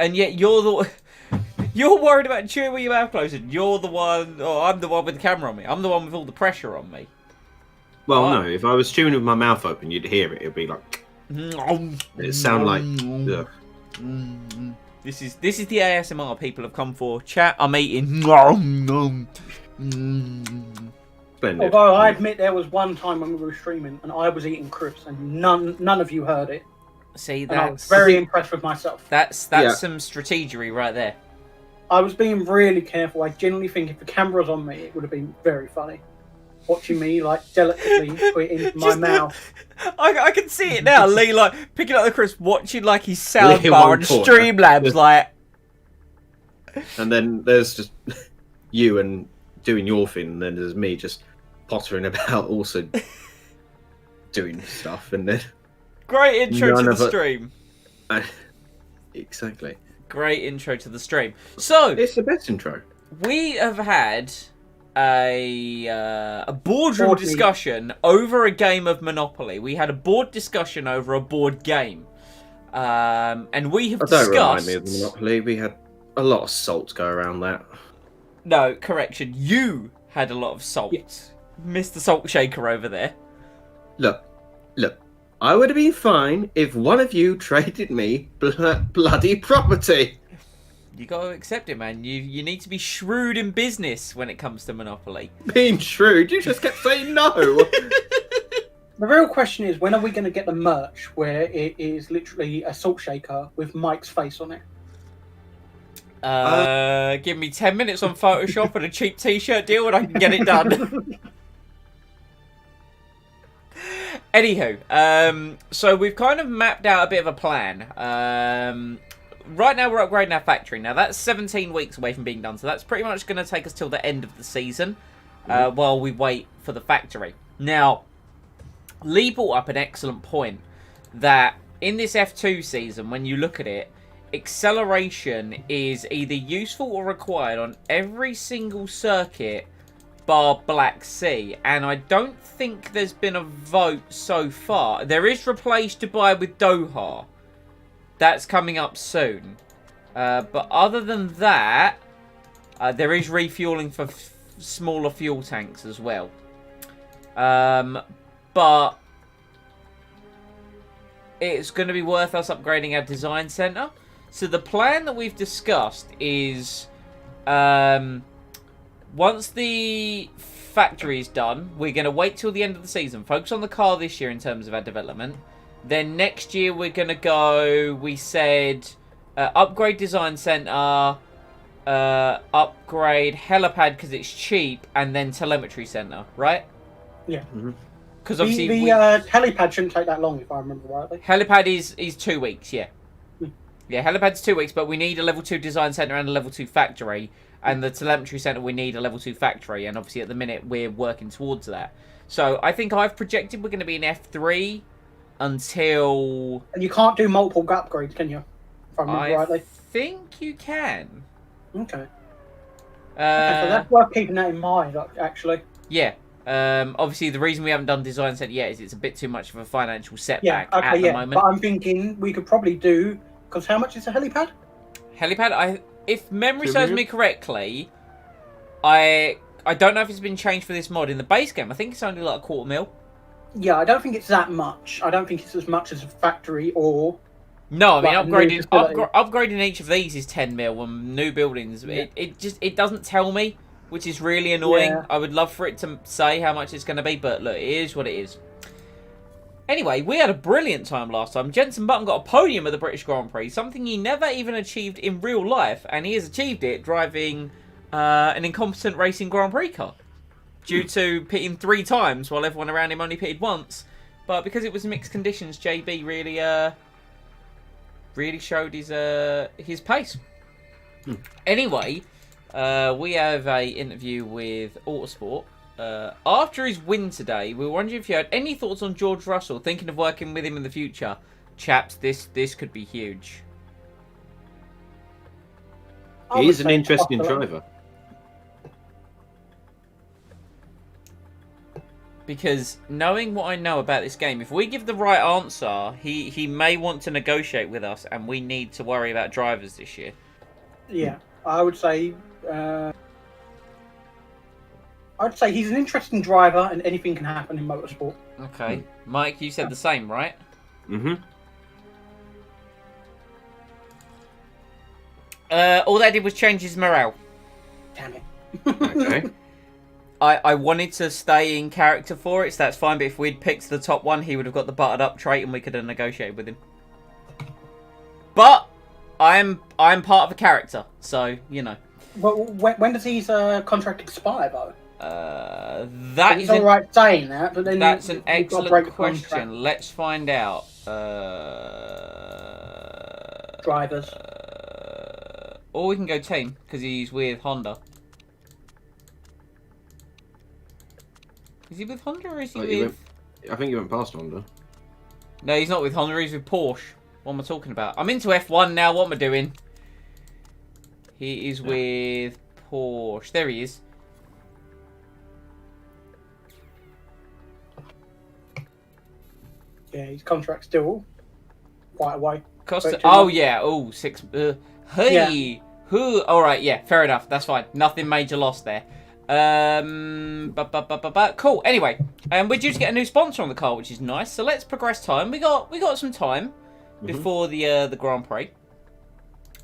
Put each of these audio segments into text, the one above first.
and yet you're the you're worried about chewing with your mouth closed. And you're the one. Oh, I'm the one with the camera on me. I'm the one with all the pressure on me. Well, Oh. no. If I was chewing with my mouth open, you'd hear it. It'd be like. It'd sound like. Ugh. This is the ASMR people have come for. Chat. I'm eating. Splendid. Although I admit there was one time when we were streaming and I was eating crisps and none of you heard it. See, And I was that's very impressed with myself. that's Yeah. some strategery right there. I was being really careful. I genuinely think if the camera was on me, it would have been very funny. Watching me like delicately put it into my Just- mouth. I can see it now. Lee like picking up the crisp, watching like his sound Lee bar one and corner. Streamlabs like. And then there's just you and doing your thing, and then there's me just pottering about, also doing stuff, and then Great intro None to of the it- stream. exactly. Great intro to the stream. So It's the best intro. we have had a boardroom Board meeting. discussion over a game of Monopoly. We had a board discussion over a board game, and we have Don't remind discussed. me of the Monopoly. We had a lot of salt go around that. No, correction. You had a lot of salt, Yeah. Mr. Salt Shaker over there. Look. I would have been fine if one of you traded me bloody property. You got to accept it, man. You need to be shrewd in business when it comes to Monopoly. Being shrewd, you just kept saying no. The real question is, when are we going to get the merch where it is literally a salt shaker with Mike's face on it? Give me 10 minutes on Photoshop and a cheap t-shirt deal and I can get it done. Anywho, so we've kind of mapped out a bit of a plan. Right now we're upgrading our factory. Now that's 17 weeks away from being done, so that's pretty much going to take us till the end of the season while we wait for the factory. Now, Lee brought up an excellent point that in this F2 season, when you look at it, acceleration is either useful or required on every single circuit bar Black Sea, and I don't think there's been a vote so far. There is Replace Dubai with Doha. That's coming up soon. But other than that, there is refueling for smaller fuel tanks as well. But it's going to be worth us upgrading our design center. So the plan that we've discussed is once the factory is done, we're going to wait till the end of the season. Focus on the car this year in terms of our development. Then next year we're going to go, we said, upgrade design center, upgrade helipad because it's cheap, and then telemetry center, right? Yeah. Because The obviously helipad shouldn't take that long, if I remember rightly. helipad is 2 weeks, yeah. Yeah, helipad's 2 weeks, but we need a level 2 design center and a level 2 factory. And the telemetry center, we need a level 2 factory. And obviously at the minute, we're working towards that. So I think I've projected we're going to be in F3 until... And you can't do multiple upgrades, can you? If I remember I rightly. think you can. Okay. Okay, so that's worth keeping that in mind, actually. Yeah. Obviously, the reason we haven't done design center yet is it's a bit too much of a financial Yeah, setback okay, at the yeah. moment. But I'm thinking we could probably do... Because how much is a helipad? Helipad, if memory 2 serves million? me correctly, I don't know if it's been changed for this mod. In the base game, I think it's only like $250,000. Yeah, I don't think it's that much. I don't think it's as much as a factory or... No, I mean Like, new upgrading facility. upgrading each of these is 10 mil on new buildings. Yeah. It doesn't tell me, which is really annoying. Yeah. I would love for it to say how much it's going to be, but look, it is what it is. Anyway, we had a brilliant time last time. Jenson Button got a podium at the British Grand Prix, something he never even achieved in real life, and he has achieved it driving an incompetent racing Grand Prix car due to pitting 3 times while everyone around him only pitted once. But because it was mixed conditions, JB really showed his pace. Anyway, we have a interview with Autosport. After his win today, we were wondering if you had any thoughts on George Russell, thinking of working with him in the future. Chaps, this could be huge. I would He's an say interesting popular. driver. because knowing what I know about this game, if we give the right answer, he may want to negotiate with us, and we need to worry about drivers this year. Yeah, I would say. I'd say he's an interesting driver, and anything can happen in motorsport. Okay, Mike, you said the same, right? Mm-hmm. All that did was change his morale. Damn it. Okay. I wanted to stay in character for it, so that's fine. But if we'd picked the top one, he would have got the buttered up trait, and we could have negotiated with him. But I'm part of a character, so you know. Well, when does his contract expire, though? That It's is all right saying that, but then that's an you've got to excellent break the contract. question. Let's find out. Drivers. Or we can go team because he's with Honda. Is he with Honda or is he with? I think you went past Honda. No, he's not with Honda. He's with Porsche. What am I talking about? I'm into F1 now. What am I doing? He is with Porsche. There he is. Yeah, his contract's still quite a way. Costa. But Oh yeah. Oh, 6. Hey. Who? All right. Yeah. Fair enough. That's fine. Nothing major loss there. Cool. Anyway, we're due to get a new sponsor on the car, which is nice. So let's progress time. We got some time before the Grand Prix,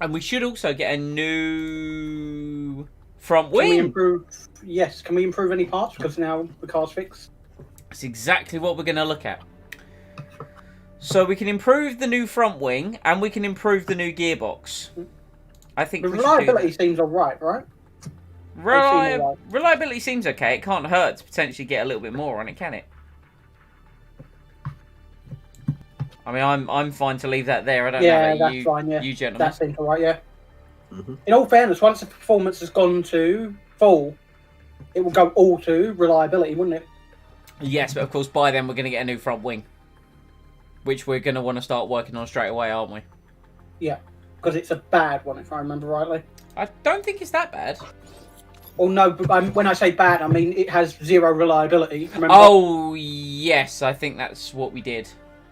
and we should also get a new front wing. Can we improve? Yes. Can we improve any parts because now the car's fixed? That's exactly what we're going to look at. So we can improve the new front wing, and we can improve the new gearbox. I think The we should do that. reliability seems alright, right? Reliability seems okay. It can't hurt to potentially get a little bit more on it, can it? I mean, I'm fine to leave that there. I don't know about that's you, fine. Yeah, you gentlemen. that seems alright. Yeah. Mm-hmm. In all fairness, once the performance has gone to full, it will go all to reliability, wouldn't it? Yes, but of course by then we're going to get a new front wing, which we're going to want to start working on straight away, aren't we? Yeah, because it's a bad one, if I remember rightly. I don't think it's that bad. Well, no, but when I say bad, I mean it has zero reliability. Remember? Oh, yes, I think that's what we did.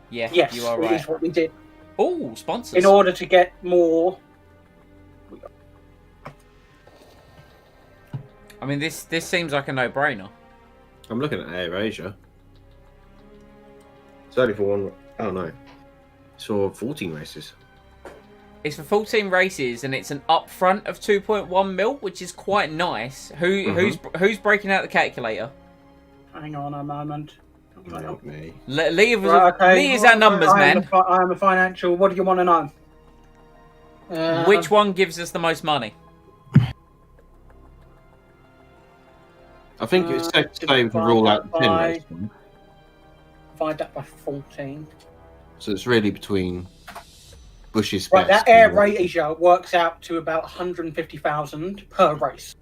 Yeah, yes, you are it right. is what we did. Oh, sponsors. In order to get more. I mean, this seems like a no-brainer. I'm looking at AirAsia. It's only for one. Oh no, it's for 14 races. It's for 14 races, and it's an upfront of 2.1 mil, which is quite nice. Who's breaking out the calculator? Hang on a moment. Not me. Lee Okay. is our numbers man. I am a financial. What do you want to know? Which one gives us the most money? I think it's safe to say we can rule out the 10 race one. Divide that by 14. So it's really between Bush's Right, best. that AirAsia works out to about 150,000 per race,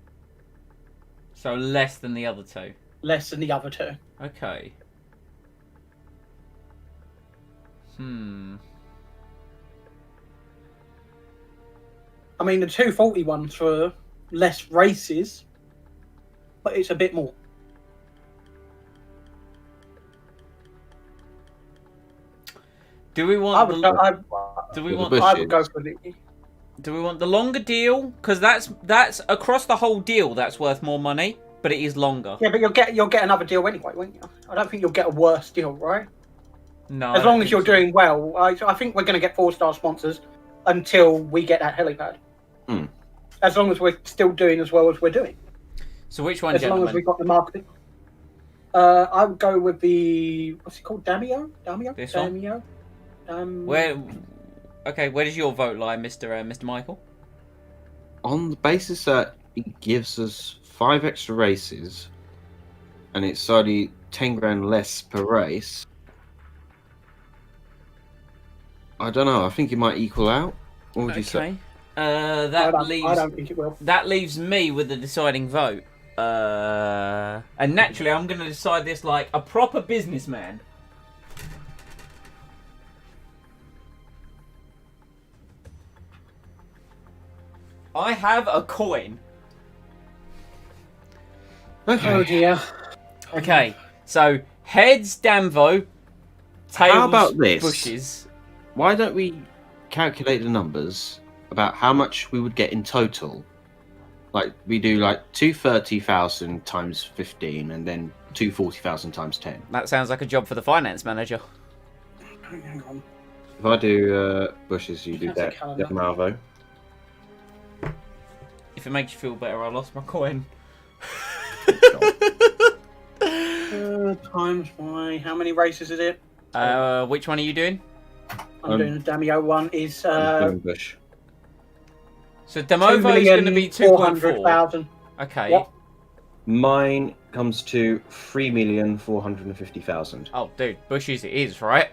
So less than the other two. less than the other two. Okay. I mean, the 240 ones for less races, but it's a bit more. Do we I want would, the I, do we the want Bush- I would go for the. do we want the longer deal? Because that's across the whole deal. That's worth more money, but it is longer. Yeah, but you'll get another deal anyway, won't you? I don't think you'll get a worse deal, right? No. As long as you're doing well, I think we're going to get 4-star sponsors until we get that helipad. As long as we're still doing as well as we're doing. So which one, As gentlemen? long as we've got the marketing. I would go with the what's it called? Damio? This one? Damio? Where? Okay, where does your vote lie, Mr. Michael? On the basis that it gives us 5 extra races, and it's only 10 grand less per race. I don't know. I think it might equal out. What would you say? I don't think it will. That leaves me with the deciding vote. And naturally, I'm going to decide this like a proper businessman. I have a coin. Oh dear. Okay, so Heads, Damvo. Tails, How about this? Bushes. Why don't we calculate the numbers about how much we would get in total? Like we do like 230,000 times 15 and then 240,000 times 10. That sounds like a job for the finance manager. Hang on. If I do Bushes, you do That's a that. calendar. Marvo. If it makes you feel better, I lost my coin. Times by how many races is it? Which one are you doing? I'm doing the Damio one. Is Bush. So Damovo is going to be 2.4. 2,400,000. Okay. Yep. Mine comes to 3,450,000. Oh, dude, Bushes it is, right?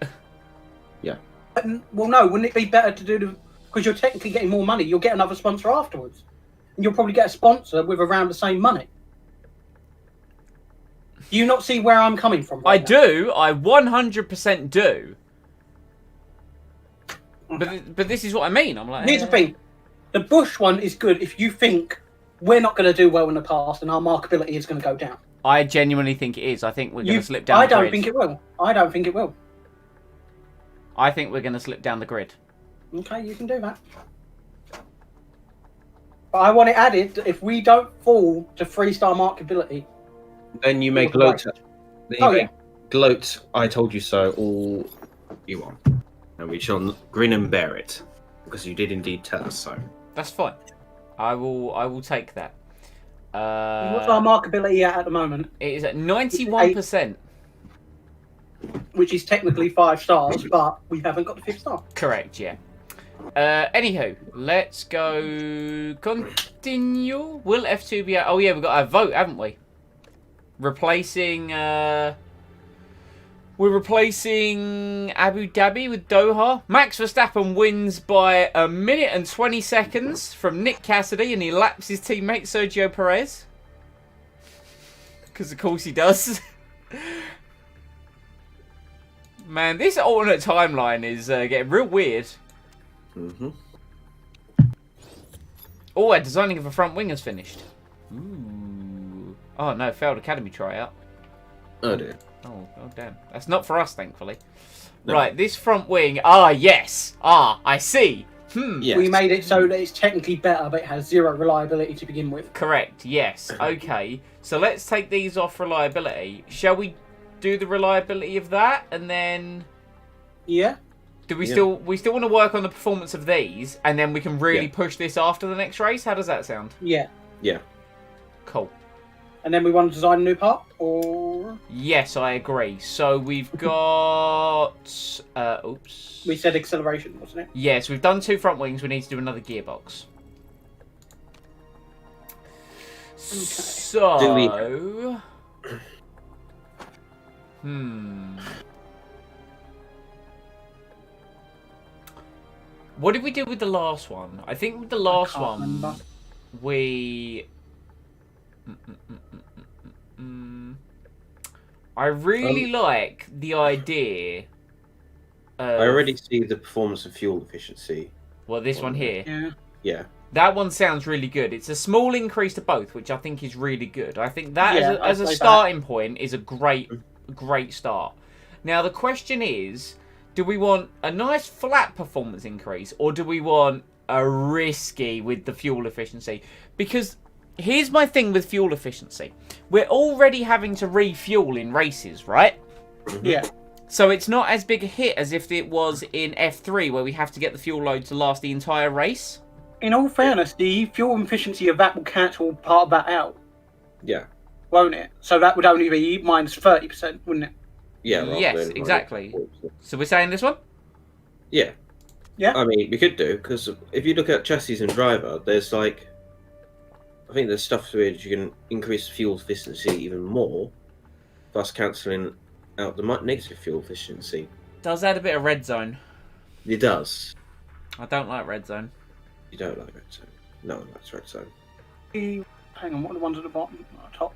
Well, no. Wouldn't it be better to do the? Because you're technically getting more money. You'll get another sponsor afterwards, and you'll probably get a sponsor with around the same money. Do you not see where I'm coming from? I right now? do. I 100% do. But this is what I mean. I'm like, Here's the thing: the Bush one is good if you think we're not going to do well in the past and our markability is going to go down. I genuinely think it is. I think we're going to slip down. I the don't grid. think it will. I don't think it will. I think we're going to slip down the grid. Okay, you can do that. But I want it added that if we don't fall to 3-star markability, Then you make Right. gloat. Then you Oh, make gloat. I told you so. All you want, and we shall grin and bear it, because you did indeed tell us so. That's fine. I will take that. what's our markability at the moment? It is at 91%. Which is technically 5 stars, but we haven't got the 5th star. Correct, yeah. Anywho, let's go continue. Will F2 be out? Oh yeah, we've got our vote, haven't we? Replacing we're replacing Abu Dhabi with Doha. Max Verstappen wins by 1 minute and 20 seconds from Nick Cassidy, and he laps his teammate Sergio Perez. Because of course he does. Man, this alternate timeline is getting real weird. Mm-hmm. Oh, our designing of a front wing has finished. Ooh. Oh no, failed academy tryout. Oh dear. Oh damn. That's not for us, thankfully. No. Right, this front wing. Ah, yes. Ah, I see. Yes. We made it so that it's technically better, but it has 0 reliability to begin with. Correct, yes. Okay, so let's take these off reliability. Shall we do the reliability of that, and then... Yeah? Do we Yeah. still want to work on the performance of these, and then we can really Yeah. push this after the next race? How does that sound? Yeah. Yeah. Cool. And then we want to design a new part, or... Yes, I agree. So we've got... oops. We said acceleration, wasn't it? Yes, we've done 2 front wings. We need to do another gearbox. So... Do we- What did we do with the last one? I think with the last can't one, remember. we... I really like the idea of... I already see the performance of fuel efficiency. Well, this one here. Yeah. Yeah. That one sounds really good. It's a small increase to both, which I think is really good. I think that Yeah, as a I'd say starting point is a great start. Now, the question is, do we want a nice flat performance increase, or do we want a risky with the fuel efficiency? Because here's my thing with fuel efficiency. We're already having to refuel in races, right? Yeah. So it's not as big a hit as if it was in F3, where we have to get the fuel load to last the entire race. In all fairness, the fuel efficiency of that will cancel part of that out, Yeah. won't it? So that would only be minus 30%, wouldn't it? Yeah. rather Yes, than, like, exactly. So we're saying this one? Yeah. Yeah. I mean, we could do, because if you look at chassis and driver, there's like, I think there's stuff where you can increase fuel efficiency even more, thus cancelling out the negative fuel efficiency. Does add a bit of red zone. It does. I don't like red zone. You don't like red zone. No one likes red zone. Hang on, what are the ones at the bottom, top?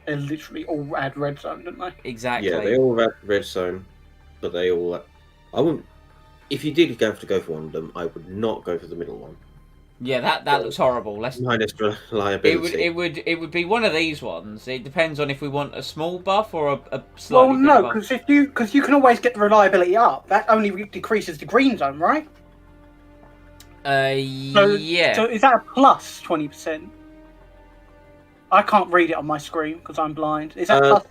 They literally all add red zone, don't they? Exactly. Yeah, they all have red zone, but they all. I wouldn't. If you did have to go for one of them, I would not go for the middle one. Yeah, that looks horrible. Let's. minus reliability. It would be one of these ones. It depends on if we want a small buff or a Well, slightly bigger no, buff. because you can always get the reliability up. That only decreases the green zone, right? Yeah. So is that a plus 20%? I can't read it on my screen because I'm blind. Is that plus?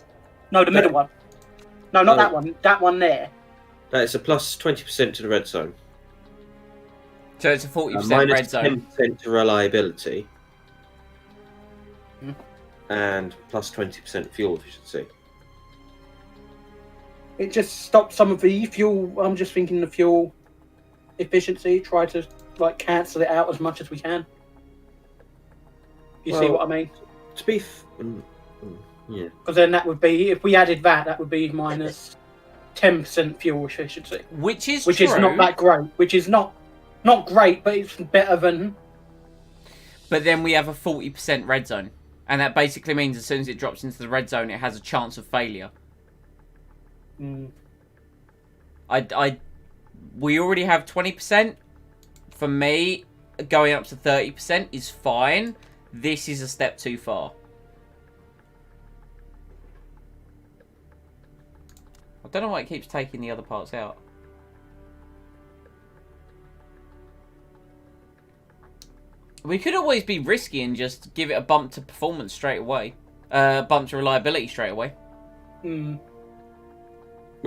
No, the middle one. No, not that one. That one there. That is a plus 20% to the red zone. So it's a 40% minus red zone. 10% to reliability. Hmm. And plus 20% fuel efficiency. It just stops some of the fuel. I'm just thinking the fuel efficiency. Try to cancel it out as much as we can. You see what I mean? To be, yeah. Because then that would be, if we added that would be minus 10% fuel efficiency, Which is not that great. Which is not great, but it's better than. But then we have a 40% red zone, and that basically means as soon as it drops into the red zone, it has a chance of failure. We already have 20%. For me, going up to 30% is fine. This is a step too far. I don't know why it keeps taking the other parts out. We could always be risky and just give it a bump to performance straight away. Bump to reliability straight away. Well,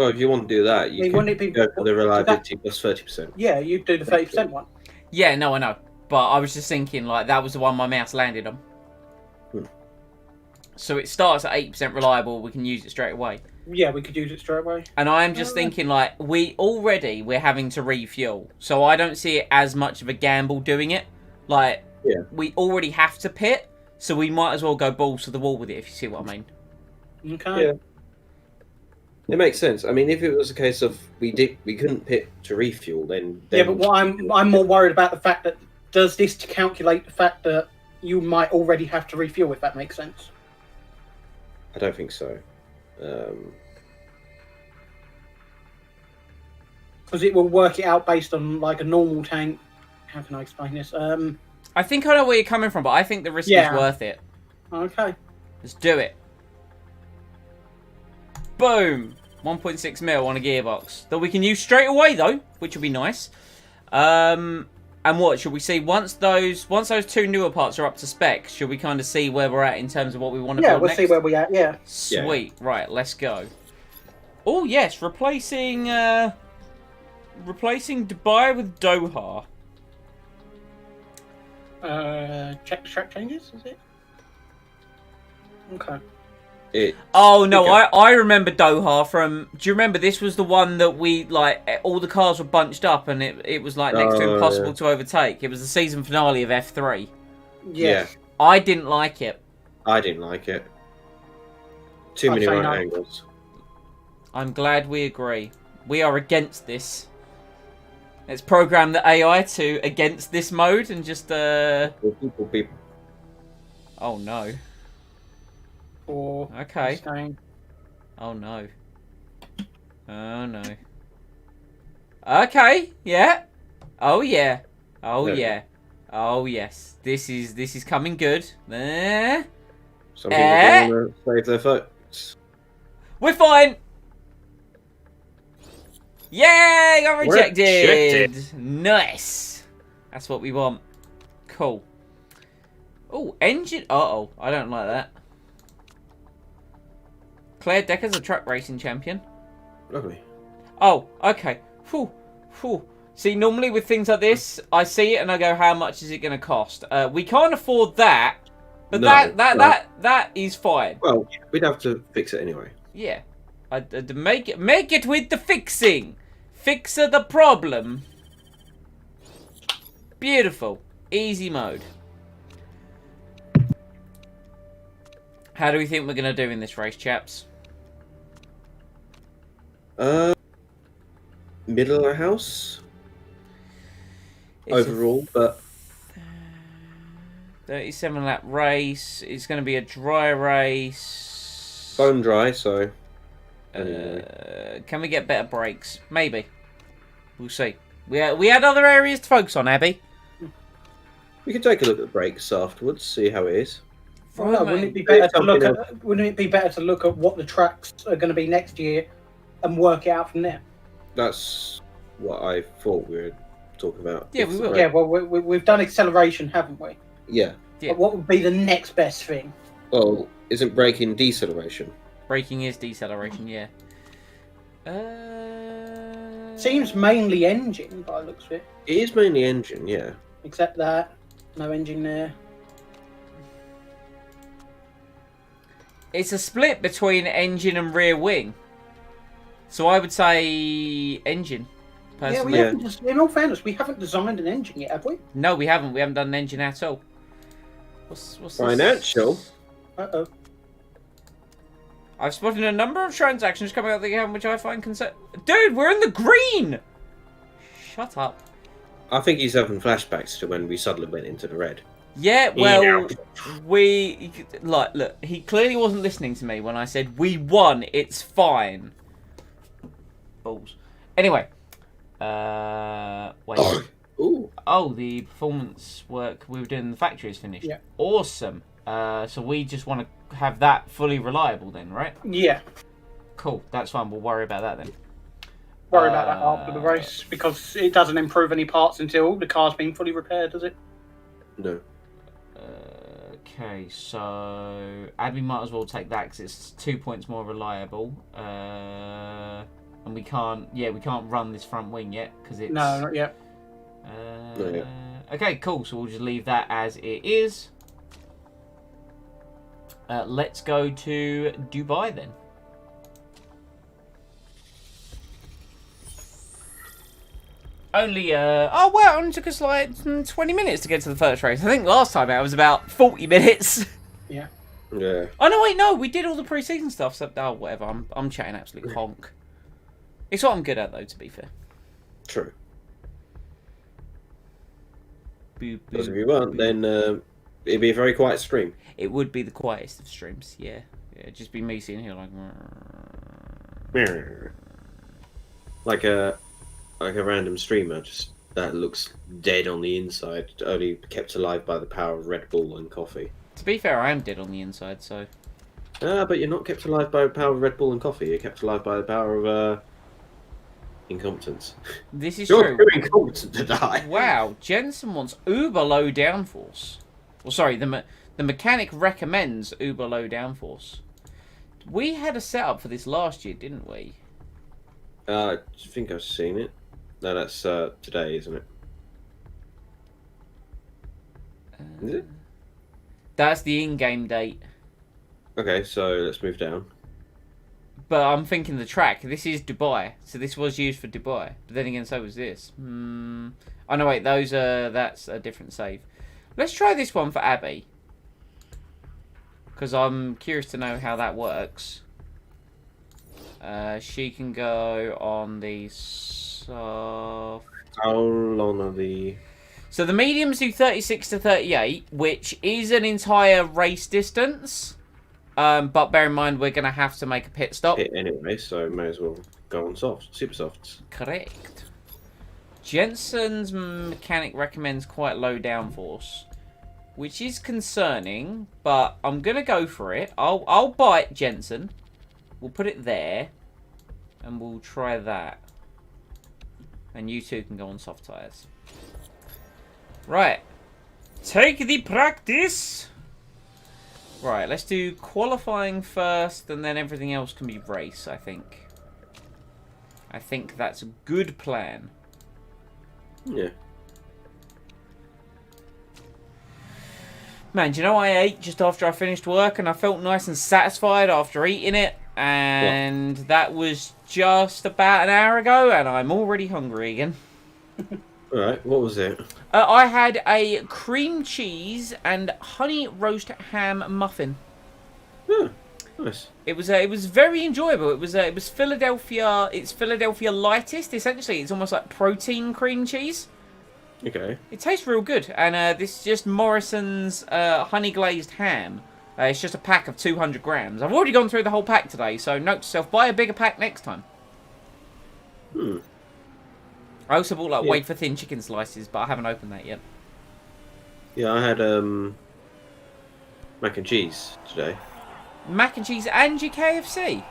if you want to do that, you can go for the reliability plus 30%. Yeah, you do the 30% one. Yeah, no, I know. But I was just thinking, that was the one my mouse landed on. So it starts at 8% reliable, we can use it straight away. Yeah, we could use it straight away. And I'm just thinking, we're having to refuel. So I don't see it as much of a gamble doing it. We already have to pit, so we might as well go balls to the wall with it, if you see what I mean. Okay. Yeah. It makes sense. I mean, if it was a case of we couldn't pit to refuel, then yeah, but what I'm more worried about the fact that does this calculate the fact that you might already have to refuel, if that makes sense. I don't think so. Because it will work it out based on a normal tank. How can I explain this? I think I know where you're coming from, but I think the risk is worth it. Okay. Let's do it. Boom! 1.6 mil on a gearbox that we can use straight away though, which will be nice. And what should we see once those two newer parts are up to spec? Should we kind of see where we're at in terms of what we want to build next? Yeah, we'll see where we're at. Yeah. Sweet. Yeah. Right, let's go. Oh yes, replacing Dubai with Doha. Check the track changes. Is it? Okay. I remember Doha from. Do you remember this was the one that we all the cars were bunched up and it was next to impossible to overtake. It was the season finale of F3. Yeah. I didn't like it. I didn't like it. Too many right angles. I'm glad we agree. We are against this. Let's program the AI to against this mode and just People. Oh no. Or okay. Staying. Oh no. Oh no. Okay. Yeah. Oh yeah. Oh yeah. Oh yes. This is coming good. Some people don't want to save their votes. We're fine. Yay! Got rejected. Nice. That's what we want. Cool. Oh, engine. Uh-oh. I don't like that. Claire Decker's a truck racing champion. Lovely. Oh, okay. Whew. Whew. See, normally with things like this, I see it and I go, how much is it going to cost? We can't afford that, but that is fine. Well, we'd have to fix it anyway. Yeah. Make it with the fixing. Fix the problem. Beautiful. Easy mode. How do we think we're going to do in this race, chaps? Middle of the house. Overall, but 37 lap race. It's going to be a dry race. Bone dry, so. Can we get better brakes? Maybe. We'll see. We had other areas to focus on, Abby. We can take a look at the brakes afterwards, see how it is. Well, no, wouldn't it be Maybe better to look something at? Wouldn't it be better to look at what the tracks are going to be next year, and work it out from there? That's what I thought we were talking about. Yeah, It's we the will. brake. Yeah, well, we've done acceleration, haven't we? Yeah. Yeah. But what would be the next best thing? Well, isn't braking deceleration? Braking is deceleration, yeah. Seems mainly engine by the looks of it, It is mainly engine, yeah. except that no engine there. It's a split between engine and rear wing. So I would say engine, Yeah, personally. we haven't. In all fairness, we haven't designed an engine yet, have we? No, we haven't. We haven't done an engine at all. What's this? Financial? Uh-oh. I've spotted a number of transactions coming out of the account which I find Dude, we're in the green! Shut up. I think he's having flashbacks to when we suddenly went into the red. Yeah, well, Yeah. look, he clearly wasn't listening to me when I said, we won, it's fine. Balls. Anyway. Wait. Ooh. Oh, the performance work we were doing in the factory is finished. Yeah. Awesome. So we just want to have that fully reliable then, right? Yeah. Cool, that's fine, we'll worry about that then. Worry about that after the race, because it doesn't improve any parts until the car's been fully repaired, does it? No. Okay, so Adby might as well take that because it's 2 points more reliable. And we can't run this front wing yet because it's No, not yet. Not yet. Okay, cool. So we'll just leave that as it is. Let's go to Dubai then. Only, oh wow, it only took us like 20 minutes to get to the first race. I think last time out was about 40 minutes. Yeah. Yeah. Oh no, wait, no, we did all the pre-season stuff. So, oh, whatever. I'm chatting absolute honk. It's what I'm good at, though. To be fair. True. Boop, Because if boop, you weren't, boop. then it'd be a very quiet stream. It would be the quietest of streams. Yeah, it'd just be me sitting here like. Like a random streamer, just that looks dead on the inside, only kept alive by the power of Red Bull and coffee. To be fair, I am dead on the inside, so. But you're not kept alive by the power of Red Bull and coffee. You're kept alive by the power of incompetence. This is You're true. too incompetent to die. Wow, Jensen wants uber low downforce. Well, sorry, the mechanic recommends uber low downforce. We had a setup for this last year, didn't we? I think I've seen it. No, that's today, isn't it? Is it? That's the in-game date. Okay, so let's move down. But I'm thinking the track. This is Dubai, so this was used for Dubai. But then again, so was this. Oh no, wait, those are that's a different save. Let's try this one for Abby, because I'm curious to know how that works. She can go on the soft. How long are the... So the mediums do 36 to 38, which is an entire race distance. But bear in mind, we're going to have to make a pit stop. Hit anyway, so may as well go on soft, super softs. Correct. Jensen's mechanic recommends quite low downforce, which is concerning, but I'm going to go for it. I'll bite Jensen. We'll put it there, and we'll try that. And you two can go on soft tyres. Right. Take the practice. Right, let's do qualifying first, and then everything else can be race, I think. I think that's a good plan. Yeah. Man, do you know I ate just after I finished work, and I felt nice and satisfied after eating it? And that was just about an hour ago, and I'm already hungry again. Alright, what was it? I had a cream cheese and honey roast ham muffin. Yeah, nice. It was very enjoyable. It was Philadelphia. It's Philadelphia lightest. Essentially, it's almost like protein cream cheese. Okay. It tastes real good. And this is just Morrison's honey glazed ham. It's just a pack of 200 grams. I've already gone through the whole pack today, so note to self: buy a bigger pack next time. I also bought like wafer thin chicken slices, but I haven't opened that yet. Yeah, I had mac and cheese today. Mac and cheese and your KFC.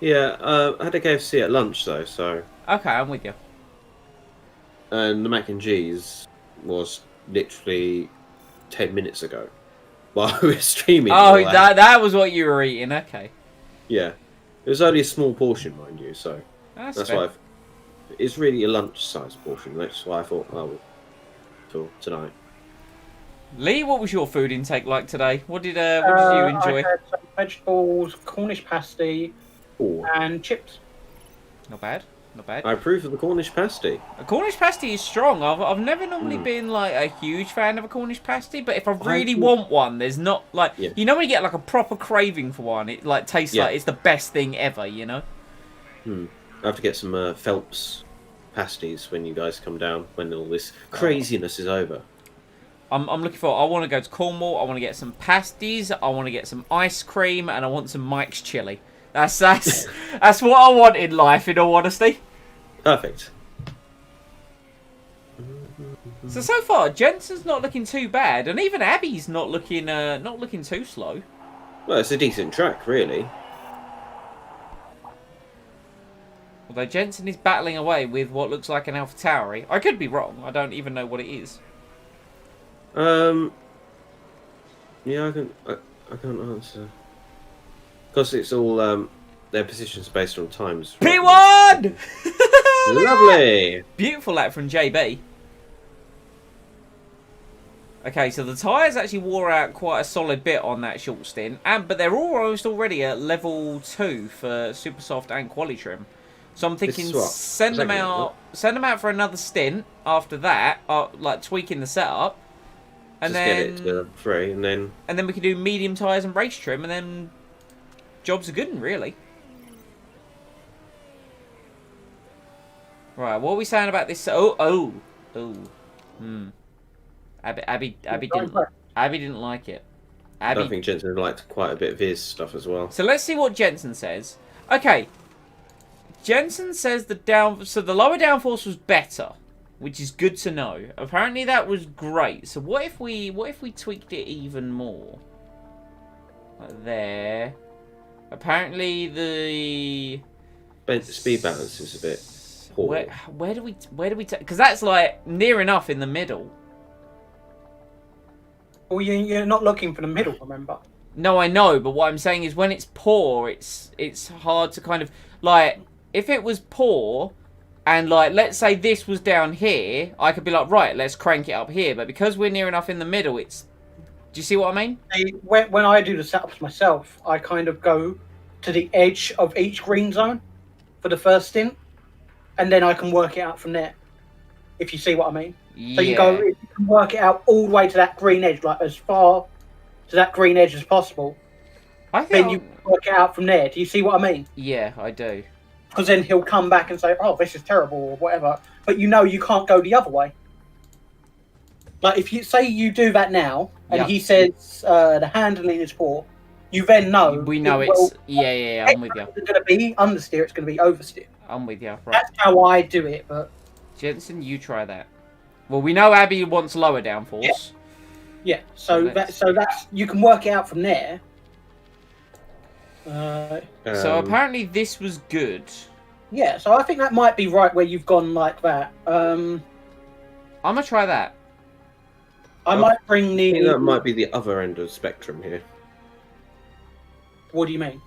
Yeah, I had a KFC at lunch though, so Okay, I'm with you. and the mac and cheese was literally 10 minutes ago while we were streaming. Oh, all that was what you were eating. Okay, Yeah, it was only a small portion, mind you. So that's why fair. it's really a lunch-sized portion. That's why I thought, for tonight. Lee, what was your food intake like today? What did you enjoy? I had some vegetables, Cornish pasty, Oh, and chips. Not bad. Not bad. I approve of the Cornish pasty. A Cornish pasty is strong. I've never normally been like a huge fan of a Cornish pasty, but if I really want one, there's not like Yeah. you know when you get like a proper craving for one, it like tastes Yeah. like it's the best thing ever. You know. I have to get some Phelps pasties when you guys come down when all this craziness is over. I'm looking for. I want to go to Cornwall. I want to get some pasties. I want to get some ice cream, and I want some Mike's chili. That's that's what I want in life. In all honesty. Perfect. So far, Jensen's not looking too bad, and even Abby's not looking too slow. Well, it's a decent track, really. Although Jensen is battling away with what looks like an AlphaTauri. I could be wrong. I don't even know what it is. Yeah, I can't answer because it's all their positions based on times. P1! Lovely. Beautiful lap from JB. Okay, so the tyres actually wore out quite a solid bit on that short stint, but they're almost already at level 2 for super soft and quali trim. So I'm thinking send them out for another stint after that, like tweaking the setup, and Just then get it to level 3, and then we can do medium tyres and race trim, and then jobs are good, really. Right, what are we saying about this? Abby didn't like it. I don't think Jensen liked quite a bit of his stuff as well. So let's see what Jensen says. Okay, Jensen says the lower downforce was better, which is good to know. Apparently that was great. So what if we tweaked it even more? Like there. Apparently the Speed balance is a bit poor. where do we take? Because that's like near enough in the middle. Well, you're not looking for the middle, remember? No, I know, but what I'm saying is when it's poor, it's hard to kind of like if it was poor and like let's say this was down here, I could be like right, let's crank it up here. But because we're near enough in the middle, it's. Do you see what I mean? When I do the setups myself, I kind of go to the edge of each green zone for the first stint, and then I can work it out from there. If you see what I mean. Yeah. So you can work it out all the way to that green edge, like as far to that green edge as possible. I think Then you work it out from there. Do you see what I mean? Yeah, I do. Because then he'll come back and say, "Oh, this is terrible" or whatever. But you know you can't go the other way. Like if you say you do that now, and he says the handling is poor, you then know. We know it's yeah. I'm with you. It's going to be understeer. It's going to be oversteer. I'm with you. Right, That's how I do it. But Jensen, you try that. Well, we know Abby wants lower downforce. yeah, so that's you can work it out from there. So apparently this was good. Yeah, so I think that might be right where you've gone like that. I'm gonna try that. I might bring I the. think that might be the other end of the spectrum here. What do you mean?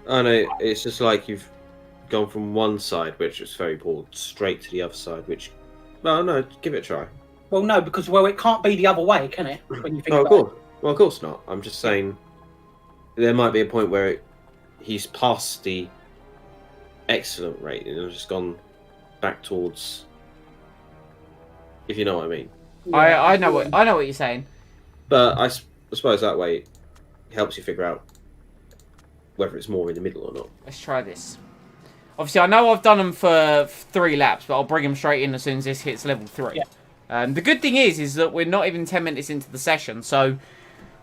I know, it's just like you've gone from one side, which is very poor, straight to the other side, which... Well, no, give it a try. Well, no, because it can't be the other way, can it? When you think Oh, of about course. Well, of course not. I'm just saying there might be a point where he's past the excellent rating and just gone back towards... If you know what I mean. it. I know what you're saying. But I suppose that way it helps you figure out whether it's more in the middle or not. Let's try this. Obviously, I know I've done them for 3 laps, but I'll bring them straight in as soon as this hits level 3. Yeah. The good thing is that we're not even 10 minutes into the session, so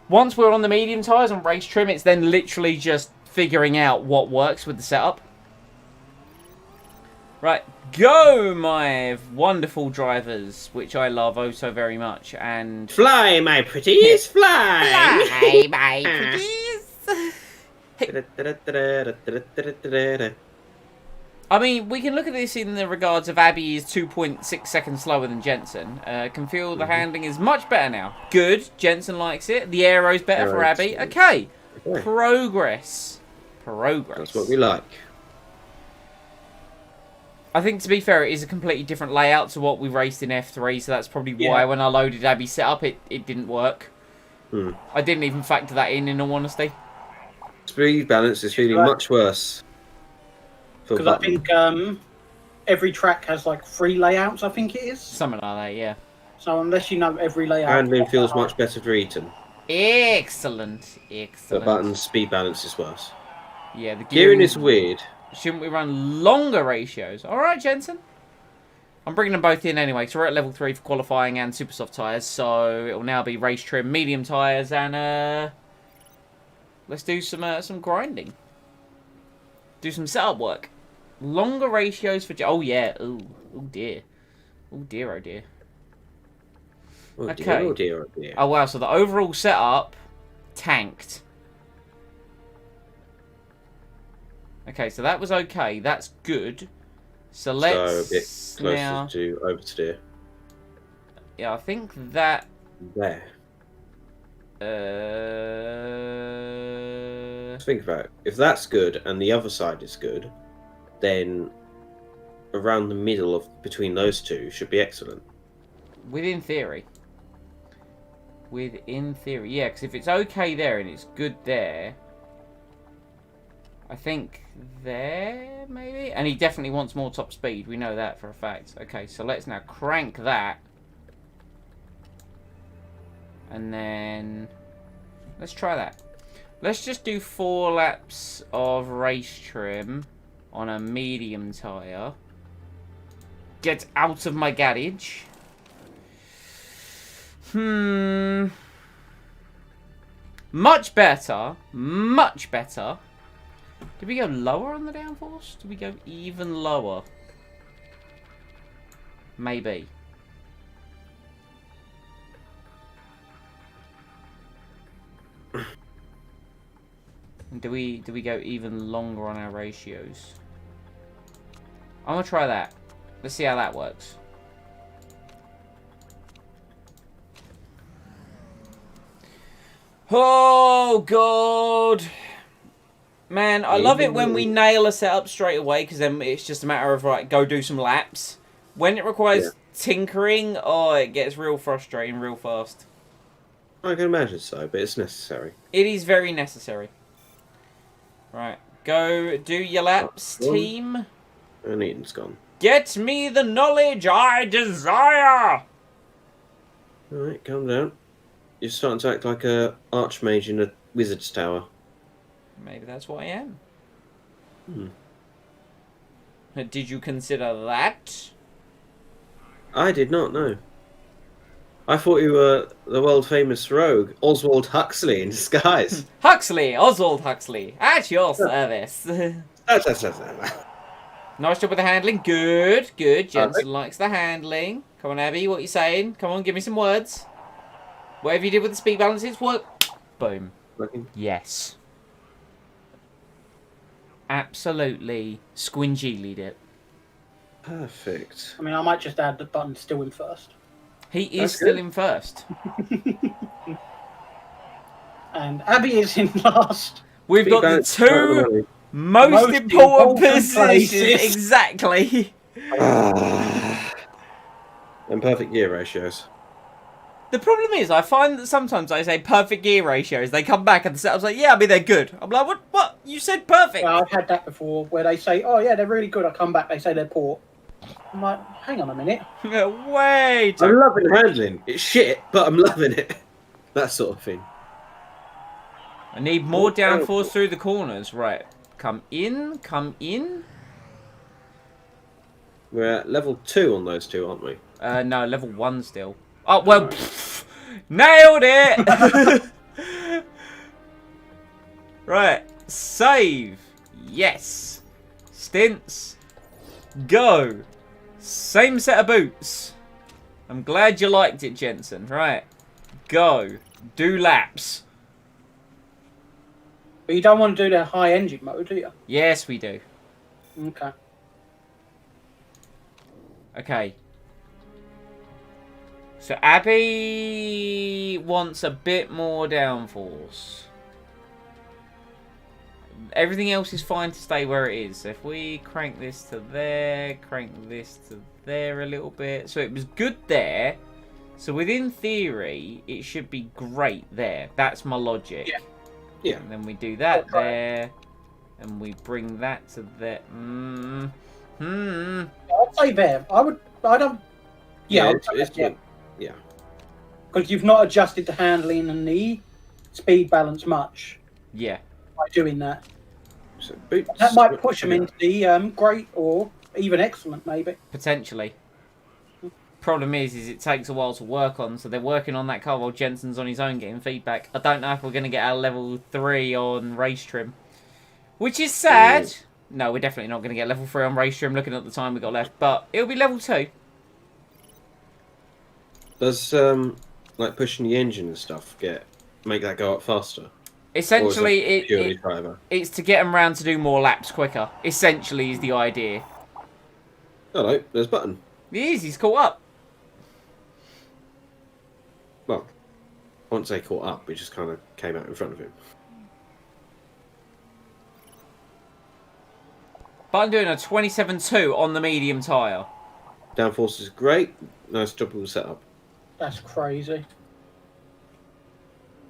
once we're on the medium tyres and race trim, it's then literally just figuring out what works with the setup. Right, go, my wonderful drivers, which I love oh so very much, and... Fly, my pretties, fly! Fly, my pretties! I mean, we can look at this in the regards of Abby is 2.6 seconds slower than Jensen. Can feel the handling is much better now. Good, Jensen likes it. The aero's better for Abby. Okay, progress. Progress. That's what we like. I think, to be fair, it is a completely different layout to what we raced in F3, so that's probably why when I loaded Abby's setup, it didn't work. I didn't even factor that in all honesty. Speed balance is feeling much worse. Because I think every track has like 3 layouts, I think it is. Something like that, yeah. So unless you know every layout... Handling feels much better for Eaton. Excellent. The button's speed balance is worse. Yeah, the gearing is weird. Shouldn't we run longer ratios? Alright, Jensen. I'm bringing them both in anyway, so we're at level 3 for qualifying and super soft tyres, so it will now be race trim, medium tyres, and let's do some grinding. Do some setup work. Longer ratios for... Oh, yeah. Oh, dear. Oh, dear, oh, dear. Oh, dear, okay. oh, dear, oh, dear. Oh, wow, so the overall setup tanked. Okay, so that was okay. That's good. So let's a bit closer now... to oversteer. Yeah, I think that... There. Think about it. If that's good and the other side is good, then around the middle of between those two should be excellent. Within theory. Within theory. Yeah, because if it's okay there and it's good there... I think there, maybe? And he definitely wants more top speed. We know that for a fact. Okay, so let's now crank that. And then... let's try that. Let's just do 4 laps of race trim on a medium tyre. Get out of my garage. Much better. Much better. Did we go lower on the downforce? Did we go even lower? Maybe. Do we go even longer on our ratios? I'm gonna try that. Let's see how that works. Oh god. Man, I love it when we nail a setup straight away, because then it's just a matter of, right, go do some laps. When it requires tinkering, oh, it gets real frustrating real fast. I can imagine so, but it's necessary. It is very necessary. Right, go do your laps, team. And Eaton's gone. Get me the knowledge I desire! Alright, calm down. You're starting to act like a archmage in a wizard's tower. Maybe that's what I am. Did you consider that? I did not know. I thought you were the world-famous rogue, Oswald Huxley in disguise. Huxley! Oswald Huxley! At your service! Nice job with the handling. Good, good. Jensen likes the handling. Come on, Abby, what are you saying? Come on, give me some words. Whatever you did with the speed balances, work. Boom. Yes. Absolutely squingy-lead it. Perfect. I mean, I might just add the button still in first. He is still in first. And Abby is in last. We've got the 2 most important positions. Exactly. And perfect gear ratios. The problem is, I find that sometimes I say perfect gear ratios, they come back and the setup's like, yeah, I mean, they're good. I'm like, what? You said perfect. Well, I've had that before, where they say, oh yeah, they're really good. I come back, they say they're poor. I'm like, hang on a minute. Wait. I'm loving handling. It's shit, but I'm loving it. That sort of thing. I need more downforce through the corners. Right. Come in, come in. We're at level 2 on those 2, aren't we? No, level 1 still. Oh, well, nailed it! Right, save. Yes. Stints. Go. Same set of boots. I'm glad you liked it, Jensen. Right. Go. Do laps. But you don't want to do the high engine mode, do you? Yes, we do. Okay. Okay. So Abby wants a bit more downforce. Everything else is fine to stay where it is. So if we crank this to there, crank this to there a little bit. So it was good there. So within theory, it should be great there. That's my logic. Yeah. Yeah. And then we do that there. And we bring that to there. I'd say there. I don't. Yeah, it's good. Yeah. Because you've not adjusted the handling and the speed balance much Yeah. by doing that. So boots. That might push them into the great or even excellent, maybe. Potentially. Problem is it takes a while to work on, so they're working on that car while Jensen's on his own getting feedback. I don't know if we're going to get our level 3 on race trim. Which is sad. No, we're definitely not going to get level 3 on race trim looking at the time we got left, but it'll be level 2. Does like pushing the engine and stuff make that go up faster? Essentially, Or is that purely driver? it's to get them round to do more laps quicker. Essentially is the idea. Hello, there's Button. He is, he's caught up. Well, once they caught up, we just kind of came out in front of him. But I'm doing a 27.2 on the medium tyre. Downforce is great. Nice job with the setup. That's crazy.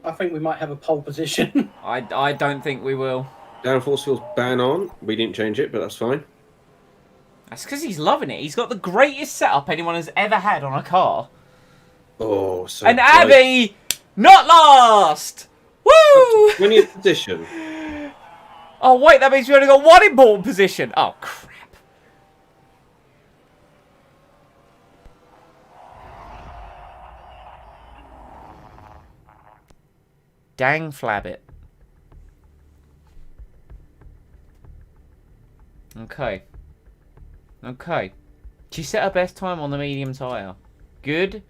I think we might have a pole position. I don't think we will. Downforce feels bang on. We didn't change it, but that's fine. That's because he's loving it. He's got the greatest setup anyone has ever had on a car. Oh, so And close. Abby, not last! Woo! 20th position. Oh, wait, that means we only got one important position. Oh, crap. Dang flabbit. Okay. Okay. She set her best time on the medium tyre. Good.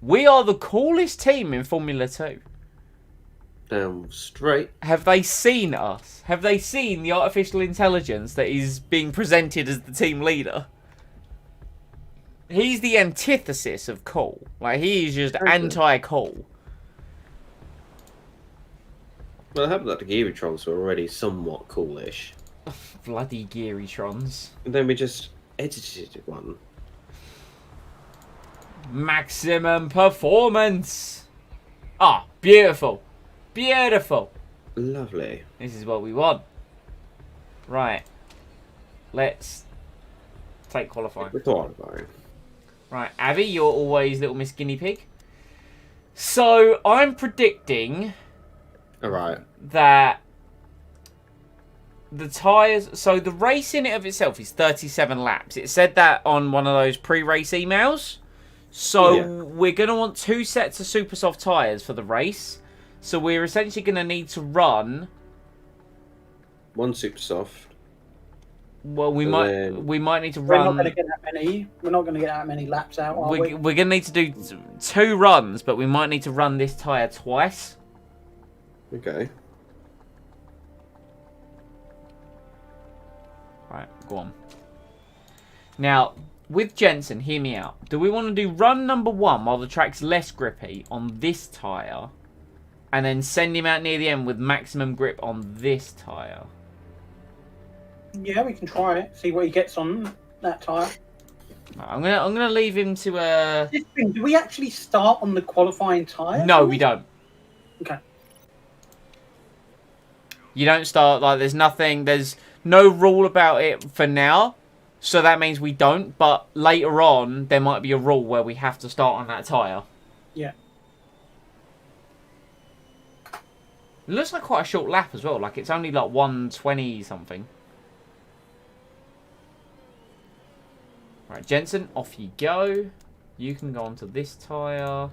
We are the coolest team in Formula 2. Down straight. Have they seen us? Have they seen the artificial intelligence that is being presented as the team leader? He's the antithesis of cool. Like, he is just anti-cool. Well, I hope that the Gearytrons were already somewhat coolish. Bloody Gearytrons. And then we just edited one. Maximum performance. Ah, beautiful. Beautiful. Lovely. This is what we want. Right. Let's take qualifying. The qualifying. Right, Abby, you're always Little Miss Guinea Pig. So, I'm predicting Alright. that the tyres... So, the race in it of itself is 37 laps. It said that on one of those pre-race emails. So, Yeah. we're going to want 2 sets of super soft tyres for the race. So, we're essentially going to need to run... One super soft. Well, we And might need to We're not run... going to get that many. We're not going to get that many laps out, are we? We're going to need to do 2 runs, but we might need to run this tyre twice. Okay. Right, go on. Now, with Jensen, hear me out. Do we want to do run number 1 while the track's less grippy on this tyre, and then send him out near the end with maximum grip on this tyre? Yeah, we can try it. See what he gets on that tyre. Right, I'm gonna leave him to This thing, do we actually start on the qualifying tyre? No, we don't. Okay. You don't start, like, there's no rule about it for now. So that means we don't, but later on, there might be a rule where we have to start on that tyre. Yeah. It looks like quite a short lap as well. Like, it's only like 120 something. Right, Jensen, off you go. You can go onto this tyre.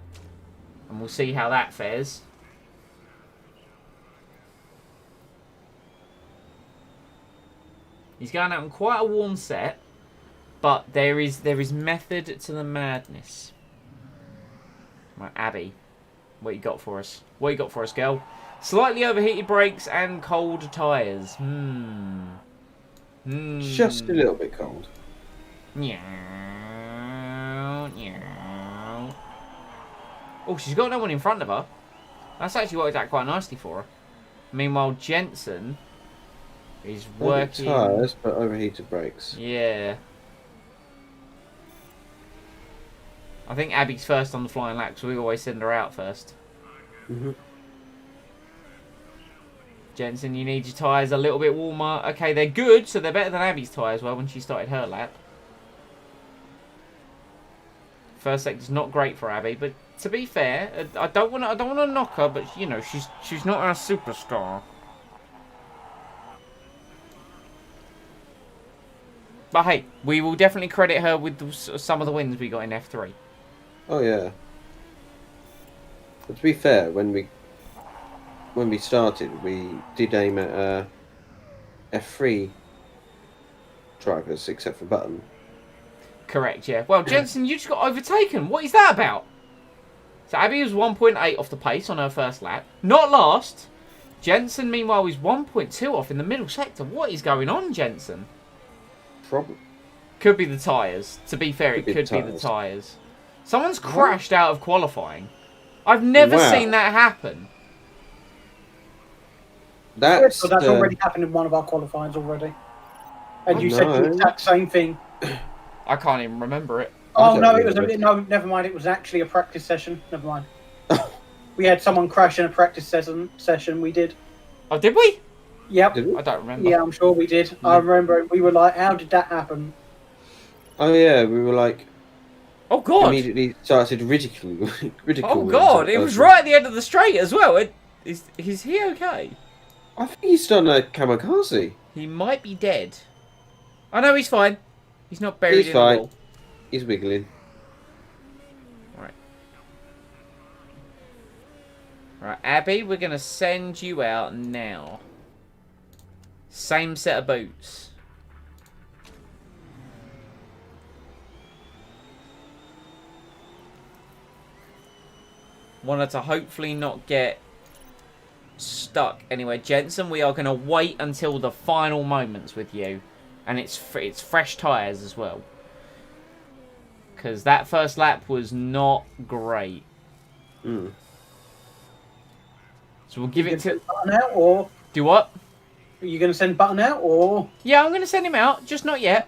And we'll see how that fares. He's going out on quite a warm set. But there is method to the madness. Right, Abby, what you got for us? What you got for us, girl? Slightly overheated brakes and cold tyres. Just a little bit cold. Oh, she's got no one in front of her. That's actually worked out quite nicely for her. Meanwhile, Jensen is working. Tyres, but overheated brakes. Yeah. I think Abby's first on the flying lap, so we always send her out first. Jensen, you need your tyres a little bit warmer. Okay, they're good, so they're better than Abby's tyres were when she started her lap. First sector's not great for Abby, but to be fair, I don't want to knock her, but you know, she's not a superstar. But hey, we will definitely credit her with some of the wins we got in F3. Oh yeah. But to be fair, when we started, we did aim at F3 drivers, except for Button. Correct, yeah. Well, Jensen, you just got overtaken. What is that about? So Abby was 1.8 off the pace on her first lap. Not last. Jensen, meanwhile, is 1.2 off in the middle sector. What is going on, Jensen? Problem. Could be the tyres. To be fair, it could be the tyres. Someone's crashed out of qualifying. I've never seen that happen. That's already happened in one of our qualifyings already. And you said the exact same thing. I can't even remember it. Oh no, it was no. Never mind. It was actually a practice session. Never mind. We had someone crash in a practice session. We did. Oh, did we? Yep. Did we? I don't remember. Yeah, I'm sure we did. I remember. We were like, "How did that happen?" Oh yeah, we were like. Oh god! Immediately started ridiculing. Oh god! It was right at the end of the straight as well. Is he okay? I think he's done a kamikaze. He might be dead. Oh no, he's fine. He's not buried in the wall. He's wiggling. Right. Right, Abby, we're going to send you out now. Same set of boots. Want her to hopefully not get stuck anywhere. Jensen, we are going to wait until the final moments with you. And it's fresh tyres as well. Because that first lap was not great. Mm. So we'll give it to... Button out, or do what? are you going to send Button out, or... Yeah, I'm going to send him out. Just not yet.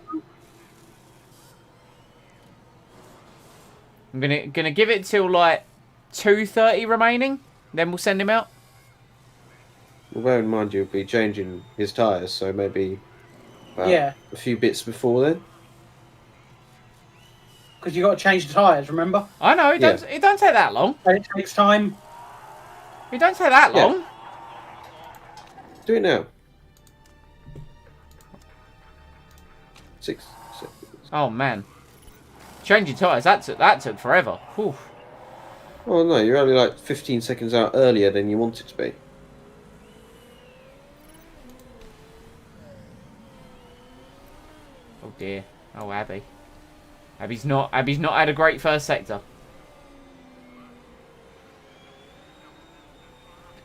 I'm gonna give it till like 2:30 remaining. Then we'll send him out. Well, bear in mind you'll be changing his tyres, so maybe a few bits before then. Because you got to change the tyres, remember? I know, it don't take that long. And it takes time. It don't take that long. Do it now. 6 seconds. Oh man. Changing tyres, that took forever. Whew. Oh no, you're only like 15 seconds out earlier than you wanted to be. Oh dear. Oh Abby. Abby's not had a great first sector.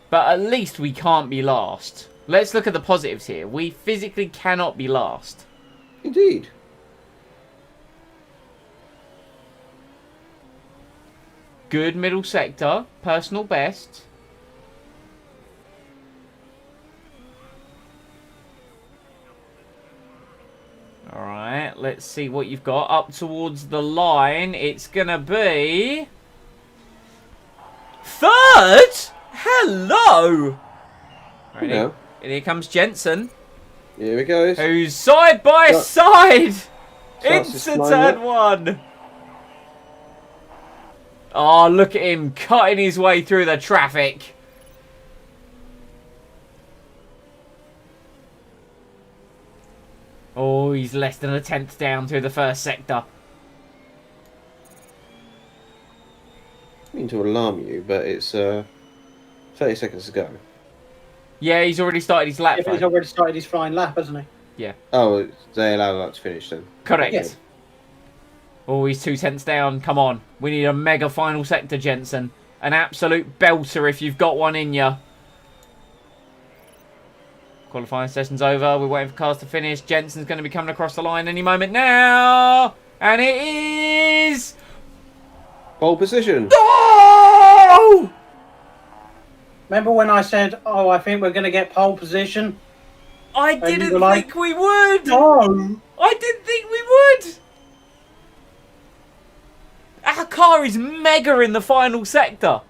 But at least we can't be last. Let's look at the positives here. We physically cannot be last. Indeed. Good middle sector. Personal best. Alright, let's see what you've got. Up towards the line, it's going to be... third? Hello! Right, Hello. here comes Jensen. Here we go. Who's side by side into to turn one. Oh, look at him cutting his way through the traffic. Oh, he's less than a tenth down through the first sector. I mean to alarm you, but it's 30 seconds to go. Yeah, he's already started his lap. Yeah, he's already started his flying lap, hasn't he? Yeah. Oh, they allow that to finish then. Correct. Yeah. Oh, he's 2 tenths down. Come on. We need a mega final sector, Jensen. An absolute belter if you've got one in you. Qualifying session's over. We're waiting for cars to finish. Jensen's going to be coming across the line any moment now. And it is... Pole position. Oh! Remember when I said, "Oh, I think we're going to get pole position"? I you didn't were like, think we would. No. I didn't think we would. Our car is mega in the final sector.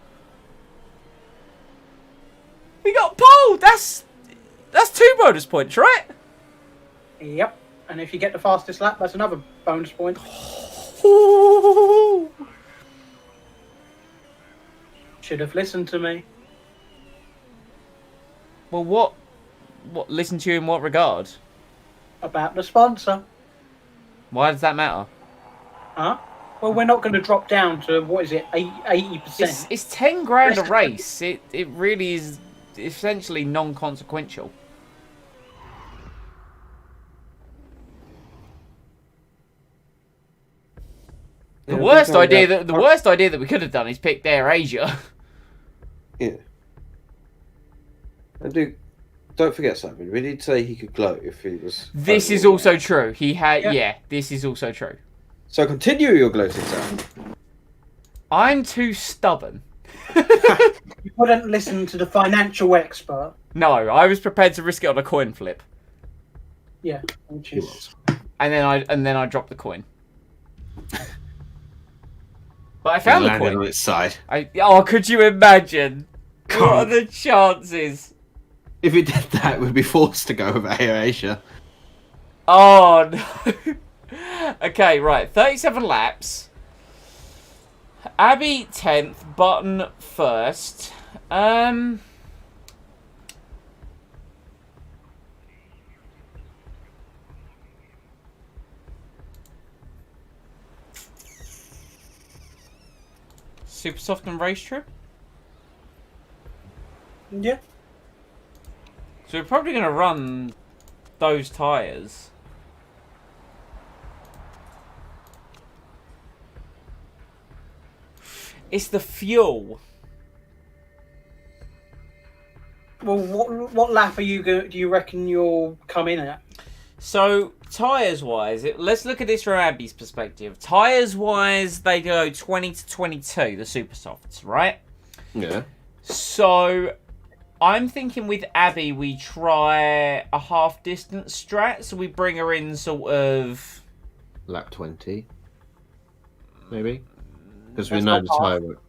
We got pole. That's 2 bonus points, right? Yep. And if you get the fastest lap, that's another bonus point. Ooh. Should have listened to me. Well, what? Listen to you in what regard? About the sponsor. Why does that matter? Huh? Well, we're not going to drop down to, what is it, 80%. It's 10 grand a race. It really is essentially non-consequential. The worst idea that we could have done is pick Air Asia. Yeah. And don't forget something. We did say he could gloat if he was. This is also true. He had, yeah. This is also true. So continue your gloating, Sam. I'm too stubborn. You wouldn't listen to the financial expert. No, I was prepared to risk it on a coin flip, Yeah, which is... and then I dropped the coin. But I found the landed coin. on its side. Oh, could you imagine? What are the chances? If it did that, it would be forced to go with Air Asia. Oh no. Okay, right. 37 laps. Abby 10th, Button 1st. Super soft and race trip. Yeah. So we're probably going to run those tyres. It's the fuel. Well, what lap are you do you reckon you'll come in at? So, tyres-wise, let's look at this from Abby's perspective. Tyres-wise, they go 20 to 22, the super softs, right? Yeah. So, I'm thinking with Abby, we try a half-distance strat, so we bring her in sort of... Lap 20. Maybe? Because we That's know not the tyre work.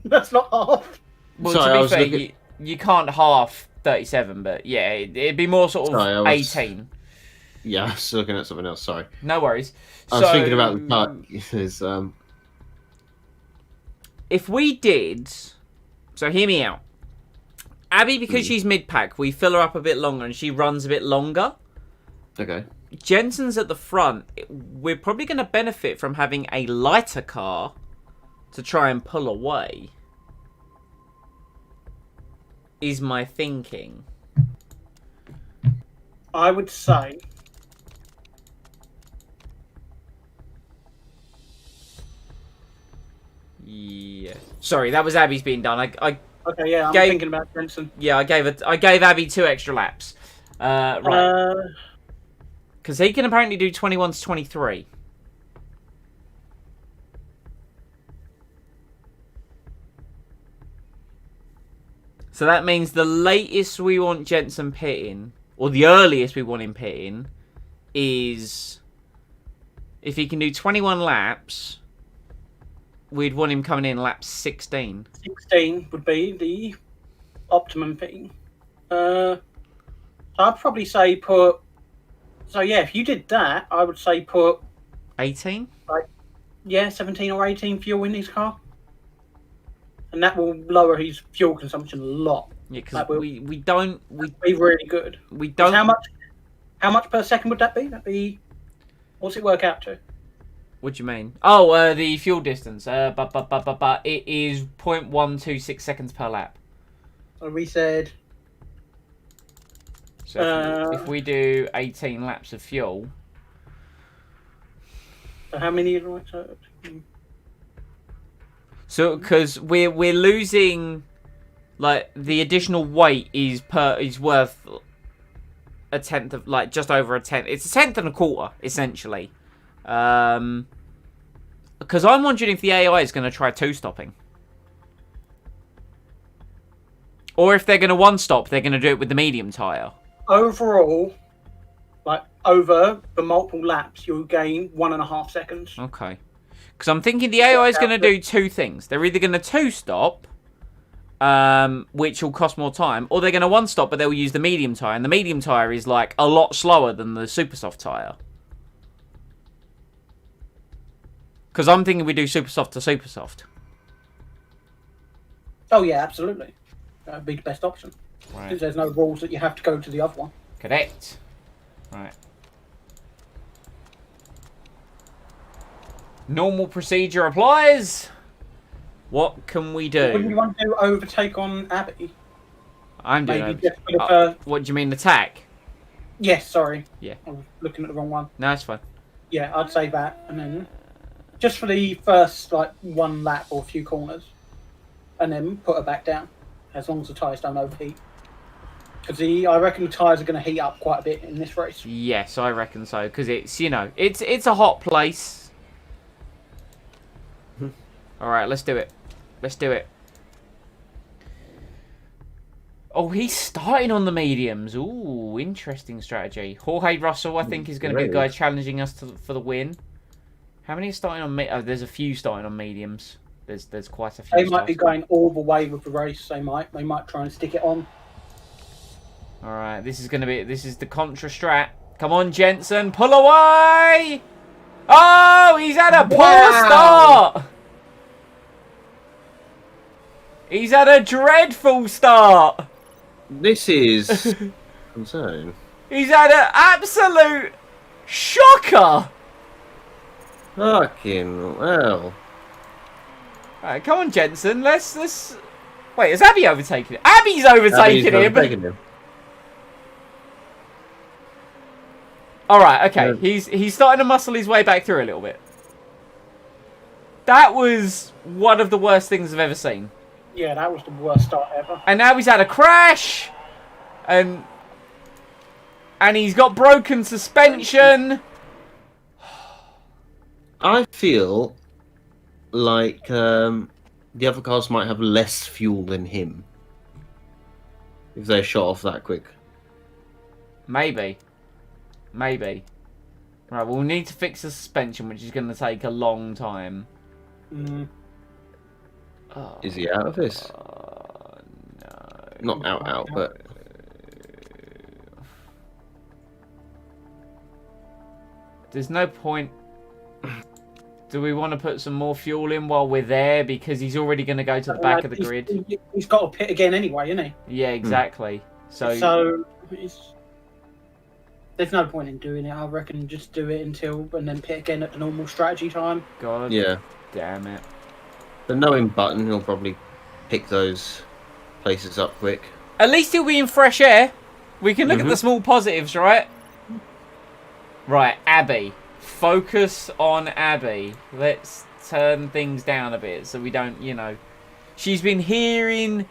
That's not half. Well, Sorry, I to be was fair, looking- you can't half 37, but yeah, it'd be more sort of Sorry, I was- 18. Yeah, I was looking at something else, sorry. No worries. I was thinking about the tyre. If we did... So hear me out. Abby, because she's mid-pack, we fill her up a bit longer and she runs a bit longer. Okay. Jensen's at the front. We're probably going to benefit from having a lighter car to try and pull away. Is my thinking. I would say... Yeah. Sorry, that was Abby's being done. I Okay, yeah, I'm Gave- thinking about Jensen. Yeah, I gave Abby 2 extra laps. Right. Because he can apparently do 21 to 23. So that means the latest we want Jensen pitting, or the earliest we want him pitting, is if he can do 21 laps, we'd want him coming in lap 16. 16 would be the optimum thing. So I'd probably say put... So yeah, if you did that, I would say put... 18? Yeah, 17 or 18 fuel in his car. And that will lower his fuel consumption a lot. Yeah, because That will- we don't... Be really good. We don't... How much per second would that be? That'd be... What's it work out to? What do you mean? Oh, the fuel distance. It is 0.126 seconds per lap. So we said... So if we do 18 laps of fuel... So how many? So because we're losing, like the additional weight is worth a tenth of, like, just over a tenth. It's a tenth and a quarter essentially. Because I'm wondering if the AI is going to try two-stopping. Or if they're going to one-stop, they're going to do it with the medium tyre. Overall, like, over the multiple laps, you'll gain 1.5 seconds. Okay. Because I'm thinking the AI is going to do two things. They're either going to two-stop, which will cost more time, or they're going to one-stop, but they'll use the medium tyre. And the medium tyre is, like, a lot slower than the super soft tyre. Because I'm thinking we do super soft to super soft. Oh yeah, absolutely. That'd be the best option. Right. Because there's no rules that you have to go to the other one. Correct. Right. Normal procedure applies. What can we do? Wouldn't you want to do overtake on Abby? I'm doing Maybe over- just for the first... What do you mean, attack? Yes, sorry. Yeah. I was looking at the wrong one. No, it's fine. Yeah, I'd say that, and then just for the first, like, one lap or a few corners, and then put her back down, as long as the tyres don't overheat. Because I reckon the tyres are going to heat up quite a bit in this race. Yes, I reckon so. Because it's, you know, it's a hot place. All right, let's do it. Let's do it. Oh, he's starting on the mediums. Ooh, interesting strategy. Jorge Russell, I think, is going to be the guy challenging us for the win. How many are starting on oh, there's a few starting on mediums. There's quite a few. They might be starting. going all the way with the race. They might try and stick it on. All right, this is the contra strat. Come on, Jensen, pull away! Oh, he's had a poor start. He's had a dreadful start. This is concerning. He's had an absolute shocker. Fucking hell. Right, come on, Jensen. Let's. Wait, has Abby overtaken him? Abby's overtaken him. All right, okay. Yeah. He's starting to muscle his way back through a little bit. That was one of the worst things I've ever seen. Yeah, that was the worst start ever. And now he's had a crash, and he's got broken suspension. I feel like the other cars might have less fuel than him if they're shot off that quick. Maybe. Right, we'll need to fix the suspension, which is going to take a long time. Mm. Oh, is he out of this? No. Not out, but... There's no point. Do we want to put some more fuel in while we're there? Because he's already going to go to the back of the grid. He's got to pit again anyway, isn't he? Yeah, exactly. So there's no point in doing it. I reckon just do it and then pit again at the normal strategy time. God yeah. Damn it. The knowing Button, he'll probably pick those places up quick. At least he'll be in fresh air. We can look at the small positives, right? Right, Abby. Focus on Abby. Let's turn things down a bit so we don't, you know. She's been hearing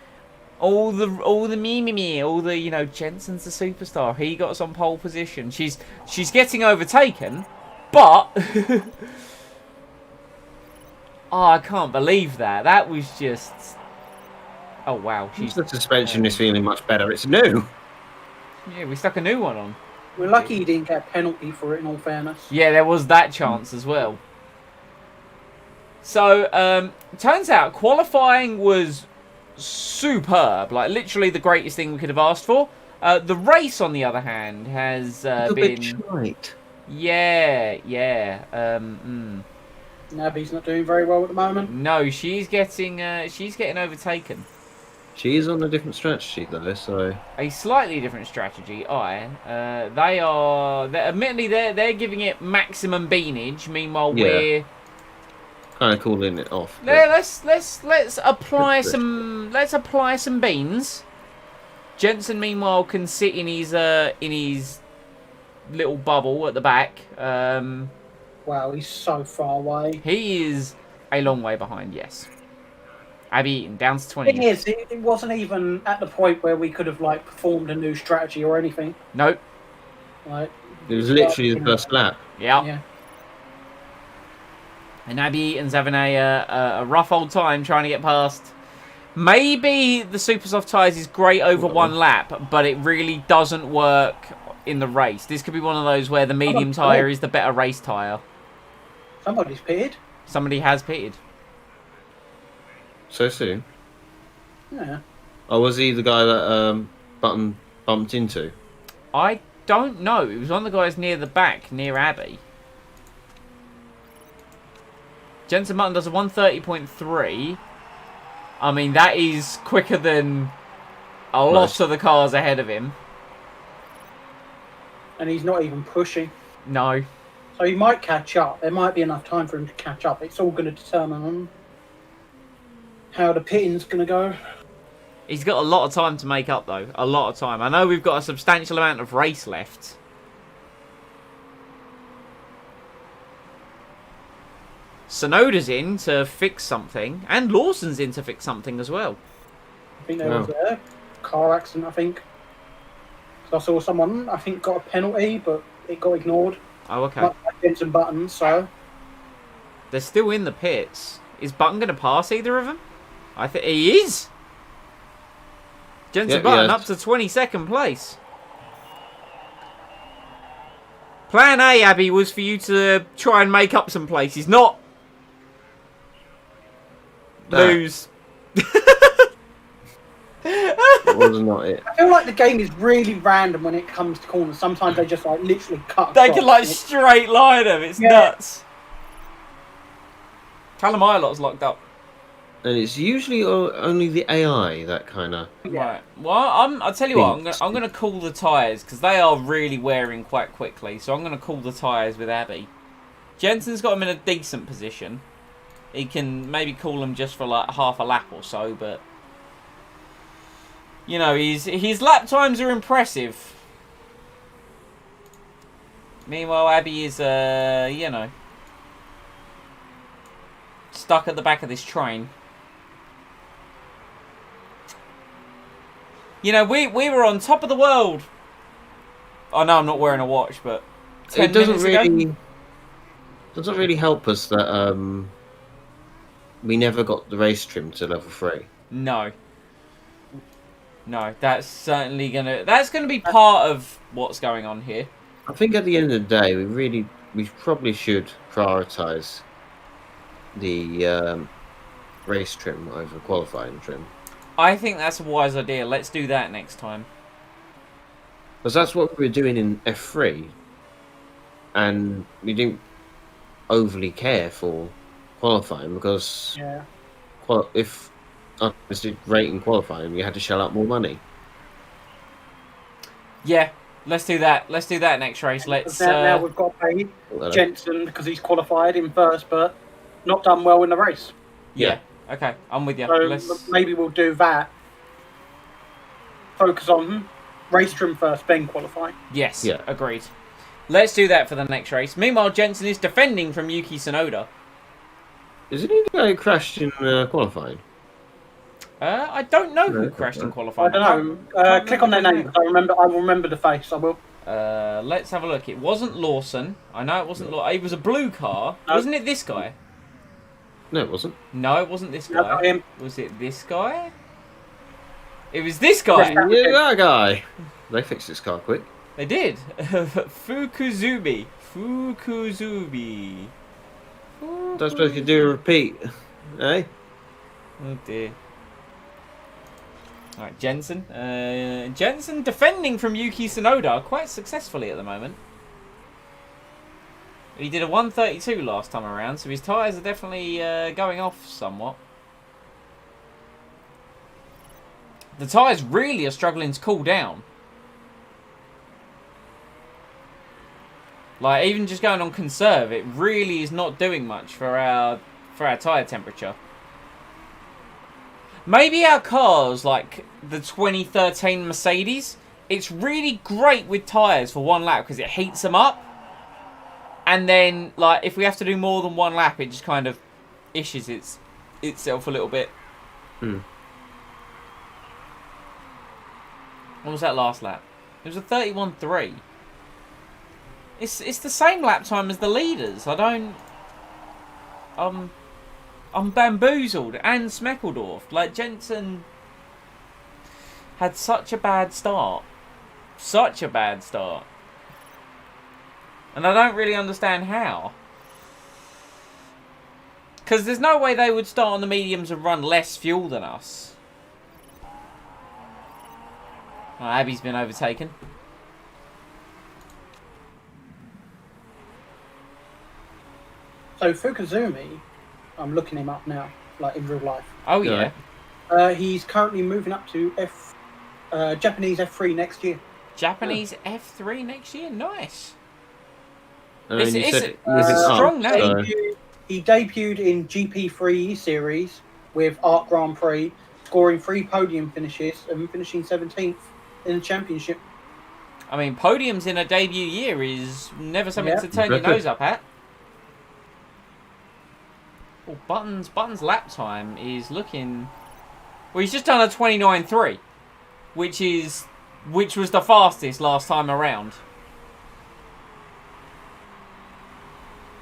all the me, all the, you know, Jensen's the superstar. He got us on pole position. She's getting overtaken, but oh, I can't believe that. That was just, oh wow. The suspension is feeling much better. It's new. Yeah, we stuck a new one on. We're lucky he didn't get a penalty for it, in all fairness. Yeah, there was that chance as well. So, turns out qualifying was superb. Like, literally the greatest thing we could have asked for. The race, on the other hand, has been... bit shite. Yeah. Nabby's not doing very well at the moment. No, she's getting overtaken. She's on a different strategy though, so A slightly different strategy. Admittedly they're giving it maximum beanage. Meanwhile, we're kind of calling it off. let's apply some beans. Jensen, meanwhile, can sit in his little bubble at the back. Wow, he's so far away. He is a long way behind, yes. Abby Eaton, down to The 20. thing is, it wasn't even at the point where we could have like performed a new strategy or anything. Nope. Like, It was literally the first lap. Yeah. Yeah. And Abby Eaton's having a rough old time trying to get past. Maybe the super soft tyres is great over one lap, but it really doesn't work in the race. This could be one of those where the medium tyre is the better race tyre. Somebody's pitted. Somebody has pitted. So soon. Yeah. Oh, was he the guy that Button bumped into? I don't know. It was one of the guys near the back, near Abby. Jensen Button does a 130.3. I mean, that is quicker than a lot of the cars ahead of him. And he's not even pushing. No. So he might catch up. There might be enough time for him to catch up. It's all going to determine on how the pitting's going to go. He's got a lot of time to make up, though. A lot of time. I know we've got a substantial amount of race left. Sonoda's in to fix something. And Lawson's in to fix something as well. I think there was a car accident, I think. So I saw someone, I think, got a penalty, but it got ignored. Oh, okay. Like Jensen Button, so... They're still in the pits. Is Button going to pass either of them? I think he is. Jensen Button up to 22nd place. Plan A, Abby, was for you to try and make up some places, not lose. It was not it. I feel like the game is really random when it comes to corners. Sometimes they just like literally cut They across. can like straight line them. It's nuts. Callum Ilot's locked up. And it's usually only the AI that kind of... Right. Well, I'll tell you what. I'm gonna call the tyres because they are really wearing quite quickly. So I'm gonna call the tyres with Abby. Jensen's got him in a decent position. He can maybe call him just for like half a lap or so, but you know his lap times are impressive. Meanwhile, Abby is you know, stuck at the back of this train. You know, we were on top of the world. I know I'm not wearing a watch, but 10 It doesn't minutes ago? really... doesn't really help us that we never got the race trim to level 3. No. No, that's certainly that's gonna be part of what's going on here. I think at the end of the day, we probably should prioritise the race trim over qualifying trim. I think that's a wise idea. Let's do that next time. Because that's what we were doing in F3, and we didn't overly care for qualifying because if I was rating qualifying, you had to shell out more money. Yeah, let's do that. Let's do that next race. Let's. Now we've got to pay Jensen because he's qualified in first, but not done well in the race. Yeah. Okay, I'm with you. So maybe we'll do that. Focus on race trim first, then qualify. Yes. Yeah. Agreed. Let's do that for the next race. Meanwhile, Jensen is defending from Yuki Tsunoda. Isn't he the guy who crashed in qualifying? I don't know who crashed in I qualifying. don't know. Click on their name because I will remember the face. I will. Let's have a look. It wasn't Lawson. I know it wasn't Lawson. It was a blue car. No. Wasn't it this guy? No, it wasn't. No, it wasn't this No, guy. not him. Was it this guy? It was this guy. Yes, Yeah, that guy. They fixed his car quick. They did. Fukuzubi. Don't suppose you do a repeat, eh? Oh dear. Alright, Jensen. Jensen defending from Yuki Tsunoda quite successfully at the moment. He did a 132 last time around, so his tyres are definitely going off somewhat. The tyres really are struggling to cool down. Like, even just going on conserve, it really is not doing much for our tyre temperature. Maybe our cars, like the 2013 Mercedes, it's really great with tyres for one lap because it heats them up. And then, like, if we have to do more than one lap, it just kind of issues itself a little bit. Hmm. What was that last lap? It was a 31.3. It's the same lap time as the leaders. I don't... I'm bamboozled. And Smeckledorf. Like, Jensen had such a bad start. Such a bad start. And I don't really understand how. Because there's no way they would start on the mediums and run less fuel than us. Oh, Abby's been overtaken. So Fukuzumi, I'm looking him up now, like in real life. Oh, yeah. He's currently moving up to Japanese F3 next year. Japanese F3 next year? Nice. I mean, you said It's a strong name. He debuted in GP3 series with Art Grand Prix, scoring 3 podium finishes and finishing 17th in the championship. I mean, podiums in a debut year is never something to turn your nose up at. Well, Button's lap time is looking... Well, he's just done a 29.3, which was the fastest last time around.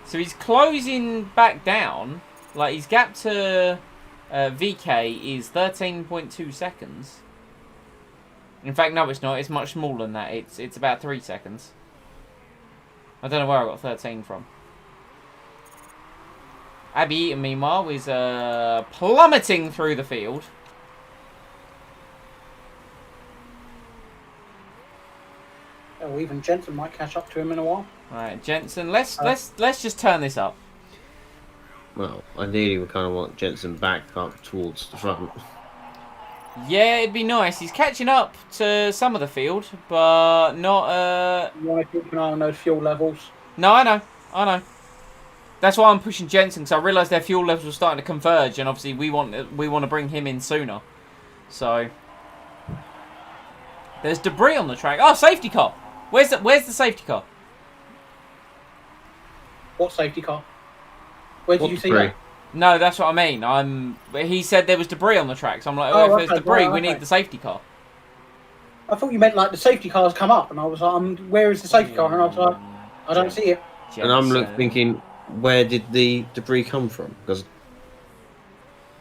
So he's closing back down. Like, his gap to VK is 13.2 seconds. In fact, no, it's not. It's much smaller than that. It's about 3 seconds. I don't know where I got 13 from. Abby Eaton, meanwhile, is plummeting through the field. Oh, even Jensen might catch up to him in a while. Right, Jensen, let's just turn this up. Well, ideally we kind of want Jensen back up towards the front. Yeah, it'd be nice. He's catching up to some of the field, but not... You want to keep an eye on those fuel levels. No, I know. That's why I'm pushing Jensen, because I realised their fuel levels were starting to converge, and obviously we want to bring him in sooner. So... There's debris on the track. Oh, safety car! Where's the safety car? What safety car? Where did you see that? No, that's what I mean. He said there was debris on the track, so I'm like, if there's debris, we need the safety car. I thought you meant like the safety car's come up, and I was like, where is the safety car? And I was like, I don't see it. And I'm thinking, where did the debris come from? Because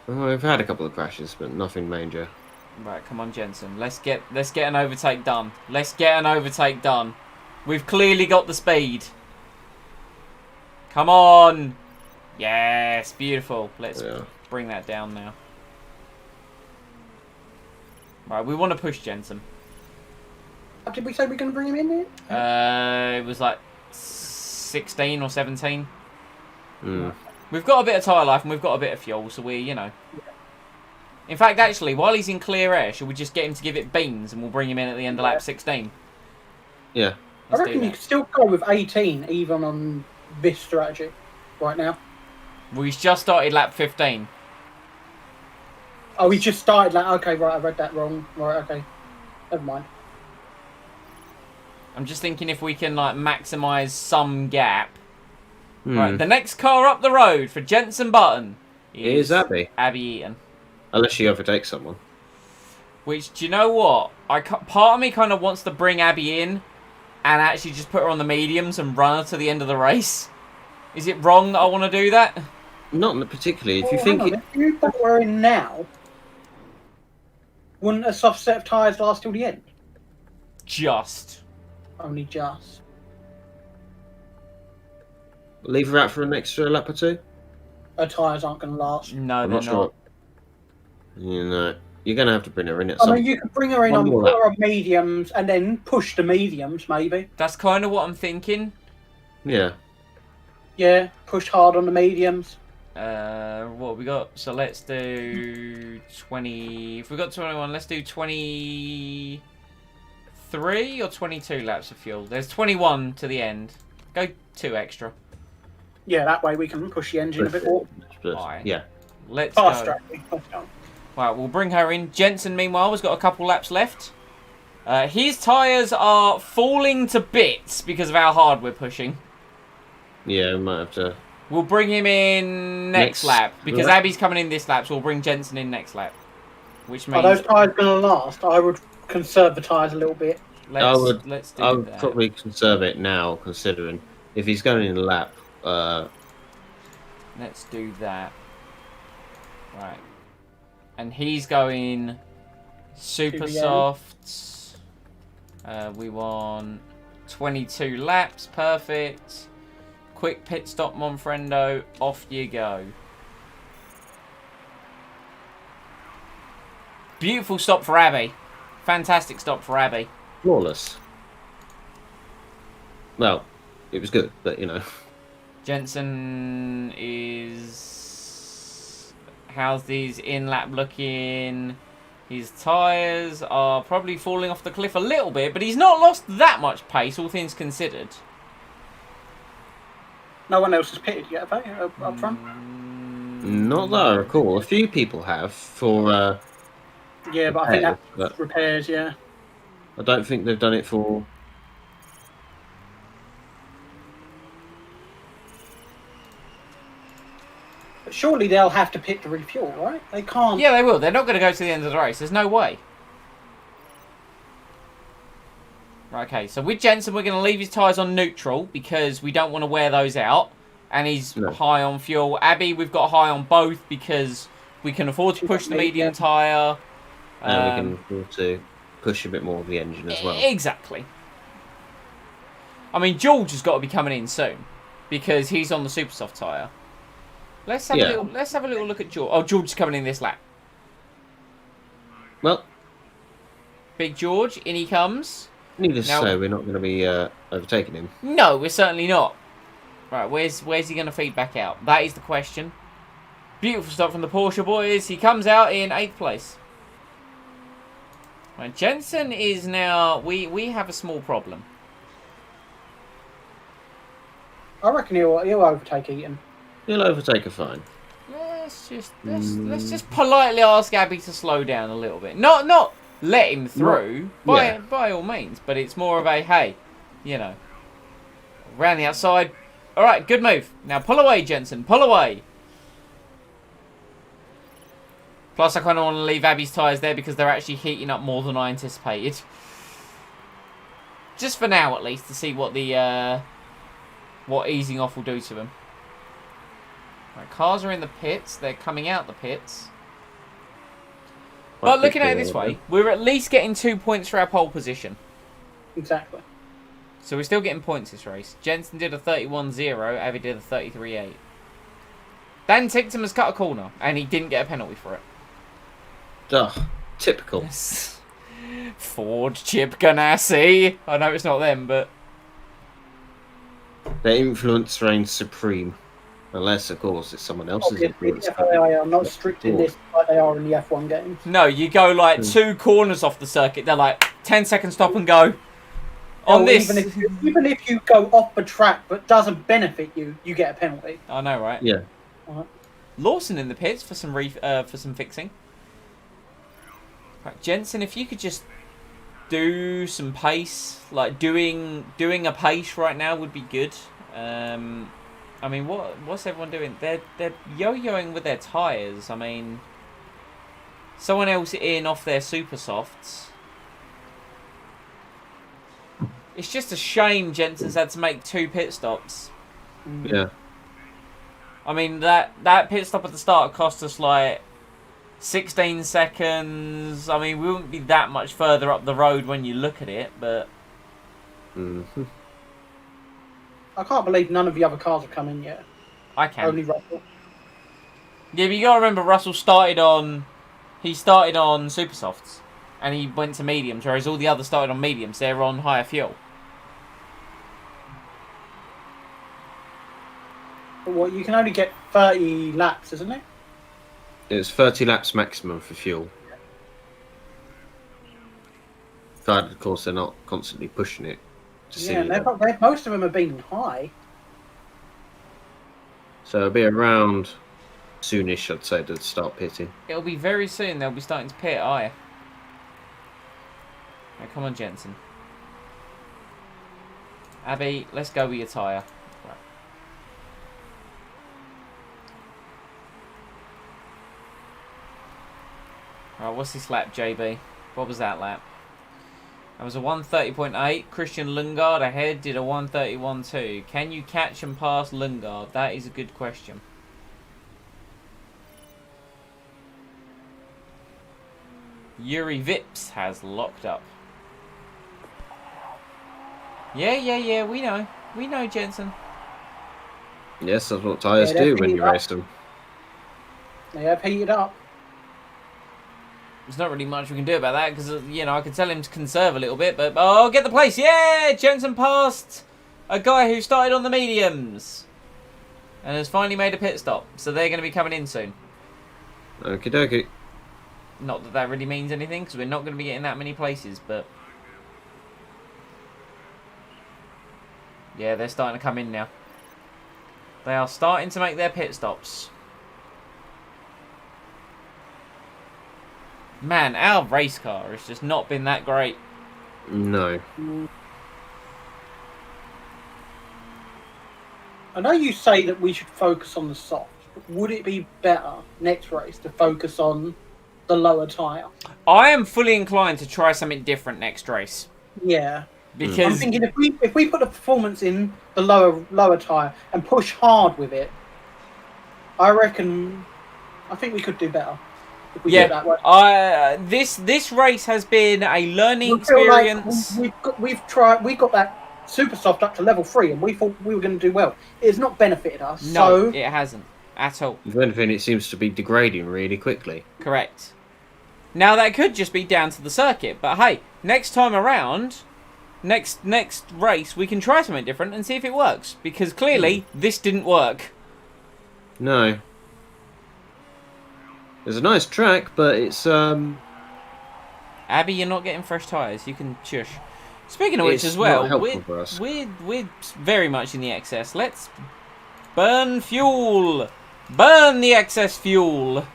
we've had a couple of crashes, but nothing major. Right, come on, Jensen. Let's get an overtake done. Let's get an overtake done. We've clearly got the speed. Come on. Yes, beautiful. Let's bring that down now. Right, we want to push Jensen. Did we say we're going to bring him in there? It was like 16 or 17. Mm. We've got a bit of tyre life and we've got a bit of fuel, so we, In fact, actually, while he's in clear air, should we just get him to give it beans and we'll bring him in at the end of lap 16? Yeah. I reckon you could still go with 18 even on this strategy right now. Well, he's just started lap 15. Oh, he just started like, okay, right, I read that wrong. Right, okay. Never mind. I'm just thinking if we can, like, maximise some gap. Hmm. Right, the next car up the road for Jensen Button is Abby. Abby Eaton. Unless she overtakes someone. Which, do you know what? Part of me kind of wants to bring Abby in and actually just put her on the mediums and run her to the end of the race. Is it wrong that I want to do that? Not particularly. If you Well, think hang on, if you put her in now, wouldn't a soft set of tyres last till the end? Just. Only just. leave her out for an extra lap or two. Her tyres aren't going to last. No, I'm they're not sure. You're going to have to bring her in at I some mean, you could bring her in one on, more put lap. her on mediums and then push the mediums, maybe. That's kind of what I'm thinking. Yeah. Yeah, push hard on the mediums. What have we got? So let's do 20. If we got 21, let's do 23 or 22 laps of fuel. There's 21 to the end. Go 2 extra. Yeah, that way we can push the engine a bit more. Alright. Yeah. Let's Fast go. strategy. Let's go. Right, we'll bring her in. Jensen, meanwhile, has got a couple laps left. His tyres are falling to bits because of how hard we're pushing. Yeah, we might have to. We'll bring him in next lap because lap. Abby's coming in this lap, so we'll bring Jensen in next lap. Which Are means those tyres going to last? I would conserve the tyres a little bit. let's do I would that. probably conserve it now, considering if he's going in a lap. Let's do that. Right. And he's going super TBM. soft. We want 22 laps. Perfect. Quick pit stop, Monfrendo. Off you go. Beautiful stop for Abby. Fantastic stop for Abby. Flawless. Well, it was good, but you know. Jensen is... How's these in-lap looking? His tyres are probably falling off the cliff a little bit, but he's not lost that much pace, all things considered. No one else has pitted yet, have they? Up front? Not that I recall. A few people have for. Yeah, but I think repairs, that's but repairs, yeah. I don't think they've done it for. But surely they'll have to pit to refuel, right? They can't. Yeah, they will. They're not going to go to the end of the race. There's no way. Right, okay, so with Jensen, we're going to leave his tyres on neutral because we don't want to wear those out. And he's high on fuel. Abby, we've got high on both because we can afford to push the medium tyre. And we can afford to push a bit more of the engine as well. Exactly. I mean, George has got to be coming in soon because he's on the super soft tyre. Let's have a little look at George. Oh, George is coming in this lap. Well, Big George, in he comes. Needless to say, we're not going to be overtaking him. No, we're certainly not. Right, where's he going to feed back out? That is the question. Beautiful stop from the Porsche boys. He comes out in 8th place. Right, Jensen is now... We have a small problem. I reckon he'll overtake Eaton. He'll overtake her fine. Let's just politely ask Abby to slow down a little bit. Not let him through by all means, but it's more of a hey, you know, round the outside. All right, good move. Now pull away, Jensen. Pull away. Plus, I kind of want to leave Abby's tyres there because they're actually heating up more than I anticipated. Just for now, at least, to see what the what easing off will do to them. Right, cars are in the pits. They're coming out the pits. But looking at it this way, we're at least getting 2 points for our pole position. Exactly. So we're still getting points this race. Jensen did a 31.0. Abby did a 33.8. Dan Ticktum has cut a corner, and he didn't get a penalty for it. Ugh, typical. Ford, Chip Ganassi. I know it's not them, but... Their influence reigns supreme. Unless, of course, it's someone else's influence. The FIA are not strict in this like they are in the F1 games. No, you go like 2 corners off the circuit. They're like 10-second stop and go. On this, even if you go off the track but doesn't benefit you, you get a penalty. I know, right? Yeah. Lawson in the pits for some fixing. Right, Jensen, if you could just do some pace, like doing a pace right now would be good. I mean, what's everyone doing? They're yo-yoing with their tyres. I mean, someone else in off their super softs. It's just a shame Jensen's had to make 2 pit stops. Yeah. I mean, that pit stop at the start cost us like 16 seconds. I mean, we wouldn't be that much further up the road when you look at it, but... I can't believe none of the other cars have come in yet. I can. Only Russell. Yeah, but you gotta remember, Russell started on super softs, and he went to mediums, whereas all the others started on mediums. They're on higher fuel. Well, you can only get 30 laps, isn't it? It's 30 laps maximum for fuel. But of course, they're not constantly pushing it. Most of them have been high. So it'll be around soonish, I'd say, to start pitting. It'll be very soon. They'll be starting to pit. Aye. Right, come on, Jensen. Abby, let's go with your tyre. Right. Right, what's this lap, JB? What was that lap? That was a 1:30.8. Christian Lundgaard ahead did a 1:31.2. Can you catch and pass Lundgaard? That is a good question. Yuri Vips has locked up. Yeah, we know. We know, Jensen. Yes, that's what tyres Yeah, do they're when you heating up. race them. They have heated up. There's not really much we can do about that because, you know, I could tell him to conserve a little bit, but oh, get the place. Yeah, Jensen passed a guy who started on the mediums and has finally made a pit stop. So they're going to be coming in soon. Okie dokie. Not that that really means anything because we're not going to be getting that many places, but yeah, they're starting to come in now. They are starting to make their pit stops. Man, our race car has just not been that great. No. I know you say that we should focus on the soft, but would it be better next race to focus on the lower tyre? I am fully inclined to try something different next race. Yeah. I'm Because thinking if we put the performance in the lower tyre and push hard with it, I think we could do better if we do it that way. this race has been a learning We feel like experience. we got that super soft up to level 3, and we thought we were going to do well. It's not benefited us. No, So it hasn't at all. If anything, it seems to be degrading really quickly. Correct. Now that could just be down to the circuit, but hey, next time around, next race, we can try something different and see if it works. Because clearly, this didn't work. No. It's a nice track, but it's Abby, you're not getting fresh tyres. You can shush. Speaking of which, It's as well, not helpful for us. we're very much in the excess. Let's burn fuel. Burn the excess fuel.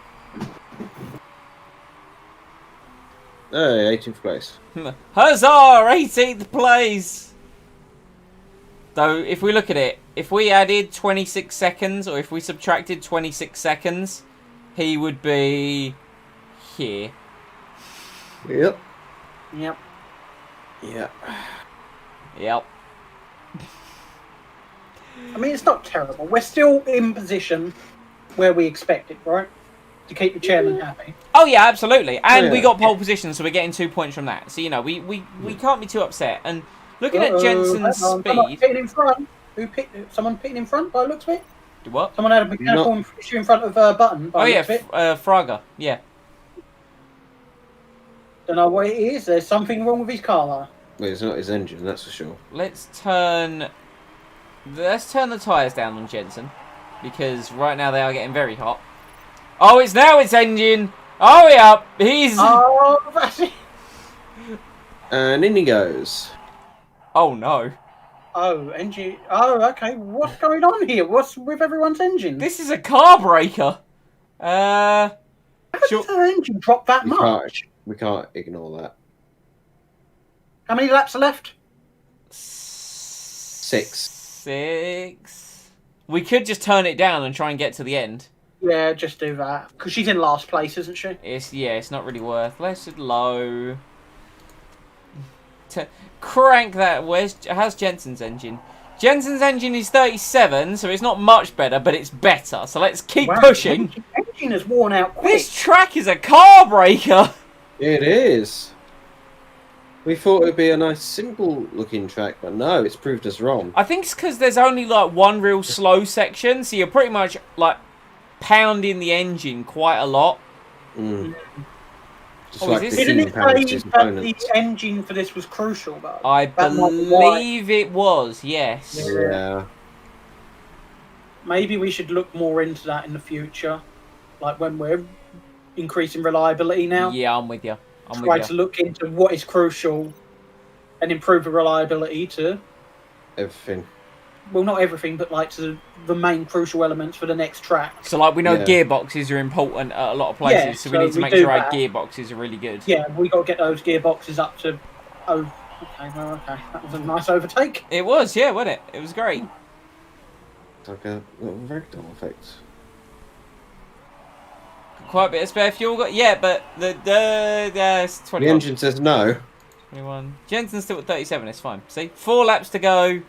hey, 18th place. Huzzah! 18th place. Though, if we look at it, if we added 26 seconds, or if we subtracted 26 seconds, he would be here. Yep. yep. Yeah. Yep. I mean, it's not terrible. We're still in position where we expect it, right? To keep the chairman happy. Oh yeah, absolutely. And we Yeah. got pole position, so we're getting 2 points from that. So, you know, we can't be too upset. And looking at Jensen's Someone speed... pitting in front. Someone pitting in front by the looks of it? What? Someone had a mechanical issue in front of Button by Oh the yeah, looks of it. Fraga. Yeah. Don't know what it is. There's something wrong with his car, though. Well, it's not his engine, that's for sure. Let's turn the tyres down on Jensen, because right now they are getting very hot. Oh, it's now its engine. Oh yeah, he's. Oh, that's it. And in he goes. Oh no, Oh, engine. Oh, okay. What's going on here? What's with everyone's engine? this is a car breaker. How sure. did her engine drop that much? We can't ignore that. How many laps are left? 6. 6. We could just turn it down and try and get to the end. Yeah, just do that. Because she's in last place, isn't she? It's not really worth. Let's just low. Crank that. How's Jensen's engine? Jensen's engine is 37, so it's not much better, but it's better. So let's keep pushing. Engine has worn out quick. This track is a car breaker. It is. We thought it would be a nice, simple looking track, but no, it's proved us wrong. I think it's because there's only like one real slow section, so you're pretty much like pounding the engine quite a lot. Mm. Just Oh, like is the this- Didn't team it pounds say his that the opponents. engine for this was crucial, though? I That might be why. believe it was, yes. Yeah. Maybe we should look more into that in the future. Like when we're increasing reliability now. Yeah, I'm with you. I'm Try with to you. look into what is crucial and improve the reliability to, Everything. well, not everything, but like to the main crucial elements for the next track. So, like, we know Yeah. gearboxes are important at a lot of places, Yeah, so we so need to we make do sure our that. gearboxes are really good. Yeah, we got to get those gearboxes up to. Oh, okay, well, okay. That was a nice overtake. It was, yeah, wasn't it? It was great. It's like a little ragdoll effect. quite a bit of spare fuel. Yeah, but the it's 21. The engine says no. 21. Jensen's still at 37. It's fine. See, 4 laps to go.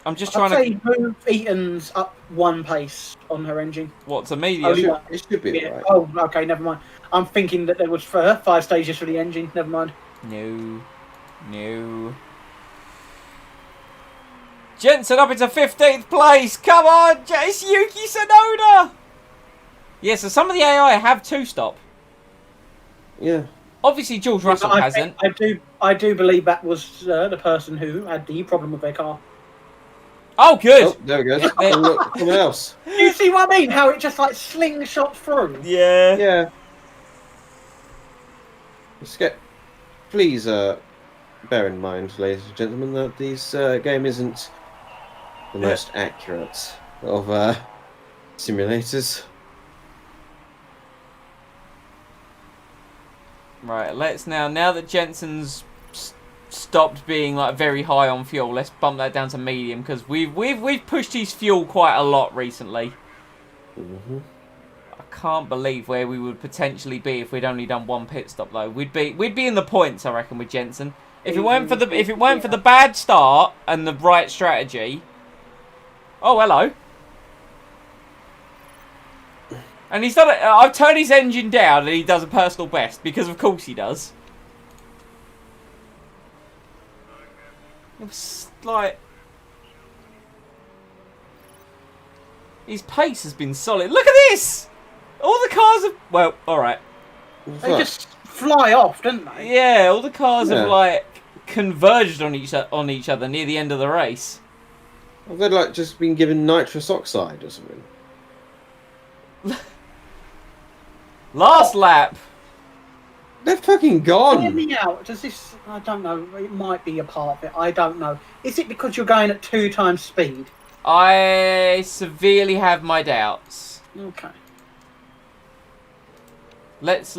I'm just trying I'd say move Eaton's up 1 pace on her engine. What's a medium? It should be Yeah. alright. Oh, okay, never mind. I'm thinking that there was 5 stages for the engine. Never mind. No. Jensen up into 15th place. Come on, it's Yuki Tsunoda. Yeah, so some of the AI have 2-stop. Yeah. Obviously, George Russell hasn't. I do believe that was the person who had the problem with their car. Oh, good. Oh, there we go. Oh, look, someone else. You see what I mean? How it just like slingshot through. Yeah. Yeah. Please bear in mind, ladies and gentlemen, that this game isn't the most accurate of simulators. Right, let's now that Jensen's stopped being like very high on fuel, let's bump that down to medium because we've pushed his fuel quite a lot recently. Mm-hmm. I can't believe where we would potentially be if we'd only done 1 pit stop though. We'd be in the points, I reckon, with Jensen. If it weren't for the bad start and the right strategy. Oh, hello. And he's done it. I've turned his engine down, and he does a personal best because, of course, he does. It was like his pace has been solid. Look at this. All the cars have. Well, all right. They just fly off, don't they? Yeah, all the cars have Yeah. like converged on each other near the end of the race. Have they like just been given nitrous oxide or something? Last lap. They're fucking Hear gone. me out. Does this? I don't know. It might be a part of it. I don't know. Is it because you're going at 2 times speed? I severely have my doubts. Okay. Let's.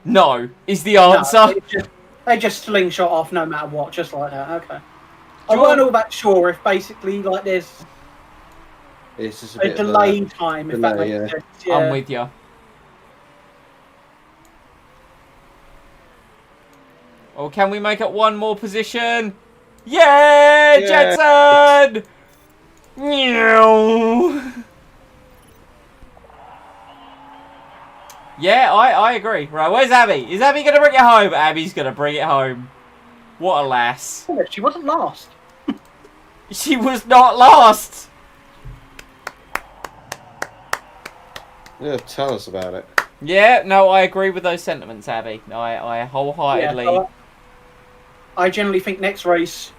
No, is the answer. No, they just slingshot off no matter what, just like that. Okay. I George- weren't all that sure if basically like there's It's just a a bit delay time, if that delay, makes yeah. sense. Yeah. I'm with you. Or can we make it 1 more position? Yeah, Yeah. Jensen! Meow. Yeah, I agree. Right, where's Abby? Is Abby going to bring it home? Abby's going to bring it home. What a lass. Oh, she wasn't last. She was not last. Yeah, tell us about it. Yeah, no, I agree with those sentiments, Abby. I wholeheartedly... Yeah, so I generally think next race,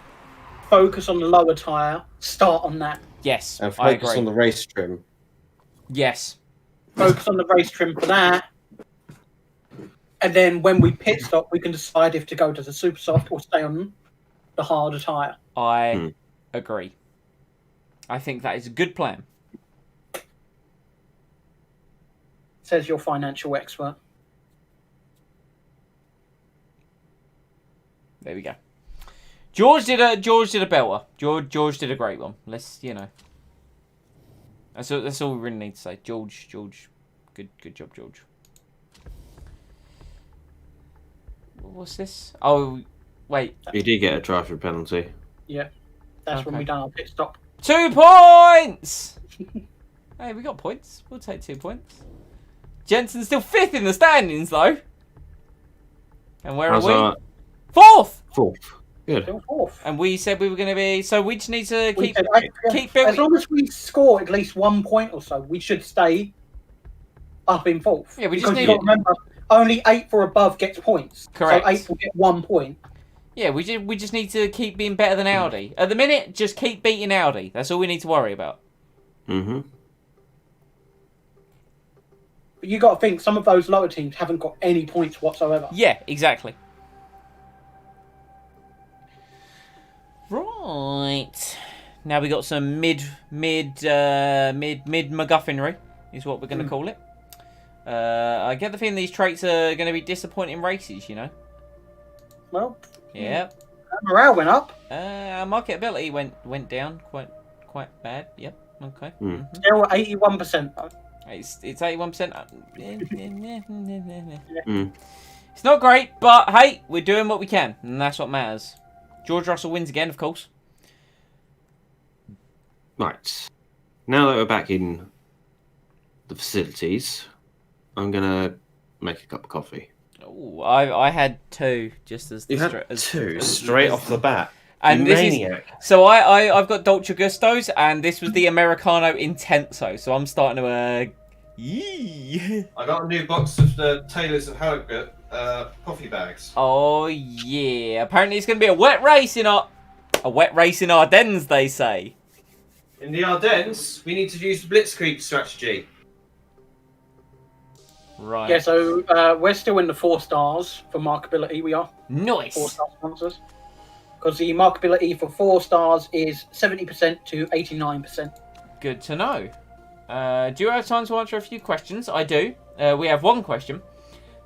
focus on the lower tyre, start on that. Yes, And I focus agree. on the race trim. Yes. Focus on the race trim for that. And then when we pit stop, we can decide if to go to the super soft or stay on the harder tyre. I agree. I think that is a good plan. Says your financial expert. There we go. George did a belter. George did a great one. Let's, you know. That's all we really need to say. George, good job, George. What's this? Oh, wait. You did get a driver penalty. Yeah. That's when Okay. we done our pit stop. 2 points! Hey, we got points. We'll take 2 points. Jensen's still 5th in the standings, though. And where are we? 4th! Fourth. Good. Still fourth. And we said we were going to be... So we just need to We keep said, keep as building... long as we score at least 1 point or so, we should stay up in fourth. Yeah, we just because need you got it. to remember, only 8 or above gets points. Correct. So 8 will get 1 point. Yeah, we just need to keep being better than Audi. At the minute, just keep beating Audi. That's all we need to worry about. Mm-hmm. But you got to think, some of those lower teams haven't got any points whatsoever. Yeah, exactly. Right. Now we got some mid MacGuffinry, is what we're going to call it. I get the feeling these traits are going to be disappointing races, you know. Well, Yeah. morale went up. Our marketability went down quite bad. Yep. Okay. Mm. Still 81% though. It's 81%. Mm. It's not great, but hey, we're doing what we can, and that's what matters. George Russell wins again, of course. Right. Now that we're back in the facilities, I'm gonna make a cup of coffee. Ooh, I had two just as You had two straight off the bat. And You this maniac. is so I've got Dolce Gustos, and this was the Americano Intenso. So I'm starting to yee. I got a new box of the Taylors of Harrogate coffee bags. Oh yeah! Apparently it's going to be a wet race in Ardennes, they say. In the Ardennes, we need to use the Blitzkrieg strategy. Right. Yeah, so we're still in the 4 stars for markability. We are 4 Nice. star sponsors. Because the markability for 4 stars is 70% to 89%. Good to know. Do you have time to answer a few questions? I do. We have one question.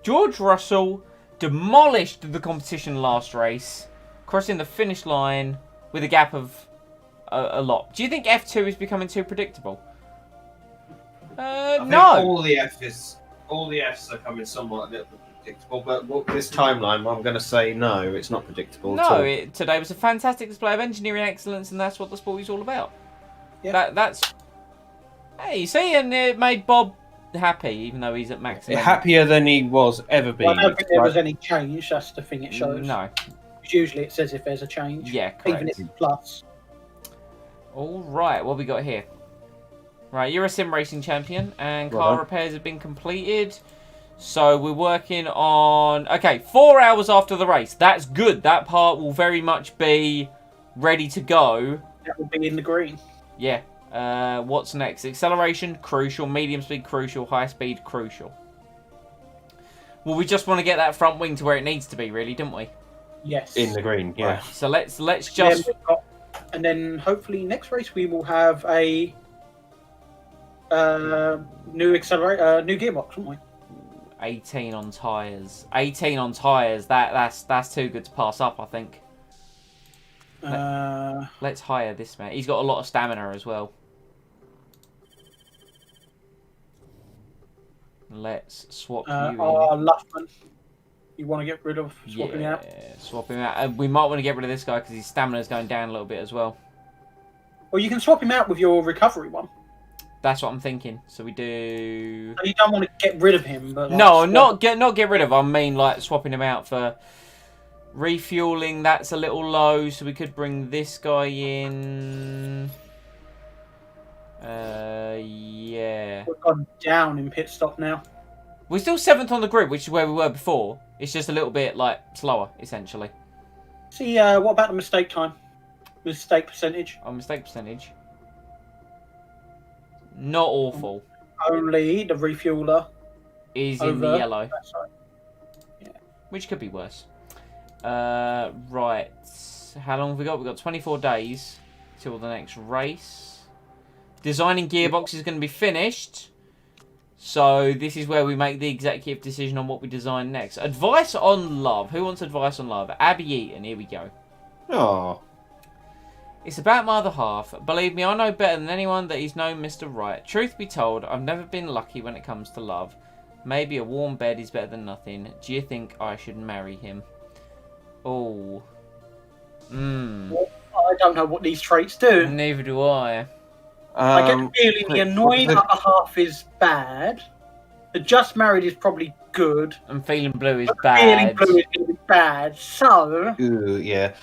George Russell demolished the competition last race, crossing the finish line with a gap of a lot. Do you think F2 is becoming too predictable? I think No. all the Fs are coming somewhat a little bit predictable, but this timeline, I'm going to say no, it's not predictable at all. No, today was a fantastic display of engineering excellence, and that's what the sport is all about. Yeah. That's. Hey, you see, and it made Bob happy, even though he's at maximum. Happier than he was ever been. Well, I don't think there was any change. That's the thing it shows. No. Usually it says if there's a change. Yeah, Even correct. if it's plus. All right, what we got here? Right, you're a sim racing champion, and Well car done. repairs have been completed. So we're working on... Okay, 4 hours after the race. That's good. That part will very much be ready to go. That will be in the green. Yeah. What's next? Acceleration, crucial. Medium speed, crucial. High speed, crucial. Well, we just want to get that front wing to where it needs to be, really, didn't we? Yes. In the green, yeah. Right, so let's Then just... we've got- and then hopefully next race we will have a new accelerator, new gearbox, won't we? 18 on tyres. 18 on tyres. That's too good to pass up, I think. Let's hire this man. He's got a lot of stamina as well. Let's swap you in. Luffman. You want to get rid of swapping out? Swap him out. We might want to get rid of this guy because his stamina's going down a little bit as well. Well, you can swap him out with your recovery one. That's what I'm thinking. So we do... So you don't want to get rid of him, but... Like, No, swap- not get rid of. I mean, like, swapping him out for... Refueling, that's a little low, so we could bring this guy in... yeah. We've gone down in pit stop now. We're still 7th on the grid, which is where we were before. It's just a little bit, like, slower, essentially. See, what about the mistake time? Mistake percentage? On mistake percentage. Not awful. Only the refueler. Is in the Over. yellow, That's right. which could be worse. Right. How long have we got? We've got 24 days till the next race. Designing gearbox is going to be finished. So this is where we make the executive decision on what we design next. Advice on love. Who wants advice on love? Abby Eaton. Here we go. Oh. It's about my other half. Believe me, I know better than anyone that he's known Mr. Right. Truth be told, I've never been lucky when it comes to love. Maybe a warm bed is better than nothing. Do you think I should marry him? Oh. I don't know what these traits do. Neither do I. I get the feeling the annoying upper half is bad. The just married is probably good. And feeling blue is Feeling bad. blue is going to be bad. So, Ooh, yeah.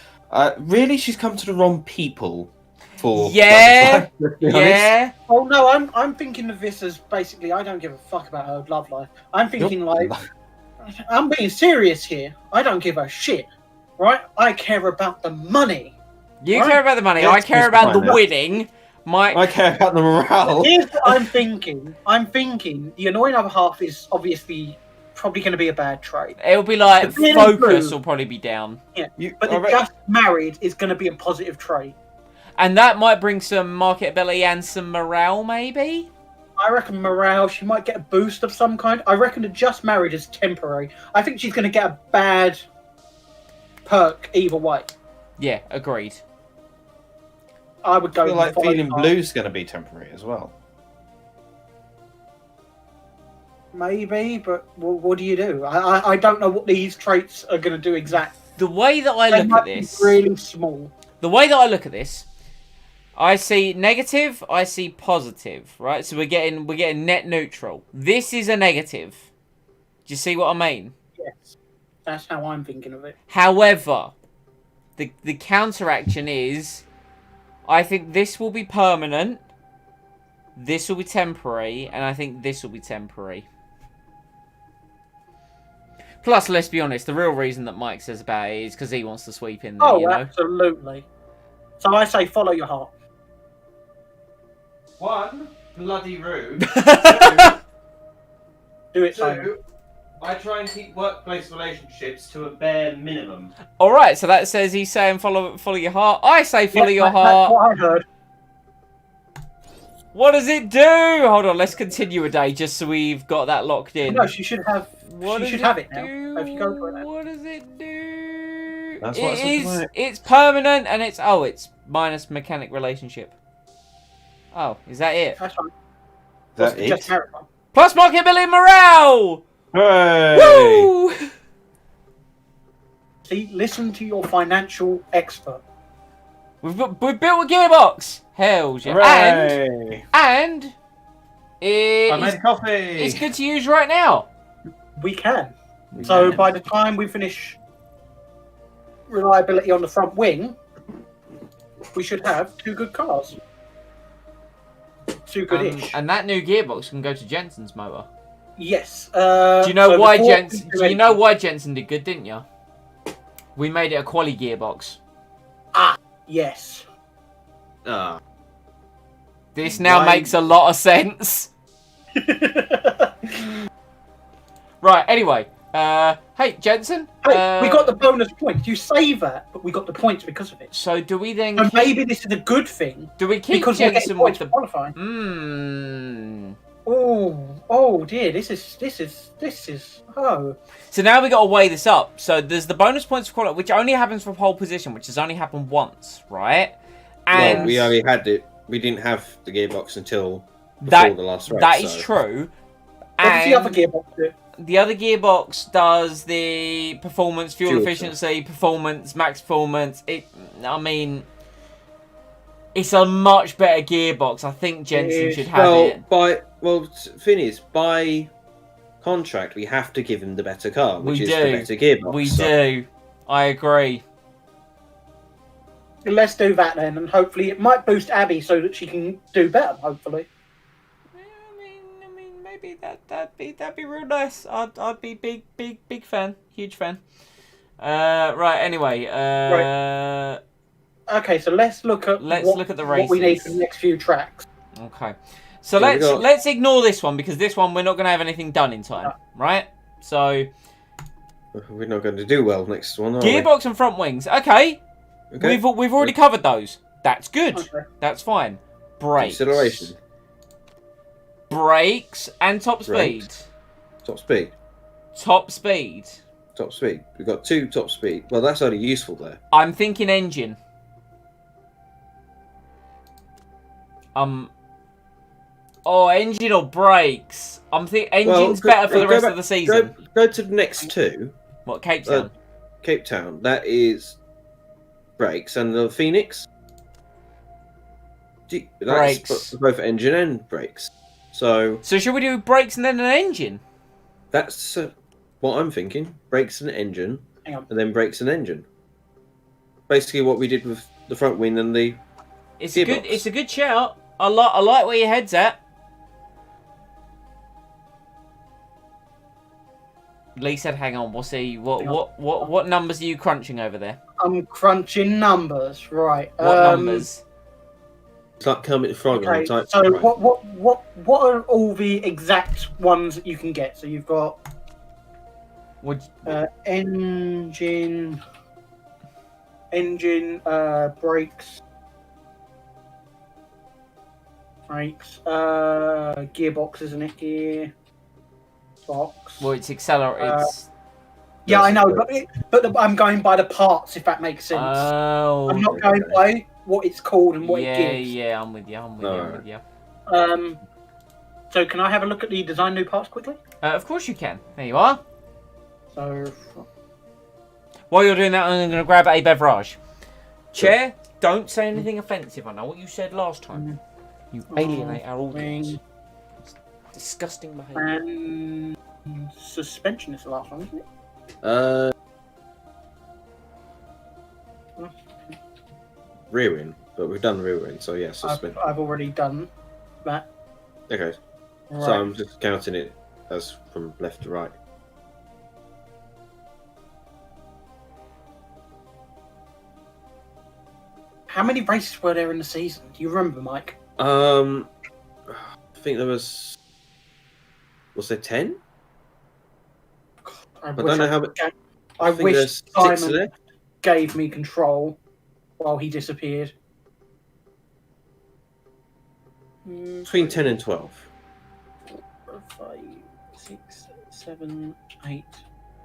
Really, she's come to the wrong people for. Yeah, let's be honest. Yeah. oh no, I'm thinking of this as basically I don't give a fuck about her love life. I'm thinking like I'm being serious here. I don't give a shit, right? I care about the money. You Right. care about the money. Let's I care just about the find out. winning. Mike. I care about the morale. Here's what I'm thinking. I'm thinking the annoying other half is obviously probably going to be a bad trait. It'll be like The feeling focus blue. will probably be down. But the just married is going to be a positive trait. And that might bring some marketability and some morale, maybe? I reckon morale, she might get a boost of some kind. I reckon the just married is temporary. I think she's going to get a bad perk either way. Yeah, agreed. I would go. I feel like follow feeling your heart. blue's going to be temporary as well. Maybe, but what do you do? I don't know what these traits are going to do exactly. The way that I They look might at be this, really small. the way that I look at this, I see negative, I see positive, right? So we're getting net neutral. This is a negative. Do you see what I mean? Yes, that's how I'm thinking of it. However, the counteraction is, I think this will be permanent, this will be temporary, and I think this will be temporary. Plus, let's be honest, the real reason that Mike says about it is because he wants to sweep in there, Oh, you know? absolutely. So I say follow your heart. One, bloody rude. Do it, Simon. Two, I try and keep workplace relationships to a bare minimum. Alright, so that says he's saying follow your heart. I say follow your That's heart. what I heard. What does it do? Hold on, let's continue a day just so we've got that locked in. No, she should have. What she does should have it now. do? If you go for it now. What does it do? That's what It it's is. like. It's permanent, and it's minus mechanic relationship. Oh, is that it? That's fine. Is that Just it? marathon. Plus market billion morale. Hooray! Woo! See, listen to your financial expert. We've built a gearbox. Hell yeah! Hooray! And I it's, made coffee. it's good to use right now. We can. So by the time we finish reliability on the front wing, we should have 2 good cars. 2 good-ish. And that new gearbox can go to Jensen's motor. Yes. Do you know so why before Jensen? we Do you know why Jensen did good, didn't you? We made it a quali gearbox. Yes. Ah, This now Why- makes a lot of sense. Right. Anyway, hey Jensen. Hey, we got the bonus points. You say that, but we got the points because of it. So do we then? And maybe this is a good thing Do we keep because we're getting Jensen with points the? for qualifying. Oh dear, this is. Oh, So now we got to weigh this up. So there's the bonus points for quality, which only happens for pole position, which has only happened once, right? And well, we already had it. We didn't have the gearbox until before that the last race. that is so- true. what does the other And gearbox do? the other gearbox does the performance, fuel Fuel efficiency, performance, max performance. I mean, it's a much better gearbox. I think Jensen Yes. should have it. Thing is, by contract, we have to give him the better car, which We is do. the better gearbox. We so- do. I agree. Let's do that then, and hopefully it might boost Abby so that she can do better. Hopefully. Yeah, I mean, maybe that'd be real nice. I'd be big fan, huge fan. Right. Anyway. Okay, so let's look at Look at the what we need races. for the next few tracks. Okay. So Yeah, we got- let's ignore this one because this one we're not going to have anything done in time, right? So We're not going to do well next one, are we? gearbox and front wings. Okay. Okay. We've already covered those. That's good. Okay. That's fine. Brakes. Acceleration, Brakes and top speed. Brakes. top speed, Top speed. top speed. We've got 2 top speed. Well, that's only useful there. I'm thinking engine. Oh, engine or brakes? I'm thinking engine's better for the rest of the season. Go to the next 2. What, Cape Town? Cape Town. That is brakes, and the Phoenix. That's Brakes. both engine and brakes. So So should we do brakes and then an engine? that's what I'm thinking. Brakes and engine, Hang on. and then brakes and engine. Basically, what we did with the front wing and the It's a good. Gearbox. It's a good shout. I like where your head's at. Lee said, "Hang on, we'll see. What numbers are you crunching over there? I'm crunching numbers, right? What numbers? it's like Kermit the Frog on Okay, the type. so what are all the exact ones that you can get? So you've got Would engine, brakes, gearbox, isn't it? Gearbox. well, it's accelerated. Yeah, I know, but I'm going by the parts, if that makes sense. Oh, I'm not going by what it's called and what yeah, it gives. yeah, I'm with you. I'm with you. I'm with you. So can I have a look at the design new parts quickly? Of course you can. There you are. So, While you're doing that, I'm going to grab a beverage. Chair, don't say anything offensive. I know what you said last time. You alienate our audience. It's disgusting behaviour. and suspension is the last one, isn't it? Rear end, but we've done rear end, so yeah, suspension. I've already done that. Okay, Right. so I'm just counting it as from left to right. How many races were there in the season? Do you remember, Mike? I think there was there 10? I don't know how many. I think wish there's 6 Simon left. gave me control while he disappeared. Between 10 and 12. 5, 6, 7, 8,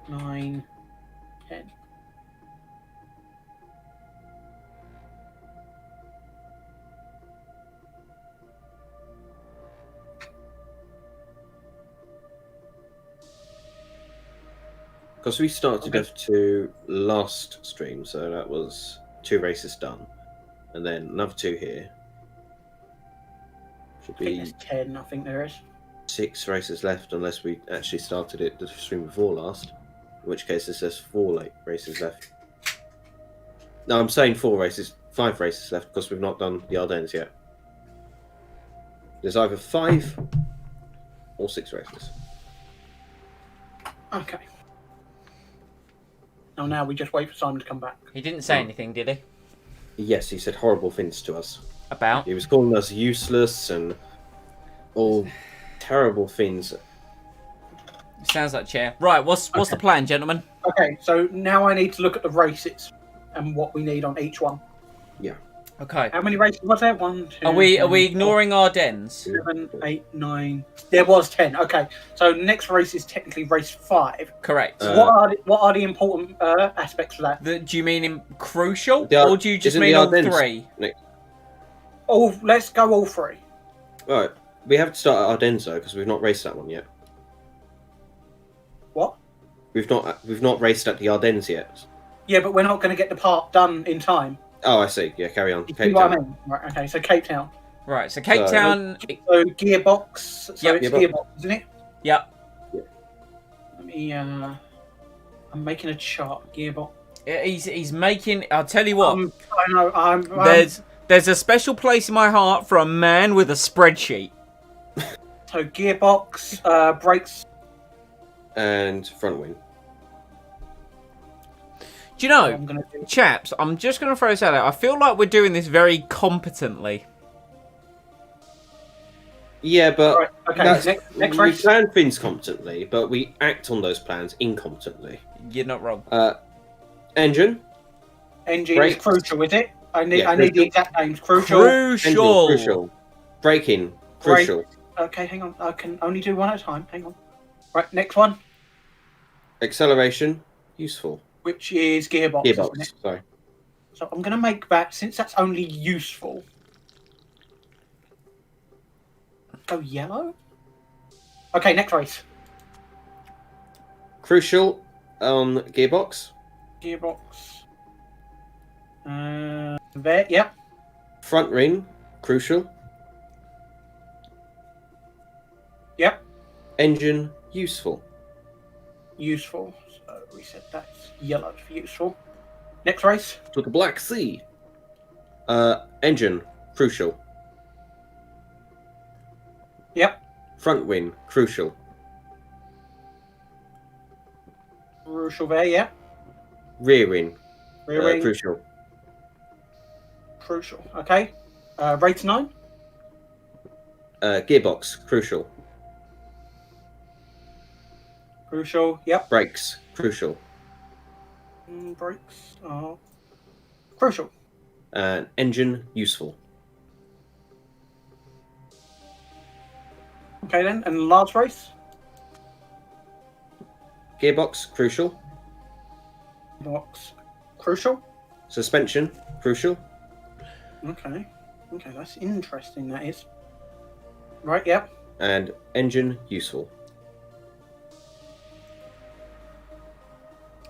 9, 10. Because we started off to last stream, so that was 2 races done, and then another 2 here. Should I think be there's 10, I think there is. 6 races left, unless we actually started it the stream before last. In which case, it says 4 races left. No, I'm saying 4 races, 5 races left because we've not done the Ardennes yet. There's either 5 or 6 races. Okay. Now we just wait for Simon to come back. He didn't say anything, did he? Yes, he said horrible things to us. About? He was calling us useless and all terrible things. Sounds like Chair. Right, what's the plan, gentlemen? Okay, so now I need to look at the races and what we need on each one. Okay. How many races was there? 1, 2, Are we 3, ignoring Ardennes? 7, 8, 9. There was 10. Okay, so next race is technically race 5. Correct. What are the important aspects of that? Do you mean crucial, The Ar- or do you just isn't mean the all Ardennes 3? Let's go all 3. Right, we have to start at Ardennes though because we've not raced that one yet. What? We've not raced at the Ardennes yet. Yeah, but we're not going to get the part done in time. Oh, I see. Yeah, carry on. You Cape see what I Town. mean? Right. Okay. So Cape Town. Right, so Cape So- Town... So gearbox. So Yep. it's Gearbox. gearbox, isn't it? Yep. Let me. I'm making a chart. Gearbox. He's making... I'll tell you what. I know. I'm There's a special place in my heart for a man with a spreadsheet. So gearbox, brakes. And front wing. Do you know, I'm gonna do. chaps, I'm just going to throw this out there. I feel like we're doing this very competently. Yeah, but Right. Okay. that's- Next we race. plan things competently, but we act on those plans incompetently. You're not wrong. Engine. Engine Brakes. is crucial, is it? I need. Yeah, I need the crucial. exact names. Crucial. Engine, crucial. Braking. Crucial. Okay. Hang on. I can only do one at a time. Hang on. Right. Next one, Acceleration. Useful. which is gearbox. Isn't Gearbox. it? Sorry. So I'm gonna make that, since that's only useful. Go yellow. Okay. Next race. Crucial on gearbox. Gearbox. There. Yep. Front ring. Crucial. Yep. Engine. Useful. Useful. So reset that's yellow for useful. Next race. To the Black Sea. Engine. Crucial. Yep. Front wing. Crucial. Crucial there. Yep. Rear wing. Rear wing. Crucial. Crucial. Okay. Race 9. Gearbox. Crucial. Crucial. Yep. Brakes. Crucial. Brakes are crucial. Engine. Useful. Okay then. And the last race. Gearbox. Crucial. Box. Crucial. Suspension. Crucial. Okay. Okay, that's interesting. That is. Right. Yep. And engine useful.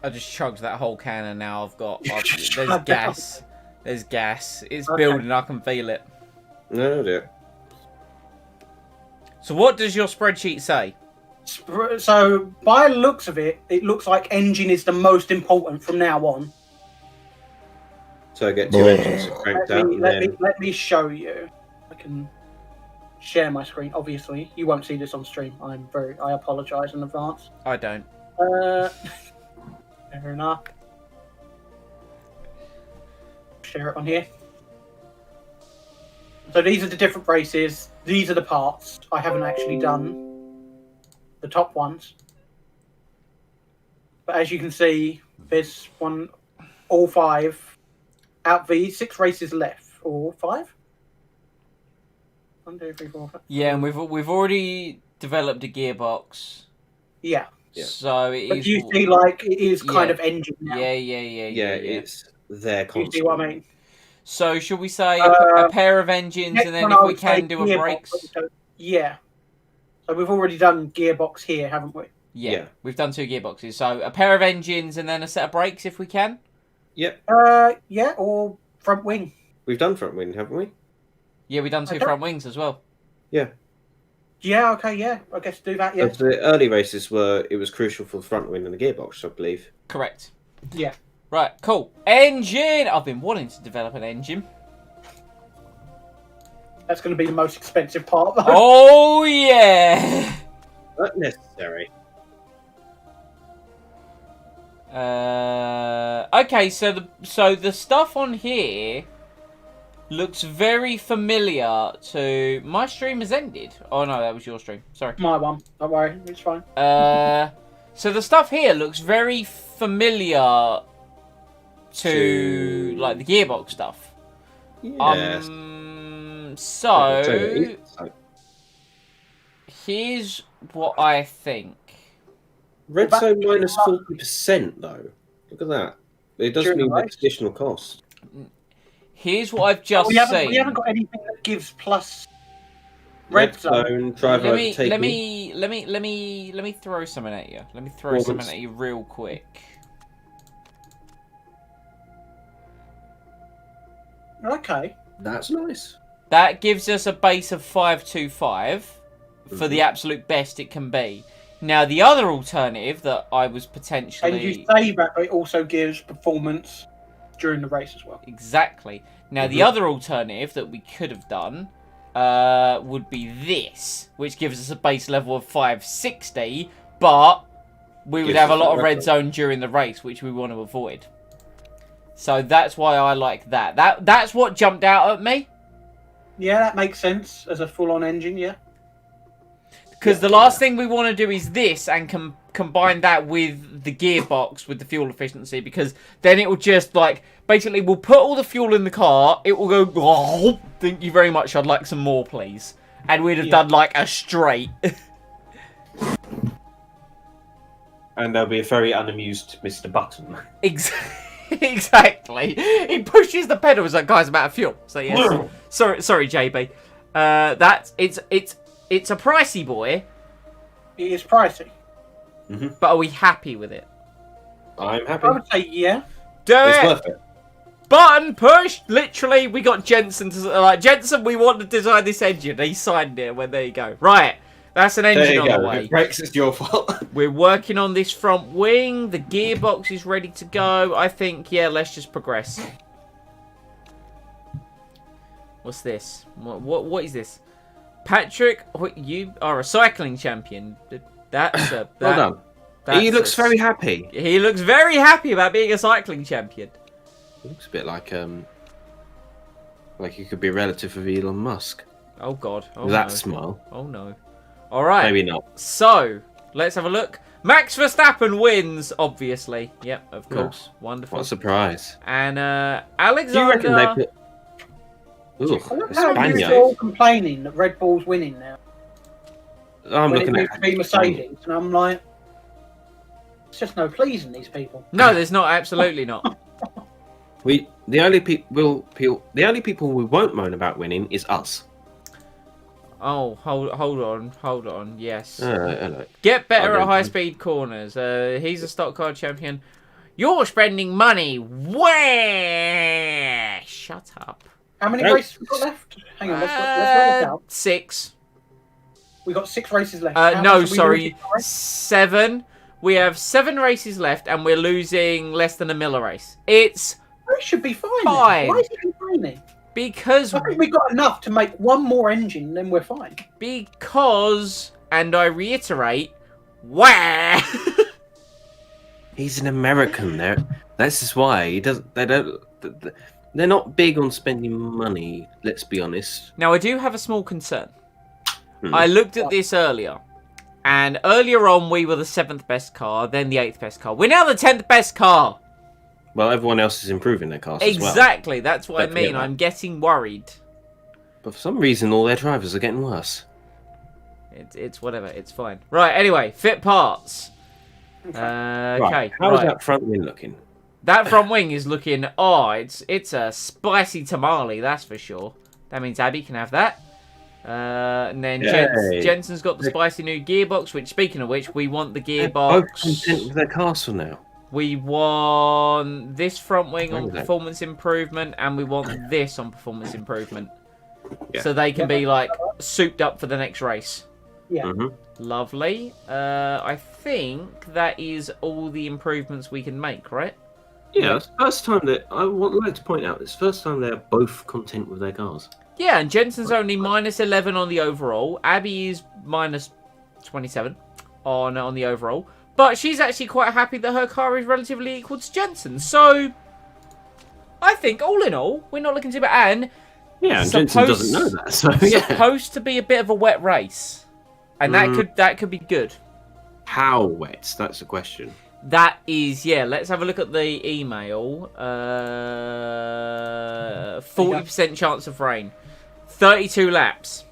I just chugged that whole can and now there's Chugged gas. There's gas. It's Okay. building. I can feel it. No dear. So what does your spreadsheet say? So, by the looks of it, it looks like engine is the most important from now on. So get 2 engines cranked out. Let me show you. I can share my screen. Obviously, you won't see this on stream. I apologise in advance. I don't. Fair enough. Share it on here. So these are the different races. These are the parts. I haven't actually done the top ones. But as you can see, there's all 5 out the 6 races left. Or 5? 1, 2, 3, 4, 5. Yeah, and we've already developed a gearbox. Yeah. Yeah. So it But is. you see, like, it is kind Yeah. of engine now. Yeah. Yeah, it's there You constantly. see what I mean? So should we say a Uh, pair of engines, Next and then one if I we would say can do a gearbox, brakes? so- yeah. So we've already done gearbox here, haven't we? Yeah, we've done 2 gearboxes. So a pair of engines and then a set of brakes if we can. Yep. Yeah, or front wing. We've done front wing, haven't we? Yeah, we've done 2 Okay. front wings as well. Yeah. Yeah, okay, yeah. I guess do that, yeah. Of the early races it was crucial for the front wing and the gearbox, I believe. Correct. Yeah. Right, cool. Engine! I've been wanting to develop an engine. That's going to be the most expensive part, though. Oh, yeah! Not necessary. Okay, so the stuff on here looks very familiar to... My stream has ended. Oh, no, that was your stream. Sorry. My one. Don't worry, it's fine. So the stuff here looks very familiar to like the gearbox stuff. Yes. So here's what I think. Red Well, zone that- minus 40% though. Look at that. It does During the mean race? additional cost. Here's what I've just we seen. haven't got anything that gives plus red zone. driver let me overtaking. let me throw something at you. Let me throw something at you real quick. Okay. That's nice. That gives us a base of 525 for the Mhm. absolute best it can be. Now, the other alternative that I was potentially... And you say that it also gives performance during the race as well. Exactly. Now, the Mhm. other alternative that we could have done would be this, which gives us a base level of 560, but we would Gives have a us lot a of red record. zone during the race, which we want to avoid. So that's why I like that. That's what jumped out at me. Yeah, that makes sense as a full-on engine, yeah. Because the last thing we want to do is this and combine that with the gearbox with the fuel efficiency, because then it will just like basically we'll put all the fuel in the car, it will go, oh, thank you very much, I'd like some more please, and we'd have done like a straight. And there'll be a very unamused Mr. Button. Exactly. He pushes the pedal. It's like, guys, I'm out of fuel. So yes. sorry, JB. It's a pricey boy, It is pricey. but are we happy with it? I'm happy. I would say yeah. Do It's it. worth it. Button push. Literally, we got Jensen to Jensen. We want to design this engine. He signed it. Well, there you go. Right. That's an There engine you on go. the If way. it breaks, it's your fault. We're working on this front wing. The gearbox is ready to go. I think, yeah, let's just progress. What's this? What is this? Patrick, you are a cycling champion. That's a... Well done. He looks very happy. He looks very happy about being a cycling champion. He looks a bit like he could be a relative of Elon Musk. Oh, God. Oh, That no. smile. Oh, no. All right. Maybe not. So, let's have a look. Max Verstappen wins, obviously. Yep, of Yeah. course. Wonderful. What a surprise. And Do you Alexander... reckon they put... Ooh, I love a how you're Spaniard. all complaining that Red Bull's winning now. I'm when it looking used to be Mercedes, and I'm like, it's just no pleasing these people. No, there's not. Absolutely not. The only people we won't moan about winning is us. Oh, hold on. Yes. Hello. Get better I at don't- high-speed corners. He's a stock car champion. You're spending money. Where? Shut up. How many Nope. races we got left? Hang on, let's write it down. 6. We got 6 races left. How much No, are we sorry. losing, sorry? 7. We have 7 races left, and we're losing less than a Miller race. It's We should be fine. then. Fine. Why is it complaining? because I think we got enough to make one more engine, then we're fine. and I reiterate, where? He's an American. That's just why he doesn't. They're not big on spending money. Let's be honest. Now, I do have a small concern. Hmm. I looked at this earlier, and earlier on we were the 7th best car, then the 8th best car. We're now the 10th best car. Well, everyone else is improving their cars as well. Exactly, that's what I Don't forget mean. that. I'm getting worried. But for some reason, all their drivers are getting worse. It's whatever, it's fine. Right, anyway, fit parts. Okay, Right. How's right. that front wing looking? That front wing is looking, it's a spicy tamale, that's for sure. That means Abby can have that. And then Yay. Jensen's got the spicy new gearbox, which, speaking of which, we want the They're both gearbox. content with their castle now. We want this front wing Where on is that? performance improvement, and we want this on performance improvement. Yeah. So they can be, like, souped up for the next race. Yeah. Hmm. Lovely. I think that is all the improvements we can make, right? Yeah, it's the first time that I would like to point out. It's the first time they're both content with their cars. Yeah, and Jensen's only minus 11 on the overall. Abby is minus 27 on the overall. But she's actually quite happy that her car is relatively equal to Jensen's. So, I think, all in all, we're not looking too bad. And Yeah, and Jensen doesn't know that, so yeah. supposed to be a bit of a wet race. And that could be good. How wet? That's the question. That is, yeah, let's have a look at the email. 40% chance of rain. 32 laps.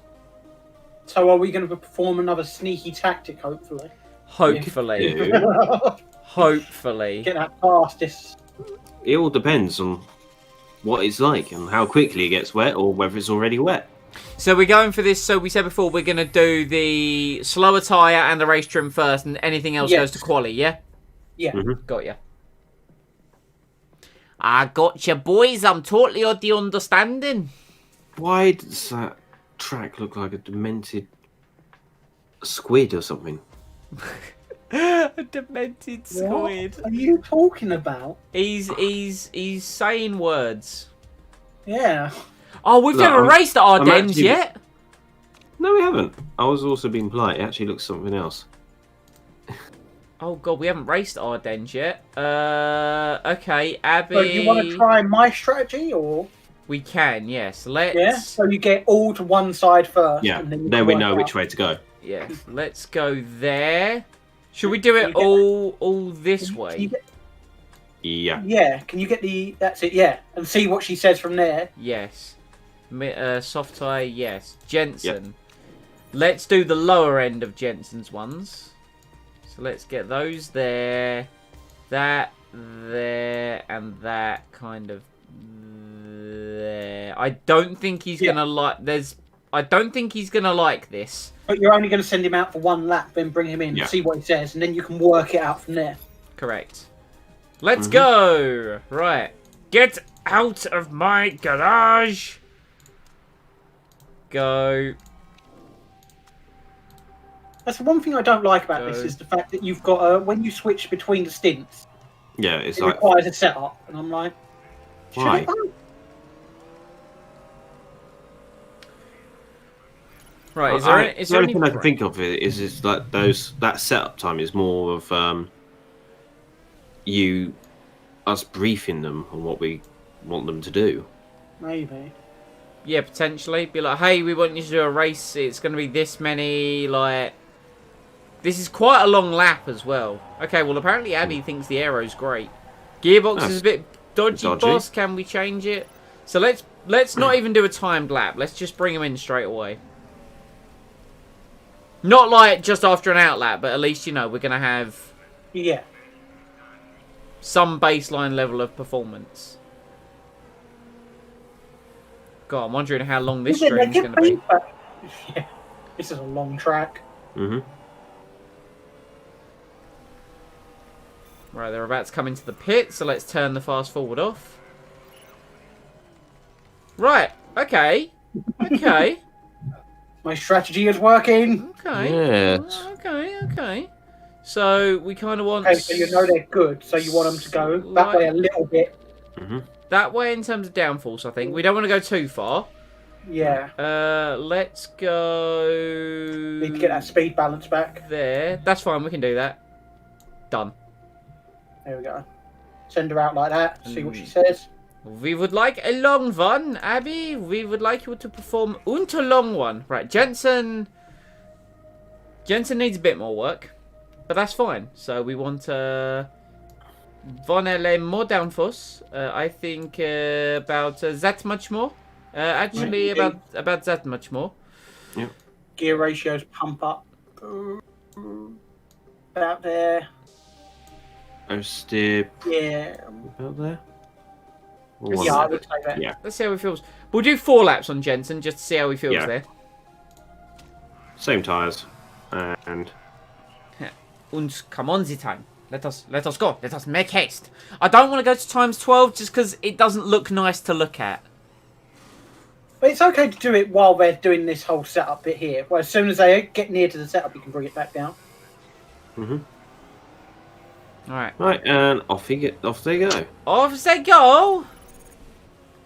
So are we going to perform another sneaky tactic, hopefully? Hopefully. Ew. Hopefully. Get that fastest. It all depends on what it's like and how quickly it gets wet or whether it's already wet. So we're going for this, so we said before, we're going to do the slower tyre and the race trim first, and anything else Yes. goes to quali, yeah? Yeah. Mhm. Got ya. I got you, boys. I'm totally of the understanding. Why does that track look like a demented squid or something? A demented squid. What are you talking about? He's saying words. Yeah. Oh, we've Look, never I'm- raced at Ardennes actually- yet. No, we haven't. I was also being polite. It actually looks something else. Oh god, we haven't raced at Ardennes yet. Okay, Abby. So you want to try my strategy, or We can, yes. Let's. yeah? So you get all to one side first. Yeah, and then, you then can we work know out. which way to go. Yes. Let's go there. Should we do it You get- all this Can way? you get- Yeah. yeah. Can you get the? That's it. Yeah, and see what she says from there. Yes. Soft tie, yes. Jensen. Let's do the lower end of Jensen's ones. So let's get those there, that there, and that kind of there. I don't think he's Yeah. gonna like. I don't think he's gonna like this. But you're only going to send him out for one lap, then bring him in, Yeah. see what he says, and then you can work it out from there. Correct. Let's Mhm. go. Right. Get out of my garage. Go. That's the one thing I don't like about this Go. is the fact that you've got when you switch between the stints, Yeah, it's it like, requires a setup, and I'm like, should Why? it go? Right. Is there, is the there only any? thing I can think of is like that setup time is more of us briefing them on what we want them to do. Maybe. Yeah, potentially. Be like, hey, we want you to do a race. It's going to be this many, like... This is quite a long lap as well. Okay, well, apparently Abby thinks the aero's great. Gearbox That's is a bit dodgy, dodgy. boss. Can we change it? So let's not even do a timed lap. Let's just bring him in straight away. Not like just after an out lap, but at least, you know, we're going to have Yeah. some baseline level of performance. God, I'm wondering how long this Is it stream's going to be. feedback? Yeah, this is a long track. Mm-hmm. Right, they're about to come into the pit, so let's turn the fast forward off. Right, okay. Okay. My strategy is working. Okay. Yes. Okay. So we kind of want... Okay, so you know they're good, so you want them to go that way a little bit. Mm-hmm. That way in terms of downforce, I think. We don't want to go too far. Yeah. Let's go... Need to get that speed balance back. There. That's fine, we can do that. Done. There we go. Send her out like that, see what she says. We would like a long one, Abby. We would like you to perform a long one. Right, Jensen needs a bit more work, but that's fine. So we want Von LM more downforce. I think about that much more. Actually, about that much more. Gear ratios pump up. About there. Steer Yeah. about there. Yeah, I would say that. Yeah. Let's see how he feels. We'll do 4 laps on Jensen just to see how he feels Yeah. there. Same tyres. And Und come on, the time. Let us go. Let us make haste. I don't want to go to times 12 just because it doesn't look nice to look at. But it's okay to do it while they're doing this whole setup bit here. Well, as soon as they get near to the setup, you can bring it back down. mm-hmm. All right. Right, and off they go. Off they go.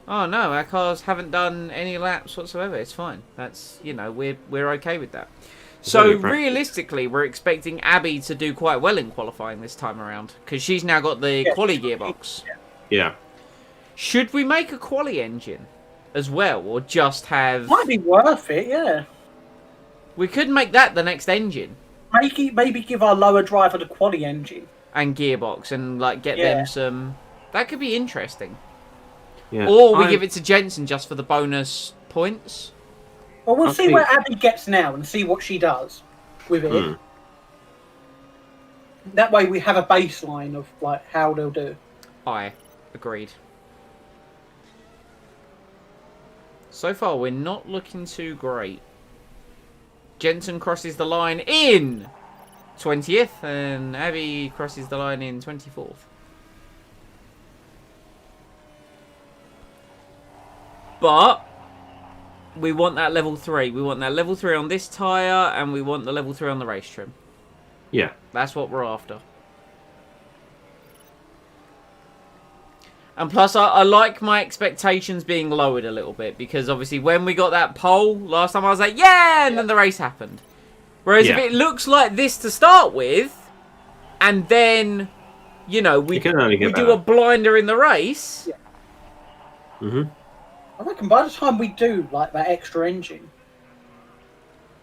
Oh no, our cars haven't done any laps whatsoever. It's fine. That's, you know, we're okay with that. So only practice. realistically, we're expecting Abby to do quite well in qualifying this time around because she's now got the quali gearbox. Yeah. Should we make a quali engine as well, or just have? Might be worth it, yeah. We could make that the next engine Maybe give our lower driver the quali engine. and gearbox, and like get Yeah. them some. That could be interesting. Yeah. Or we give it to Jensen just for the bonus points. Well, we'll I see think- where Abby gets now and see what she does with it. Hmm. That way we have a baseline of like how they'll do. I agreed. So far, we're not looking too great. Jensen crosses the line in 20th, and Abby crosses the line in 24th. But we want that level 3. We want that level 3 on this tyre, and we want the level 3 on the race trim. Yeah. That's what we're after. And plus, I like my expectations being lowered a little bit, because obviously when we got that pole last time, I was like, yeah, and then the race happened. Whereas if Yeah. it looks like this to start with, and then, you know, we You can only get do better. a blinder in the race, Mm-hmm. I reckon by the time we do like that extra engine,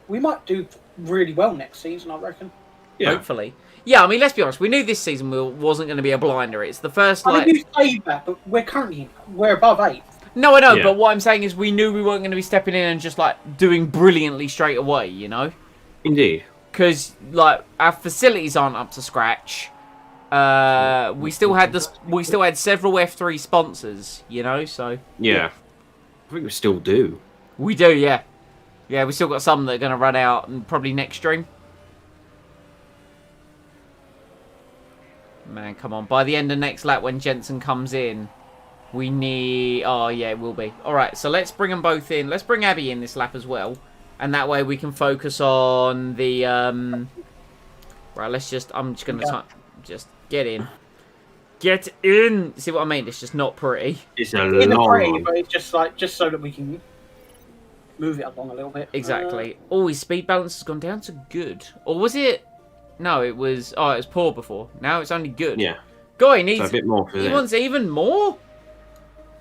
we might do really well next season. I reckon. Yeah. hopefully. Yeah, I mean, let's be honest. We knew this season wasn't going to be a blinder. It's the first, I like... mean, you say that, but we're above 8. No, I know, Yeah. but what I'm saying is we knew we weren't going to be stepping in and just, like, doing brilliantly straight away, you know? Indeed. Because, like, our facilities aren't up to scratch. We still had several F3 sponsors, you know, so... Yeah. I think we still do. We do, yeah. Yeah, we still got some that are going to run out and probably next stream. Man, come on. By the end of next lap, when Jensen comes in, we need... Oh, yeah, it will be. All right, so let's bring them both in. Let's bring Abby in this lap as well. And that way we can focus on the... Right, let's just... I'm just going to... Just get in. Get in! See what I mean? It's just not pretty. It's a In the long frame, one. but it's just so that we can move it along a little bit. Exactly. Oh, his speed balance has gone down to good. Or was it... No, it was... Oh, it was poor before. Now it's only good. Yeah. Guy So needs... a bit more for He them. wants even more?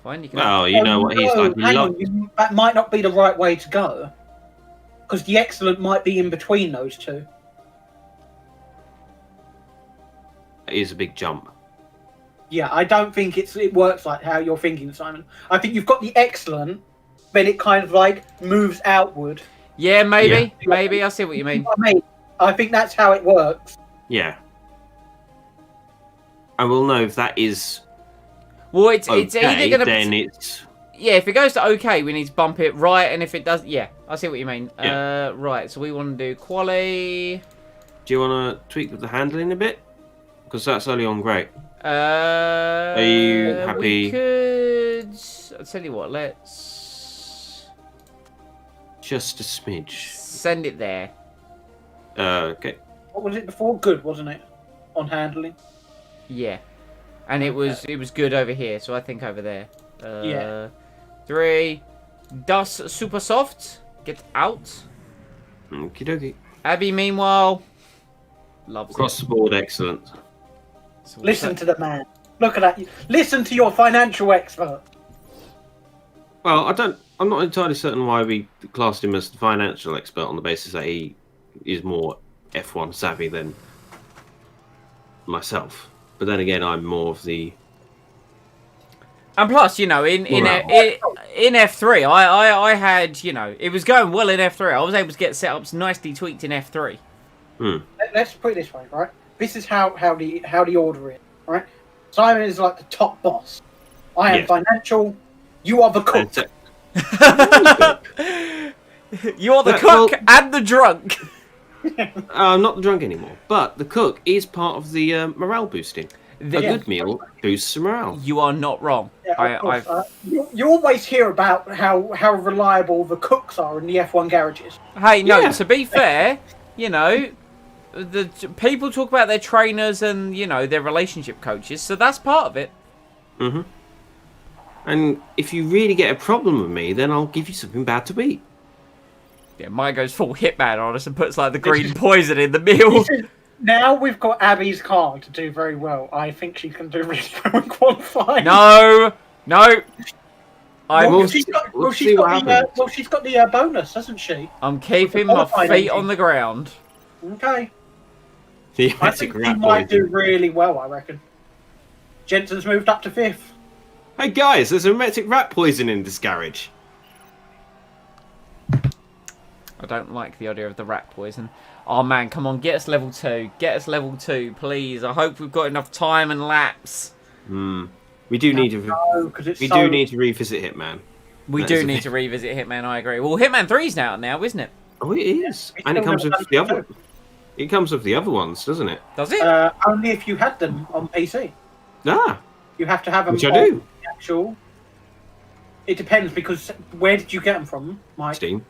Fine, you can... Well, you know what he's like. Hang on, that might not be the right way to go. Because the excellent might be in between those two. It is a big jump. Yeah, I don't think it works like how you're thinking, Simon. I think you've got the excellent, then it kind of like moves outward. Yeah, maybe. Yeah. Maybe. I see what you mean. I think that's how it works. Yeah. And we'll know if that is Well, it's okay, either going to... then it's Yeah, if it goes to okay, we need to bump it right, and if it does, yeah, I see what you mean. Yeah. Right, so we want to do quali. Do you want to tweak with the handling a bit? Because that's only on great. Are you happy? We could. I'll tell you what. Let's Just a smidge. send it there. Okay. What was it before? Good, wasn't it? On handling. Yeah, and it was good over here, so I think over there. Yeah. 3. Das super soft. Get out. Okie dokie. Abby, meanwhile, loves Across it. the board, excellent. So we'll Listen say- to the man. Look at that. Listen to your financial expert. Well, I'm not entirely certain why we classed him as the financial expert on the basis that he is more F1 savvy than myself. But then again, I'm more of the. And plus, you know, in F3, I had, you know, it was going well in F3. I was able to get setups nicely tweaked in F3. Let's put it this way, right? This is how the order is, right? Simon is like the top boss. I am Yeah. financial. You are the cook. You're the Yeah, cook well- and the drunk. I'm not the drunk anymore, but the cook is part of the morale boosting. A The- good meal boosts morale. You are not wrong. Yeah, of course. You always hear about how reliable the cooks are in the F1 garages. Hey, no, Yeah. to be fair, you know, the people talk about their trainers and, you know, their relationship coaches, so that's part of it. Mm-hmm. And if you really get a problem with me, then I'll give you something bad to eat. Yeah, mine goes full Hitman on us and puts, like, the green poison in the meal. Now we've got Abby's car to do very well. I think she can do really well in qualifying. No! I'm, Well, We'll she's got, we'll see what happens. she's got the bonus, hasn't she? I'm keeping my qualified feet engine. on the ground. Okay. The I emetic think she rat might do poison. really well, I reckon. Jensen's moved up to 5th. Hey guys, there's emetic rat poison in this garage. I don't like the idea of the rat poison. Oh man, come on, get us level 2. Get us level 2, please. I hope we've got enough time and laps. We do need to. No, because it's We so... do need to revisit Hitman. We That do is a need bit- to revisit Hitman, I agree. Well, Hitman 3's now, isn't it? Oh, it is, we and it still comes never with done the it other. It comes with the other ones, doesn't it? Does it? Only if you had them on PC. Ah, You have to have them which I on do. the actual... It depends, because where did you get them from, Mike? Steam.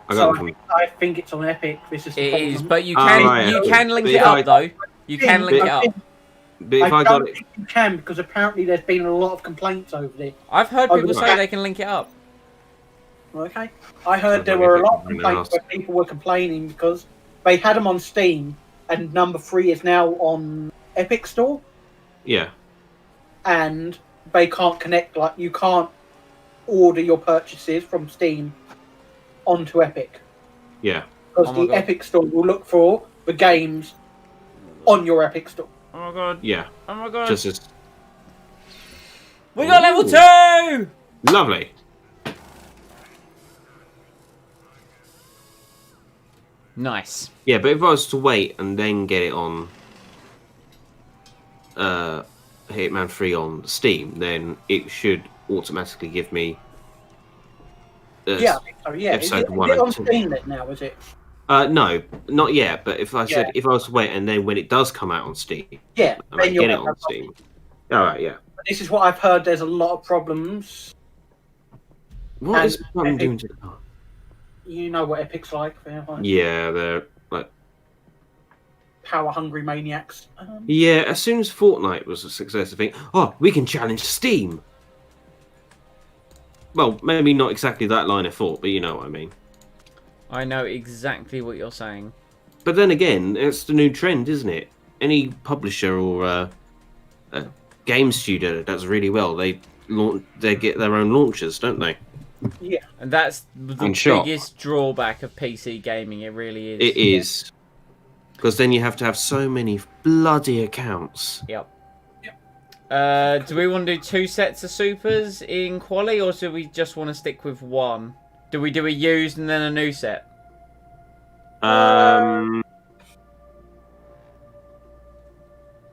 I So got them I think it's on Epic. This is the It problem. is, but you Oh, can right, you okay. can link But it if up I- though. You can link it up. But if I got don't it, think you can, because apparently there's been a lot of complaints over this. I've heard Oh, people say right. they can link it up. Okay. I heard Sounds there like were a Epic lot of really complaints nasty. where people were complaining because they had them on Steam and number 3 is now on Epic Store yeah, and they can't connect, like you can't order your purchases from Steam onto Epic yeah. because Oh my the God. Epic Store will look for the games on your Epic Store. Oh my god. Yeah, Oh my god. just as We got level Ooh. 2! lovely. Nice. Yeah, but if I was to wait and then get it on Hitman 3 on Steam, then it should automatically give me Yeah, I think so, yeah. Is episode it, one is it and on two. Steam then now, is it? No, not yet, but if I said Yeah. if I was to wait and then when it does come out on Steam Yeah, and I then you'll get it have on no Steam. Alright, yeah. But this is what I've heard. There's a lot of problems. What And is Plum Epic- doing to the car? You know what Epic's like. They're like Yeah, they're like power-hungry maniacs. yeah, as soon as Fortnite was a success, I think, oh, we can challenge Steam. Well, maybe not exactly that line of thought, but you know what I mean. I know exactly what you're saying. But then again, it's the new trend, isn't it? Any publisher or game studio that does really well, they get their own launchers, don't they? Yeah, And that's the And shot. biggest drawback of PC gaming, it really is. It is. Because then you have to have so many bloody accounts. Yep. Do we want to do 2 sets of supers in quali, or do we just want to stick with 1? Do we do a used and then a new set?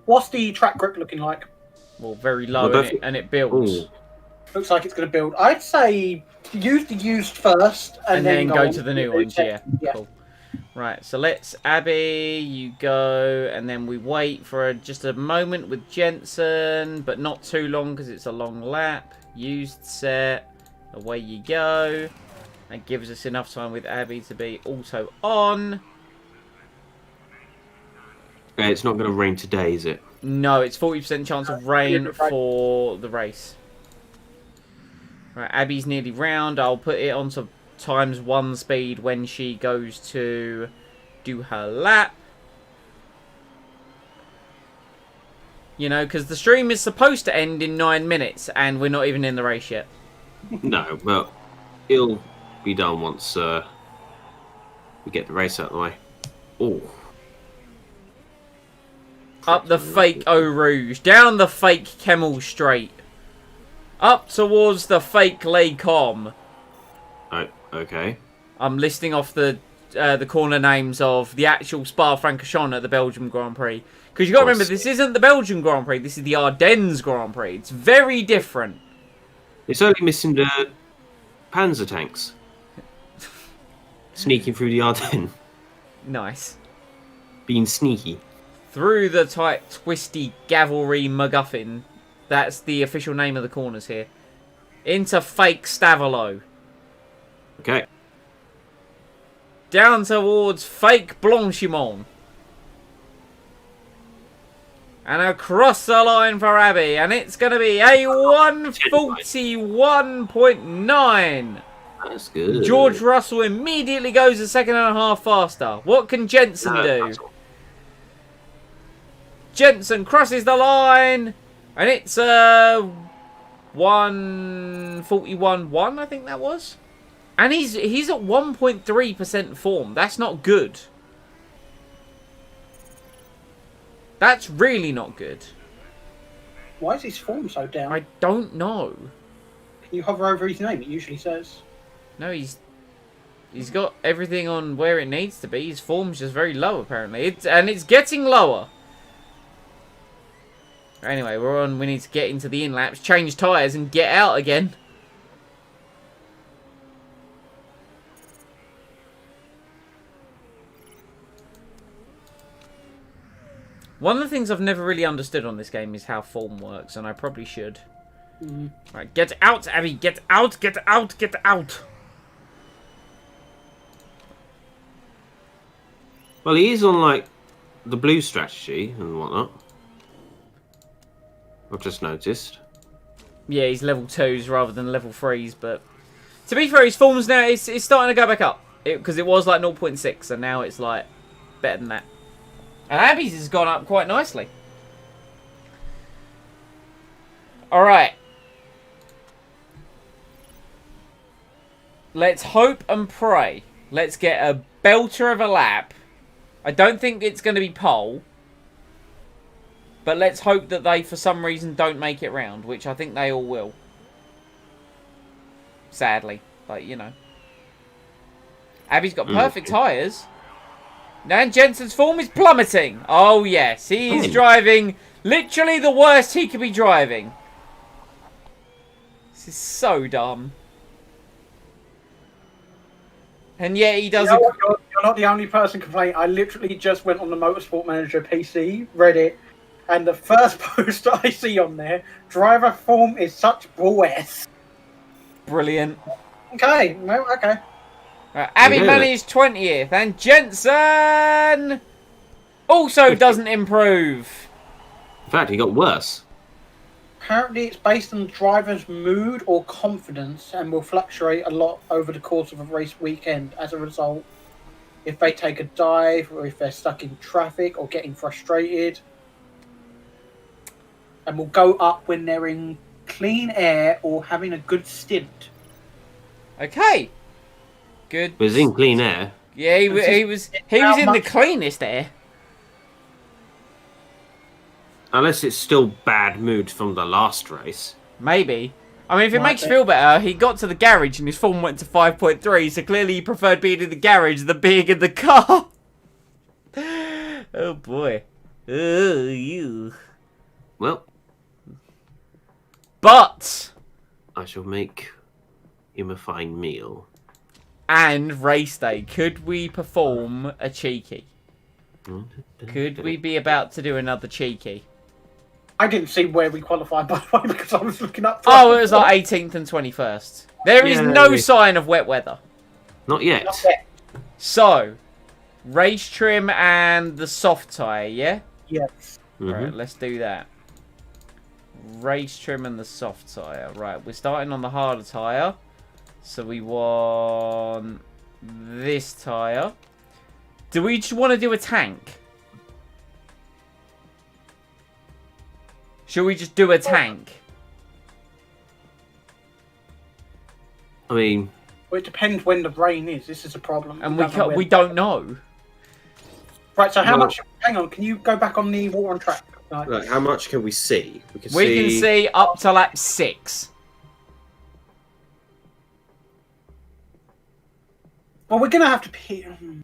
what's the track grip looking like? Well, very low Well, and it builds. Ooh. looks like it's going to build. I'd say use the used first, And then go on to the new ones. Yeah, cool. Right, so let's Abby, you go, and then we wait for just a moment with Jensen, but not too long because it's a long lap. Used set, away you go. That gives us enough time with Abby to be auto on. It's not going to rain today, is it? No, it's 40% chance of rain for the race. Right, Abby's nearly round. I'll put it onto ×1 speed when she goes to do her lap. You know, because the stream is supposed to end in 9 minutes, and we're not even in the race yet. No, well, it'll be done once we get the race out of the way. Oh. Up the fake Eau Rouge. Down the fake Kemmel Straight. Up towards the fake Les Combes. Oh, okay. I'm listing off the corner names of the actual Spa-Francorchamps at the Belgium Grand Prix. Because you got to remember, this isn't the Belgian Grand Prix. This is the Ardennes Grand Prix. It's very different. It's only missing the Panzer tanks. Sneaking through the Ardennes. Nice. Being sneaky. Through the tight, twisty Gavelry MacGuffin. That's the official name of the corners here. Into fake Stavelot. Okay. Down towards fake Blanchimont. And across the line for Abby. And it's going to be a 141.9. That's good. George Russell immediately goes a second and a half faster. What can Jensen do? Jensen crosses the line. And it's 141.1, I think that was. And he's at 1.3% form. That's not good. That's really not good. Why is his form so down? I don't know. Can you hover over his name? It usually says. No, he's got everything on where it needs to be. His form's just very low, apparently. And it's getting lower. Anyway, we're on. We need to get into the in-laps, change tyres, and get out again. One of the things I've never really understood on this game is how form works, and I probably should. Right, get out, Abby! Get out! Get out! Get out! Well, he is on, like, the blue strategy and whatnot. I've just noticed. Yeah, he's level 2s rather than level 3s, but... To be fair, his form's now, it's starting to go back up. Because it was like 0.6, and now it's like better than that. And Abby's has gone up quite nicely. Alright. Let's hope and pray. Let's get a belter of a lap. I don't think it's going to be pole. But let's hope that they, for some reason, don't make it round. Which I think they all will. Sadly. But, you know. Abby's got perfect tyres. And Jensen's form is plummeting. Oh, yes. He is driving literally the worst he could be driving. This is so dumb. And yet he does... You're not the only person complaining. I literally just went on the Motorsport Manager PC, read it, and the first post I see on there, driver form is such bull ass. Brilliant. Okay, no, okay. Abby managed 20th, and Jensen also doesn't improve. In fact, he got worse. Apparently, it's based on the driver's mood or confidence and will fluctuate a lot over the course of a race weekend. As a result, if they take a dive or if they're stuck in traffic or getting frustrated, and will go up when they're in clean air or having a good stint. Okay. Good. But he's in clean air. Yeah, he was in the cleanest air. Unless it's still bad mood from the last race. Maybe. I mean, if it makes you feel better, he got to the garage and his form went to 5.3, so clearly he preferred being in the garage than being in the car. Oh, boy. Oh, you. Well. But I shall make him a fine meal. And race day. Could we perform a cheeky? Could we be about to do another cheeky? I didn't see where we qualified, by the way, because I was looking up. Oh, it was like 18th and 21st. There is no Yay. sign of wet weather. Not yet. Not yet. So, race trim and the soft tyre, yeah? Yes. Right, let's do that. Race trim and the soft tyre. Right, we're starting on the harder tyre. So we want this tyre. Do we just want to do a tank? Should we just do a tank? I mean, Well, it depends when the rain is. This is a problem. And know we when. don't know. Right, so how Well- much... Hang on, can you go back on the water on track? Right. like, how much can we see? We can see up to lap 6. Well, we're going to have to...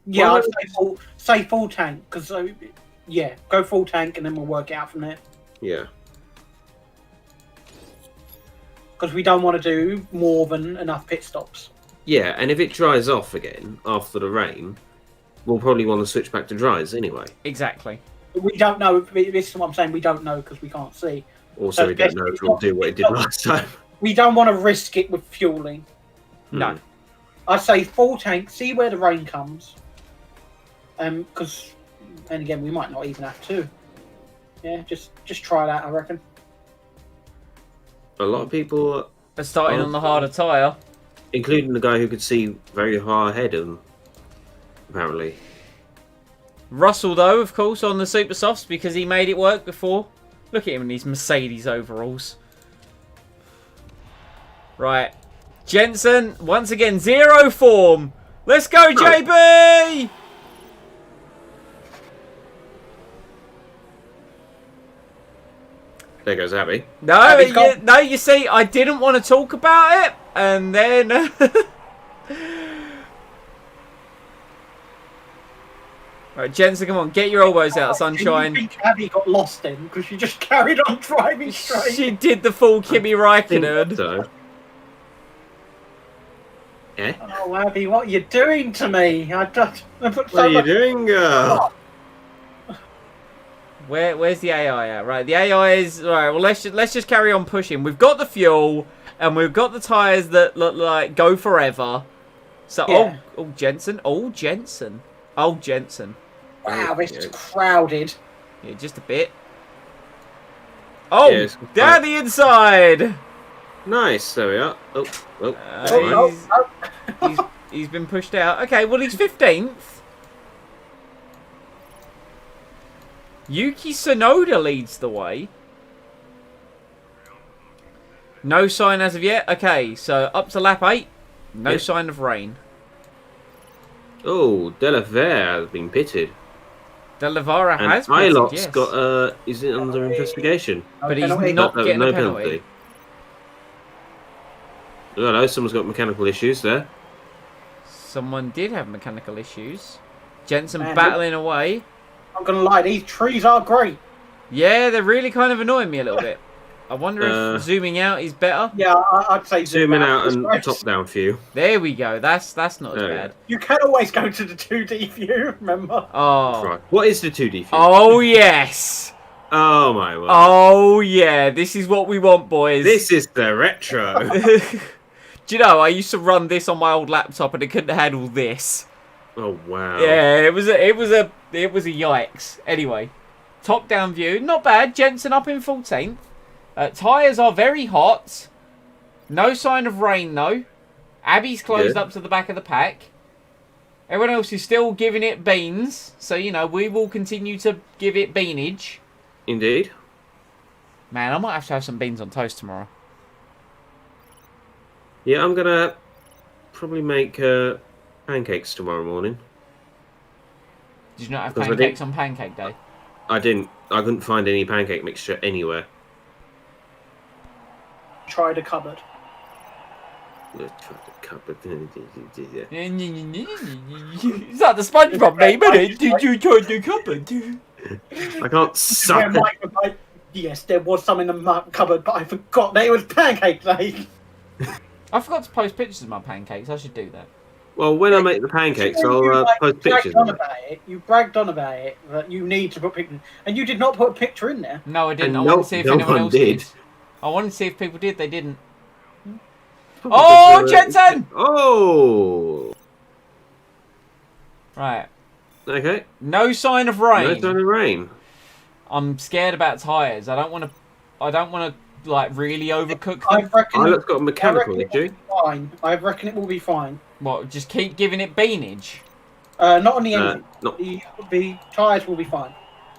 Yeah, Well, I'd say full tank, because... yeah, go full tank, and then we'll work it out from there. Yeah. Because we don't want to do more than enough pit stops. Yeah, and if it dries off again after the rain, we'll probably want to switch back to dries anyway. Exactly. We don't know. This is what I'm saying. We don't know because we can't see. Also, So we don't know if it'll do what it did last time. We don't want to risk it with fueling. No. I'd say full tank. See where the rain comes. Because, and again, we might not even have to. Yeah, just try that. I reckon. A lot of people, But starting on the harder tyre. including the guy who could see very far ahead of them, apparently. Russell, though, of course, on the super softs because he made it work before. Look at him in these Mercedes overalls. Right. Jensen, once again, 0 form. Let's go, JB! There goes Abby. No, Abby's gone. no, you see, I didn't want to talk about it, and then... Right, Jensen, come on, get your elbows out, sunshine. Do you think Abby got lost in because she just carried on driving straight? She did the full Kimi Raikkonen. So. Eh? Oh, Abby, what are you doing to me? I put What so are you much... doing, girl? Where's the AI at? Right, the AI is... Right, well, let's just carry on pushing. We've got the fuel, and we've got the tyres that look like go forever. So, Yeah. oh, Jensen. Oh, Jensen. Oh, Jensen. Wow, this is Yeah. crowded. Yeah, just a bit. Oh, Yes. down the inside. Nice, there we are. Oh, well. Oh, He's, oh. he's been pushed out. Okay, well, he's 15th. Yuki Tsunoda leads the way. No sign as of yet. Okay, so up to lap 8. No Yeah. sign of rain. Oh, Delavere has been pitted. Delavara And has pitted, Ilot's yes. got is under investigation. But he's Penalty. not No, getting no a penalty. penalty. Oh, hello, someone's got mechanical issues there. Someone did have mechanical issues. Jensen Man, battling away. I'm gonna lie, these trees are great. Yeah, they're really kind of annoying me a little bit. I wonder if zooming out is better. Yeah, I'd say Zooming out It's and great. top-down view. There we go. That's not as There we bad. You can always go to the 2D view, remember? Oh. Right. What is the 2D view? Oh, yes. Oh my word. Oh, yeah. This is what we want, boys. This is the retro. Do you know, I used to run this on my old laptop and it couldn't handle this. Oh wow. Yeah, it was a yikes. Anyway, top down view, not bad. Jensen up in 14th. Tyres are very hot. No sign of rain though. Abby's closed Good. up to the back of the pack. Everyone else is still giving it beans, so you know we will continue to give it beanage. Indeed. Man, I might have to have some beans on toast tomorrow. Yeah, I'm gonna probably make pancakes tomorrow morning. Did you not have Because I pancakes on Pancake Day? I couldn't find any pancake mixture anywhere. Try the cupboard. Let's try the cupboard. Is that the SpongeBob meme? Did you try the cupboard? I can't suck. Yeah, Mike, Yes, there was some in the cupboard, but I forgot that it was pancake day. I forgot to post pictures of my pancakes. I should do that. Well, when I make the pancakes, You, I'll post pictures bragged on of it. about it. You bragged on about it that you need to put pictures, and you did not put a picture in there. No, I didn't. And I no- wanted to see if no anyone one else did. did. I wanted to see if people did. They didn't. Probably Oh, because, Jensen! Oh! Right. Okay. No sign of No rain. sign of rain. I'm scared about tyres. I don't want to like really overcook I them. reckon. Pilot's got a I mechanical reckon it will issue. be fine. I reckon it will be fine. What? Just keep giving it beanage. Not on the engine. Not. The tyres will be fine.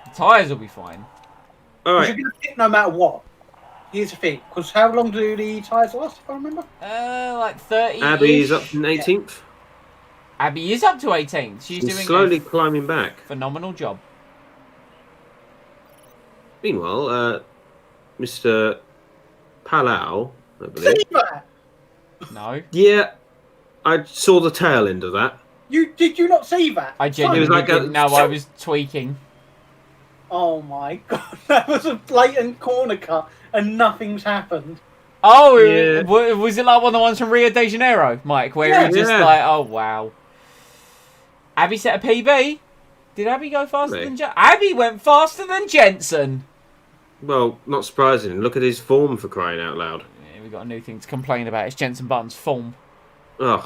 The tyres will be fine. All 'Cause right. you're going to fit no matter what. Here's the thing. Because how long do the tyres last, if I remember? Like 30. Abby's up to 18th. Abby is up to 18th. She's She's doing slowly a climbing back. phenomenal job. Meanwhile, Mr. Palau, I believe. See that? No, Yeah, I saw the tail end of that. Did you not see that? I genuinely like a- didn't know. I was tweaking. Oh my god, that was a blatant corner cut, and nothing's happened. Oh, Yeah. was it like one of the ones from Rio de Janeiro, Mike, where Yeah. he just Yeah. like, oh wow. Abby set a PB. Did Abby go faster Really? than Jensen? Abby went faster than Jensen. Well, not surprising. Look at his form, for crying out loud. Yeah, we got a new thing to complain about. It's Jensen Button's form. Ugh.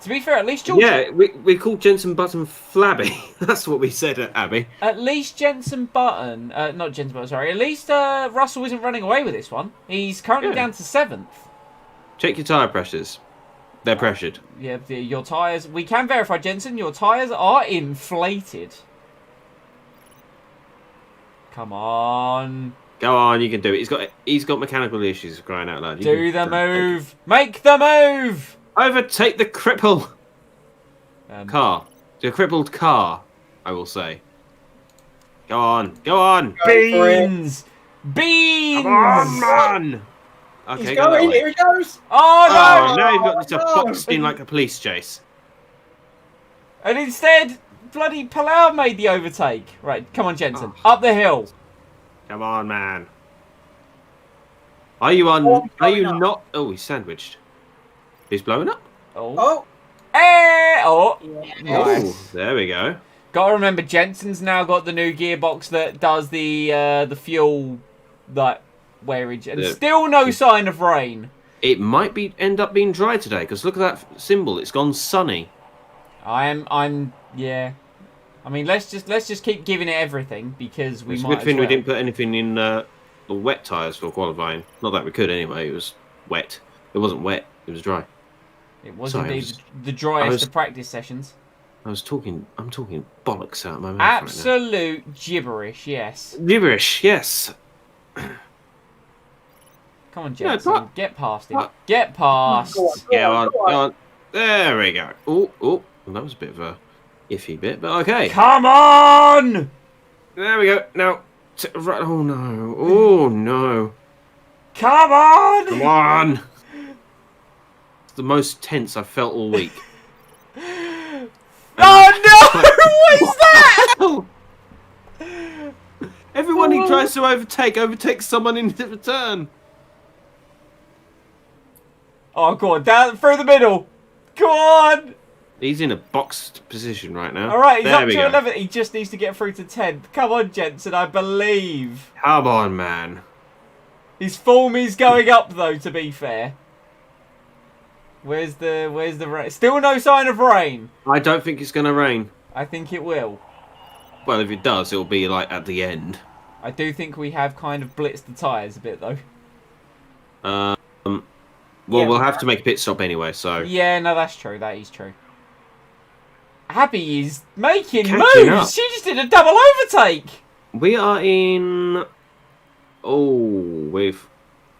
To be fair, at least George. Yeah, we called Jensen Button flabby. That's what we said at Abby. At least Jensen Button, not Jensen Button, sorry. At least Russell isn't running away with this one. He's currently Yeah. down to 7th. Check your tyre pressures. They're pressured. Yeah, your tyres. We can verify, Jensen. Your tyres are inflated. Come on, Go on, you can do it. He's got mechanical issues, for crying out loud. You do can- the move. Make the move. Overtake the cripple Um, the crippled car, I will say. Go on, go on. Go for it. Beans. Beans. Come on, man. Okay, He's go that going, way. here he goes! Oh no! Oh, now you've got this a no. boxed in like a police chase. And instead, bloody Palau made the overtake. Right, come on, Jensen. Oh. Up the hill. Come on, man. Are you on? Oh, he's Are you blowing up. not? Oh, he's sandwiched. He's blowing up. Oh. Oh! Oh. Yeah. Nice. Oh, there we go. Gotta remember, Jensen's now got the new gearbox that does the fuel, like, wearage. And Yeah. still no sign of rain. It might end up being dry today because look at that symbol. It's gone sunny. Yeah. I mean, let's just keep giving it everything because we It's a might good thing as well. we didn't put anything in the wet tyres for qualifying. Not that we could anyway. It was wet. It wasn't wet. It was dry. It was Sorry, I indeed was- the driest I was- of practice sessions. I'm talking bollocks out of my mouth right Absolute gibberish, yes. now. Gibberish, yes. Come on, Yeah, Jensen. but- Get past him. Get past. Go on, Go on, go go on. There we go. Oh, well, that was a bit of a iffy bit, but okay. Come on! There we go. Now, right. Oh no. Oh no. Come on! Come on. It's the most tense I've felt all week. Oh no! What is that? Everyone who tries to overtakes someone in the return. Oh, go on, down through the middle. Go on! He's in a boxed position right now. Alright, he's There up we to go. 11. He just needs to get through to 10th. Come on, Jensen, I believe. Come on, man. His form is going up, though, to be fair. Where's the rain? Still no sign of rain. I don't think it's going to rain. I think it will. Well, if it does, it'll be like at the end. I do think we have kind of blitzed the tyres a bit, though. Well, Yeah, we'll we have are. to make a pit stop anyway, so. Yeah, no, that's true. That is true. Abby is making Catching moves. up. She just did a double overtake. We are in. Oh, we're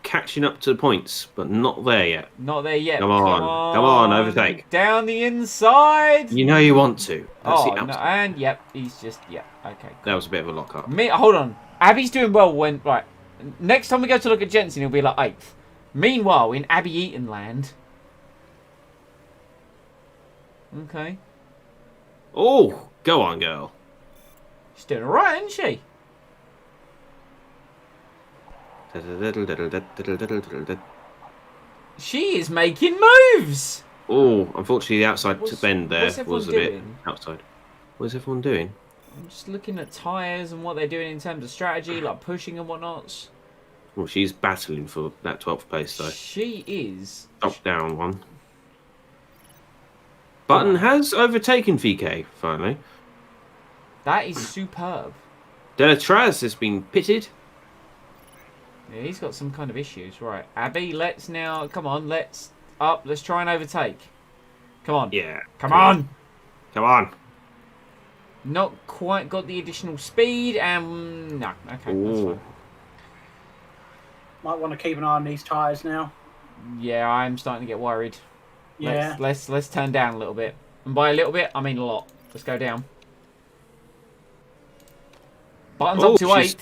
catching up to the points, but not there yet. Not there yet. Come on. Come on, overtake. Down the inside. You know you want to. That's Oh, the no, outside. and yep, he's just, yeah, okay. That was a bit of a lock up. Hold on. Abby's doing well when, right, next time we go to look at Jensen, he'll be like 8th. Meanwhile, in Abby Eaton land. Okay. Oh, go on, girl. She's doing alright, isn't she? She is making moves. Oh, unfortunately, the outside bend there what's everyone was a bit doing? outside. What is everyone doing? I'm just looking at tyres and what they're doing in terms of strategy, like pushing and whatnot. Well, she's battling for that 12th place, though. She is. Top down one. Button has overtaken VK, finally. That is superb. Delatraz has been pitted. Yeah, he's got some kind of issues. Right, Abby, let's now... Come on, let's try and overtake. Come on. Yeah. Come on! Come on. Not quite got the additional speed, and... No, okay, that's fine. Might want to keep an eye on these tyres now. Yeah, I'm starting to get worried. Yeah. Let's turn down a little bit. And by a little bit, I mean a lot. Let's go down. Button's up to 8th.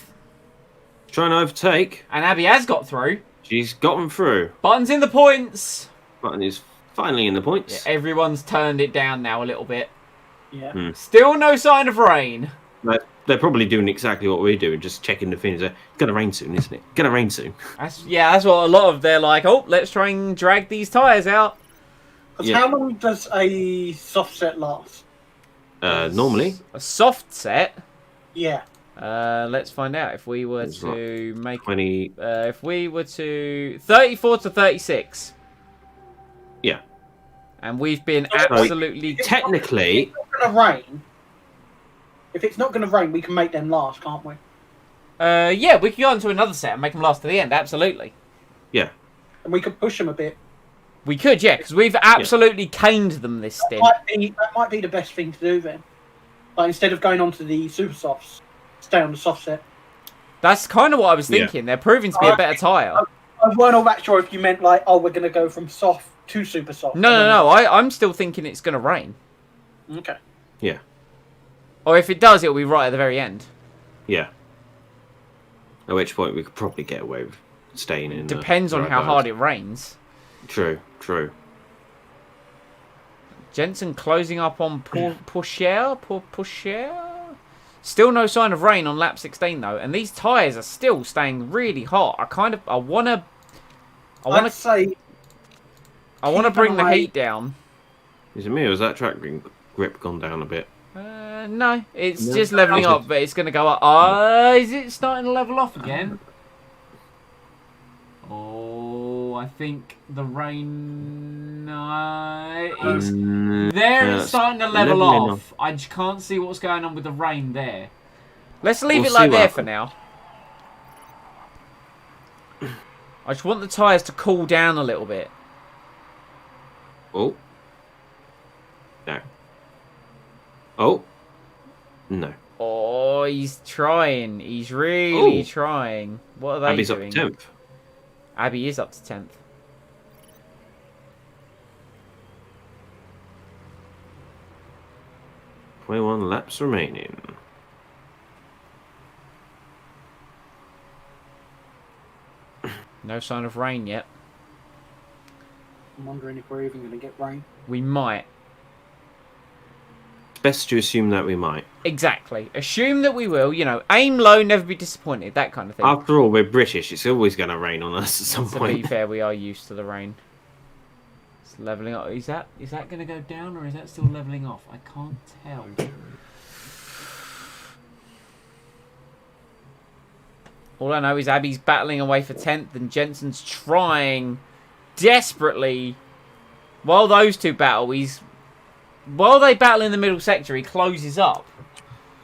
Trying to overtake. And Abby has got through. She's gotten through. Button's in the points. Button is finally in the points. Yeah, everyone's turned it down now a little bit. Yeah. Still no sign of rain. They're probably doing exactly what we're doing, just checking the things. It's going to rain soon, isn't it? Going to rain soon. That's what a lot of they're like, oh, let's try and drag these tyres out. Yeah. How long does a soft set last? Normally. A soft set? Yeah. Let's find out if we were It's to make 20. if we were to 34 to 36. Yeah. And we've been absolutely Technically, if it's not going to rain, we can make them last, can't we? yeah, we could go on to another set and make them last to the end, absolutely. yeah. And we could push them a bit. We could, yeah, because we've absolutely caned them this stint. That might be the best thing to do then. Like, instead of going on to the super softs, stay on the soft set. That's kind of what I was thinking. They're proving to be a better tyre. I weren't all that sure if you meant like, oh, we're going to go from soft to super soft. No. I'm still thinking it's going to rain. Okay. Yeah. Or if it does, it'll be right at the very end. Yeah. At which point we could probably get away with staying in. Depends on how hard it rains. True. Jensen closing up on Pusher. Still no sign of rain on lap 16 though, and these tyres are still staying really hot. I want to bring the heat down. Is it me or has that track grip gone down a bit? No, it's just leveling up, but it's going to go up. Is it starting to level off again? Oh, I think the rain... it's starting to level off. I just can't see what's going on with the rain there. Let's leave it like there for now. I just want the tyres to cool down a little bit. Oh. No. Oh. No. Oh, he's trying. He's really trying. What are they Abby's doing? up to 10th. Abby is up to 10th. .21 laps remaining. No sign of rain yet. I'm wondering if we're even going to get rain. We might. It's best to assume that we might. Exactly. Assume that we will. You know, aim low, never be disappointed. That kind of thing. After all, we're British. It's always going to rain on us at some To be point. fair, we are used to the rain. It's leveling up. Is that going to go down or is that still leveling off? I can't tell. All I know is Abby's battling away for 10th and Jensen's trying desperately. While those two battle, while they battle in the middle sector, he closes up.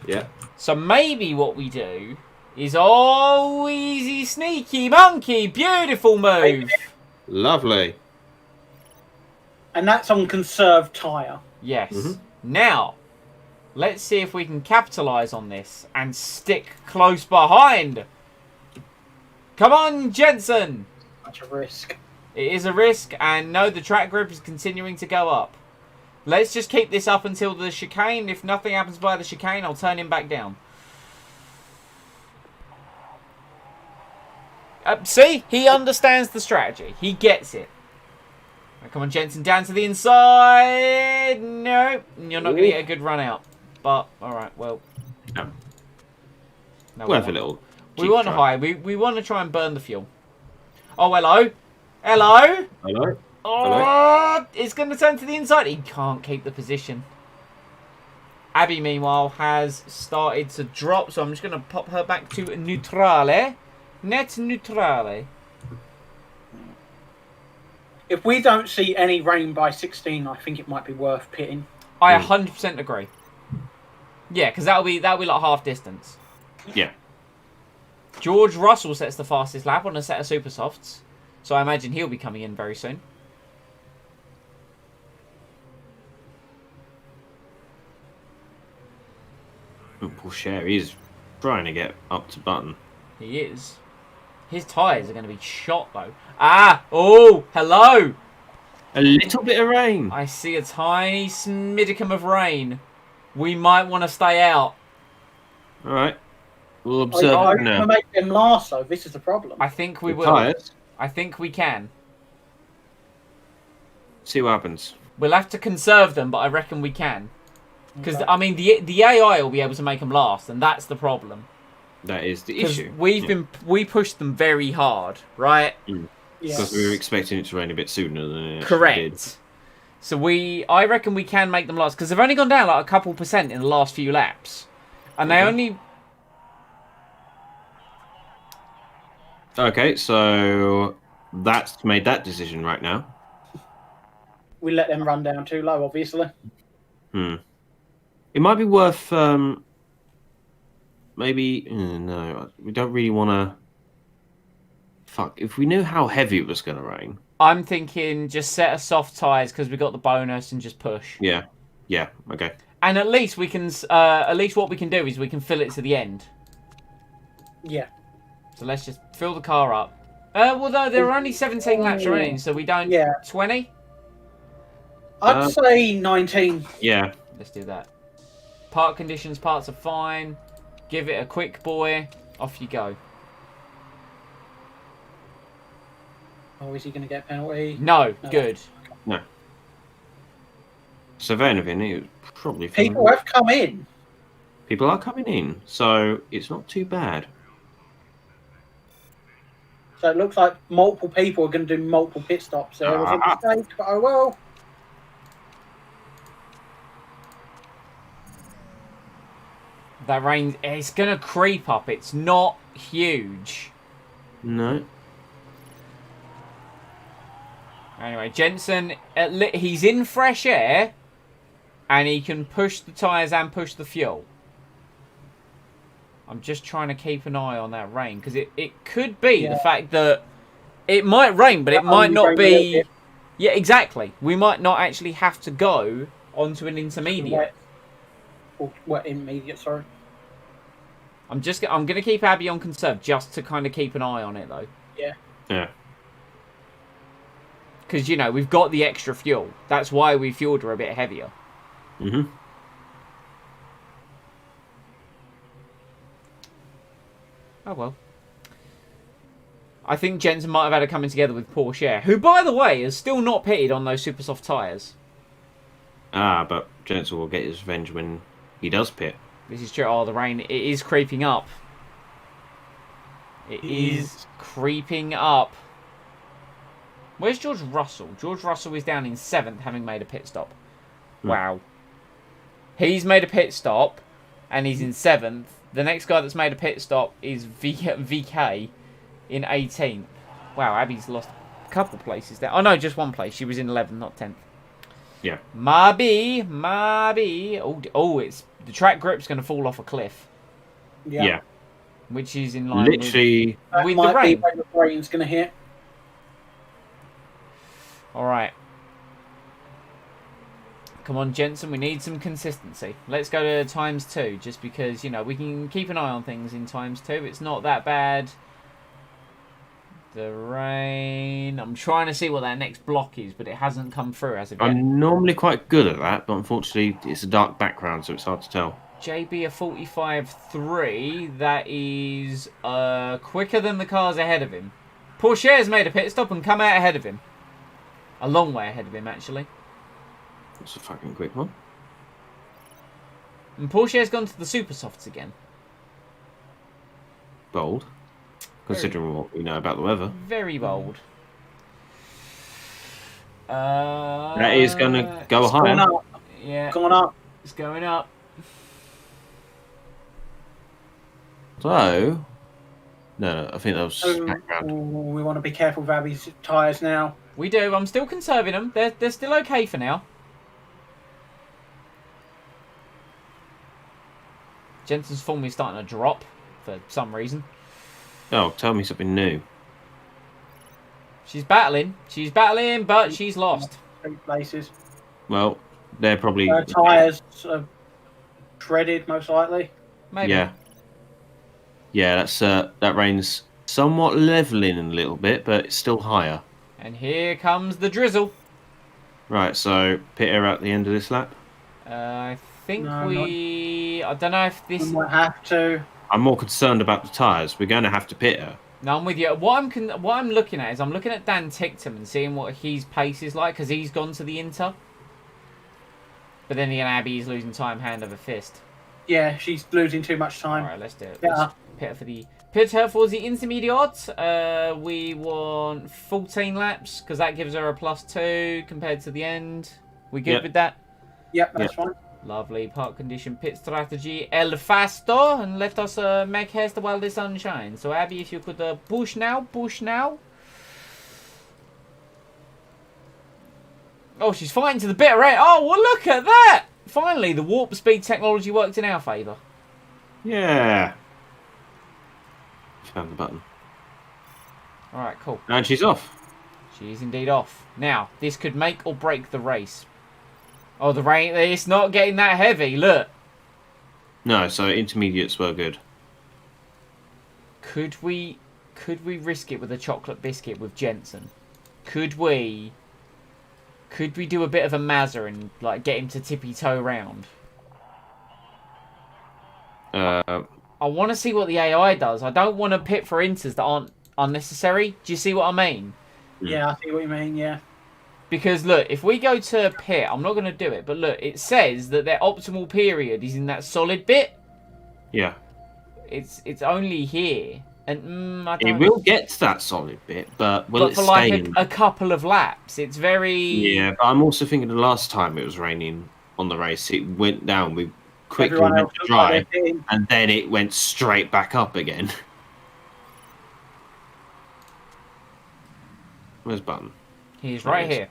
Yeah. So maybe what we do is, oh, easy, sneaky, monkey, beautiful move. Lovely. And that's on conserved tyre. Yes. Mhm. Now, let's see if we can capitalise on this and stick close behind. Come on, Jensen. Such a risk. It is a risk, and no, the track grip is continuing to go up. Let's just keep this up until the chicane. If nothing happens by the chicane, I'll turn him back down. See? He understands the strategy. He gets it. Right, come on, Jensen, down to the inside. No, you're not going to get a good run out. But, alright, well. No. No, We'll have a little We want high. We want to try and burn the fuel. Oh, hello. Hello. Hello. Oh, it's going to turn to the inside. He can't keep the position. Abby, meanwhile, has started to drop, so I'm just going to pop her back to neutrale. Net neutrale. If we don't see any rain by 16, I think it might be worth pitting. I 100% agree. Yeah, because that'll be like half distance. Yeah. George Russell sets the fastest lap on a set of super softs, so I imagine he'll be coming in very soon. Pourchaire is trying to get up to button. He is. His tyres are going to be shot, though. Ah! Oh! Hello! A little bit of rain. I see a tiny smidicum of rain. We might want to stay out. All right. We'll observe I it now. want to make them last, though. This is the problem. I think we The will. tyres. I think we can. See what happens. We'll have to conserve them, but I reckon we can. Because, Okay. I mean, the AI will be able to make them last, and that's the problem. That is the Because issue. we pushed them very hard, right? Yeah. Because we were expecting it to rain a bit sooner than it actually Correct. did. So I reckon we can make them last, because they've only gone down like a couple percent in the last few laps. And they only... Okay, so that's made that decision right now. We let them run down too low, obviously. It might be worth maybe no, we don't really want to. Fuck! If we knew how heavy it was going to rain. I'm thinking just set a soft tyres because we got the bonus and just push. Yeah, okay. And at least we can, at least what we can do is we can fill it to the end. Yeah. So let's just fill the car up. Well, no, there are only 17 laps remaining, so we don't. Yeah. 20. I'd say 19. Yeah. Let's do that. Park conditions, parts are fine. Give it a quick boy. Off you go. Oh, is he going to get a penalty? No, No. good. No. Savannah, it was probably fine. People have come in. People are coming in, so it's not too bad. So it looks like multiple people are going to do multiple pit stops. There was a mistake, but oh well. That rain, it's going to creep up. It's not huge. No. Anyway, Jensen, he's in fresh air, and he can push the tyres and push the fuel. I'm just trying to keep an eye on that rain, because it could be the fact that it might rain, but it might not be... Yeah, exactly. We might not actually have to go onto an intermediate. Wet intermediate, sorry. I'm going to keep Abby on conserve, just to kind of keep an eye on it, though. Yeah. Yeah. Because, you know, we've got the extra fuel. That's why we fueled her a bit heavier. Mm-hmm. Oh, well. I think Jensen might have had it coming together with Pourchaire, who, by the way, is still not pitted on those super soft tyres. But Jensen will get his revenge when he does pit. This is true. Oh, the rain. It is creeping up. It is creeping up. Where's George Russell? George Russell is down in 7th, having made a pit stop. Wow. He's made a pit stop, and he's in 7th. The next guy that's made a pit stop is VK in 18th. Wow, Abby's lost a couple places there. Oh, no, just one place. She was in 11th, not 10th. Yeah. Maybe. Oh, it's the track grip's going to fall off a cliff, Yeah. which is in line Literally. That with might the rain. be when the rain's going to hit. All right. Come on, Jensen. We need some consistency. Let's go to ×2, just because, you know, we can keep an eye on things in ×2. It's not that bad. The rain. I'm trying to see what that next block is, but it hasn't come through as of yet. I'm normally quite good at that, but unfortunately it's a dark background, so it's hard to tell. JB a 45.3. That is quicker than the cars ahead of him. Pourchaire's made a pit stop and come out ahead of him. A long way ahead of him, actually. It's a fucking quick one. And Pourchaire's gone to the super softs again. bold, considering what we know about the weather. Very bold. That is going to go It's gone higher. up. Yeah, Gone up. it's going up. So, no, I think that was background. We want to be careful with Abby's tyres now. We do. I'm still conserving them. They're still okay for now. Jensen's form is starting to drop for some reason. Oh, tell me something new. She's battling. She's battling, but she's lost. 3 places. Well, they're probably Her tyres are shredded, most likely. Maybe. yeah. That's that rain's somewhat leveling a little bit, but it's still higher. And here comes the drizzle. Right, so pit her at the end of this lap. I think No, I don't know if We this. might have to. I'm more concerned about the tyres. We're going to have to pit her. No, I'm with you. What I'm looking at is I'm looking at Dan Ticktum and seeing what his pace is like because he's gone to the Inter. But then again, Abby's losing time hand over fist. Yeah, she's losing too much time. All right, let's do it. Yeah. Let's pit her for the intermediate. We want 14 laps because that gives her a +2 compared to the end. We good Yep. with that? Yep, that's fine. Lovely park condition pit strategy. El Fasto and let us make haste while the sun shines. So Abby, if you could push now. Oh, she's fighting to the bitter end. Oh, well, look at that! Finally, the warp speed technology worked in our favour. Yeah. Found the button. All right, cool. And she's off. She is indeed off. Now, this could make or break the race. Oh, the rain, it's not getting that heavy, look. No, so intermediates were good. Could we risk it with a chocolate biscuit with Jensen? Could we do a bit of a Mazza and like get him to tippy toe round? I want to see what the AI does. I don't want to pit for inters that aren't unnecessary. Do you see what I mean? Yeah, I see what you mean, yeah. Because look, if we go to pit, I'm not going to do it, but look, it says that their optimal period is in that solid bit. Yeah. It's only here, and I It don't. will get to that solid bit, but will But it for stay like in? a couple of laps, it's very. Yeah, but I'm also thinking the last time it was raining on the race, it went down. We quickly Everyone went else to looks dry, like they're fitting. and then it went straight back up again. Where's Button? He's There right he is. here.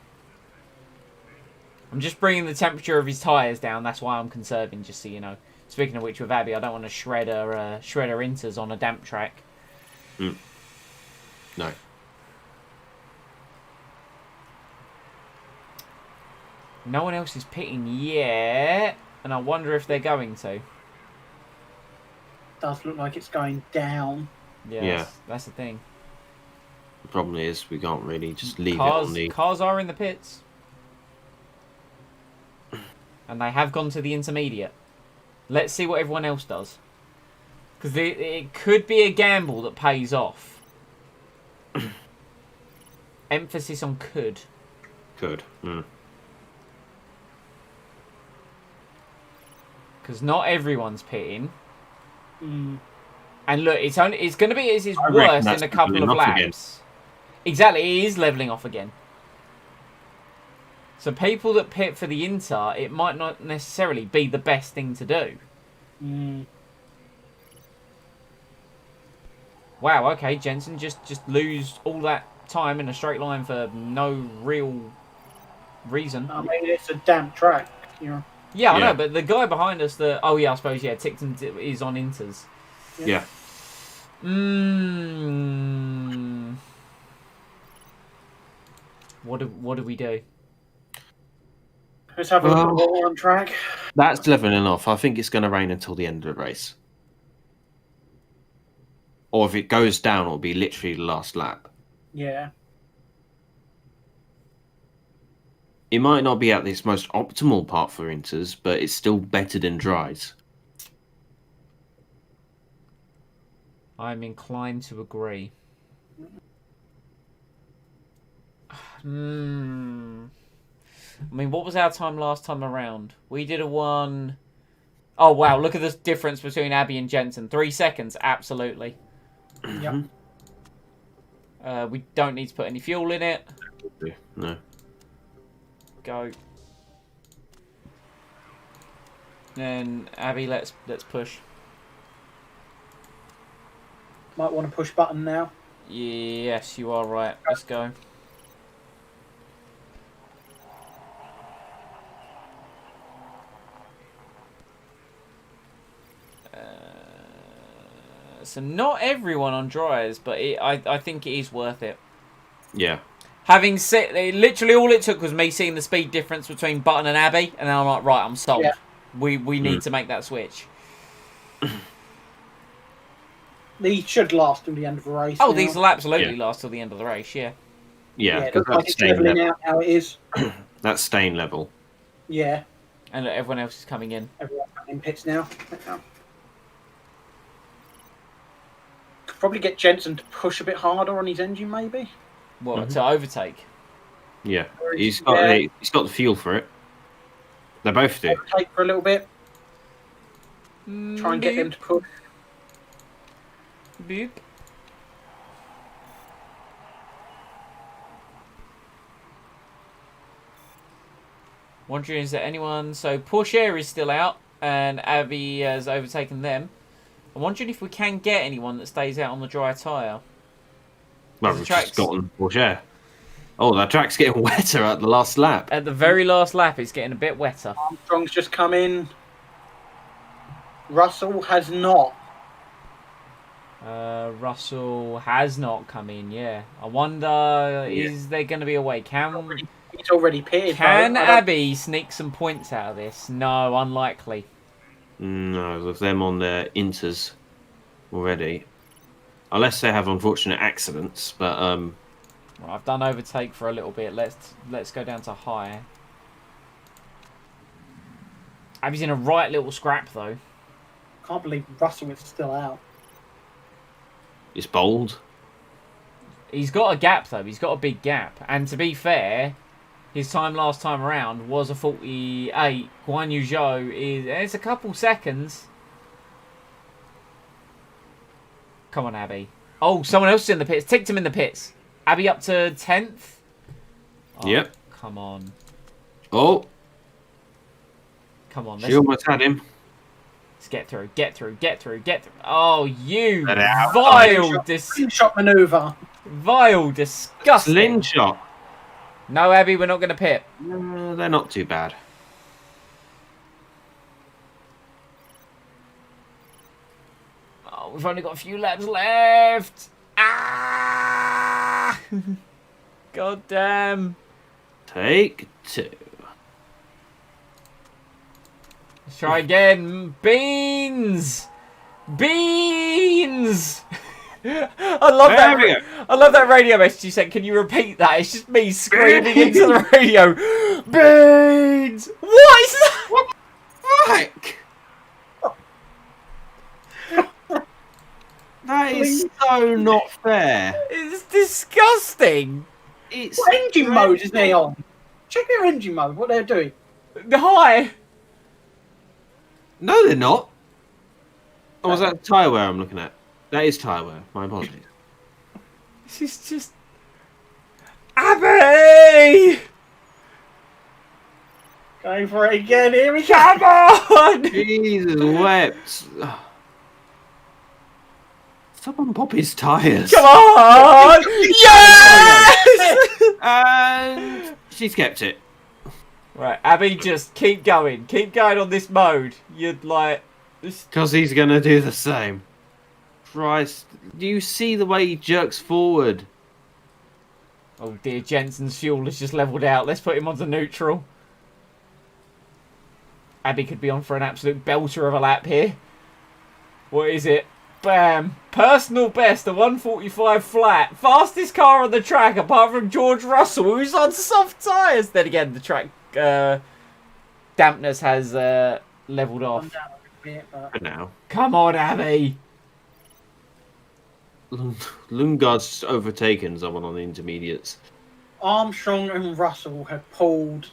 I'm just bringing the temperature of his tyres down. That's why I'm conserving, just so you know. Speaking of which, with Abby, I don't want to shred her inters on a damp track. No. No one else is pitting yet, and I wonder if they're going to. Does look like it's going down. Yeah. That's the thing. The problem is we can't really just leave it on the. Cars are in the pits. And they have gone to the intermediate. Let's see what everyone else does. Because it could be a gamble that pays off. Emphasis on could. Could. Because not everyone's pitting. Mm. And look, it's going to be its I reckon worst that's in a couple of leveling off laps. again. Exactly, it is levelling off again. So people that pit for the Inter, it might not necessarily be the best thing to do. Mm. Wow, okay, Jensen, just lose all that time in a straight line for no real reason. I mean, it's a damp track. You know. Yeah, I Yeah. know, but the guy behind us, oh yeah, I suppose, yeah, Tickton is on Inters. Yeah. What do we do? Let's have a look at what we're on track. That's leveling off. I think it's going to rain until the end of the race. Or if it goes down, it'll be literally the last lap. Yeah. It might not be at this most optimal part for inters, but it's still better than dries. I'm inclined to agree. I mean, what was our time last time around? We did a one... Oh, wow, look at the difference between Abby and Jensen. 3 seconds, absolutely. Yep. We don't need to put any fuel in it. No. Go. Then Abby, let's push. Might want to push button now. Yes, you are right. Let's go. So not everyone on dryers, but I think it is worth it. Yeah. Having said, literally all it took was me seeing the speed difference between Button and Abby, and then I'm like, right, I'm sold. Yeah. We need to make that switch. These should last till the end of the race. Oh, now. these will absolutely last till the end of the race, yeah. Yeah, Yeah, because it looks like that's it's stain leveling level. out how it is. That's stain level. Yeah, And look, everyone else is coming in. everyone in pits now. Could probably get Jensen to push a bit harder on his engine, maybe. What, to overtake? Yeah, Or he's is- got yeah. he's got the fuel for it. They both do. Overtake for a little bit. Try and get them to push. Boop. Wondering, is there anyone... So, Porsche is still out, and Abby has overtaken them. I'm wondering if we can get anyone that stays out on the dry tyre. Well, the we've tracks- just gotten Porsche. Oh, that track's getting wetter at the last lap. At the very last lap, it's getting a bit wetter. Armstrong's just come in. Russell has not. Russell has not come in, yeah. I wonder, is there going to be a way? He's already pitted. Can though. I don't- Abby sneak some points out of this? No, unlikely. No, with them on their inters already. Unless they have unfortunate accidents, but Well, I've done overtake for a little bit. Let's go down to high. Abby's in a right little scrap though. Can't believe Russell is still out. it's bold. He's got a gap though. He's got a big gap. And to be fair, his time last time around was a 48. Guan Yu Zhou is... It's a couple seconds. Come on, Abby. Oh, someone else is in the pits. Ticked him in the pits. Abby up to 10th. Oh, Yep. Come on. Oh, Come on. she almost had him. Let's get through. Get through. Get through. Get through. Oh, you Let it out. vile, Shot maneuver. vile, disgusting. Slingshot. No, Abby, we're not going to pit. They're not too bad. Oh, we've only got a few laps left. Ah! God damn. Take two. Let's try again. Beans! Beans! I love There we that. I love that radio message you sent. Can you repeat that? It's just me screaming into the radio. Beans! What is that? What the heck? That is so not fair. It's disgusting. It's What engine mode is they on? Check their engine mode. What they're doing. Hi. No, they're not. Oh, was that tyre wear I'm looking at? That is tyre wear. My apologies. This is just... Abby! Going for it again. Here we go. Come on! Jesus wept. Someone pop his tyres. Come on! Yes! And she's kept it. Right, Abby, just keep going. Keep going on this mode. You'd like... This... Because he's going to do the same. Christ. Do you see the way he jerks forward? Oh dear, Jensen's fuel has just leveled out. Let's put him onto neutral. Abby could be on for an absolute belter of a lap here. What is it? Bam! Personal best, a 145 flat. Fastest car on the track, apart from George Russell, who's on soft tyres. Then again, the track dampness has leveled I'm off. down a bit, but For now. Come on, Abby! Lundgaard's just overtaken someone on the intermediates. Armstrong and Russell have pulled.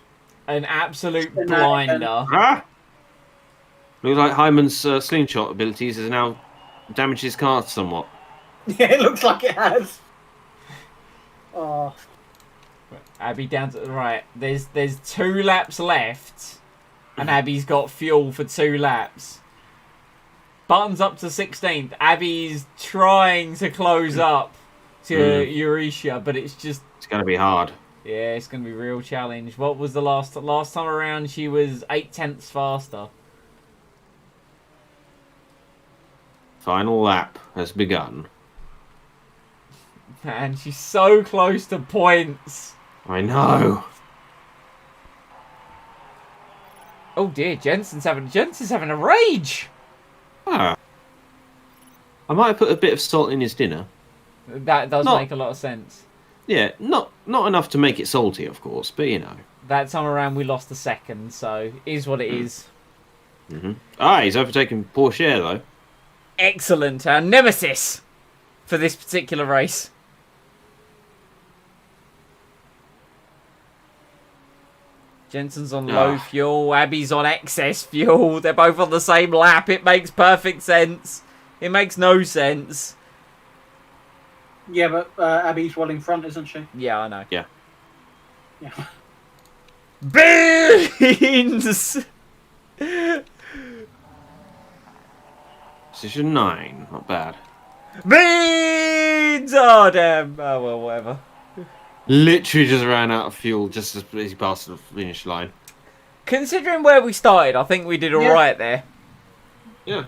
An absolute Shenanigans. blinder. Ah! Looks like Hyman's slingshot abilities has now damaged his car somewhat. Yeah, it looks like it has. Oh, Abby down to the right. There's 2 laps left, and Abby's got fuel for 2 laps. Button's up to 16th. Abby's trying to close up to Euretia, but it's just... It's going to be hard. Yeah, it's going to be a real challenge. What was the last time around? She was 0.8 faster. Final lap has begun. Man, she's so close to points. I know. Oh dear, Jensen's having a rage. Ah. I might have put a bit of salt in his dinner. That does Not- make a lot of sense. Yeah, not enough to make it salty, of course, but you know. That time around we lost a second, so is what it is. He's overtaken Porsche though. Excellent, our nemesis for this particular race. Jensen's on low fuel, Abby's on excess fuel. They're both on the same lap. It makes perfect sense. It makes no sense. yeah, but Abby's well in front, isn't she? Yeah, I know. Yeah. Yeah. Beans! Position 9, not bad. Beans! Oh, damn. Oh, well, whatever. Literally just ran out of fuel just as he passed the finish line. Considering where we started, I think we did alright there. Yeah.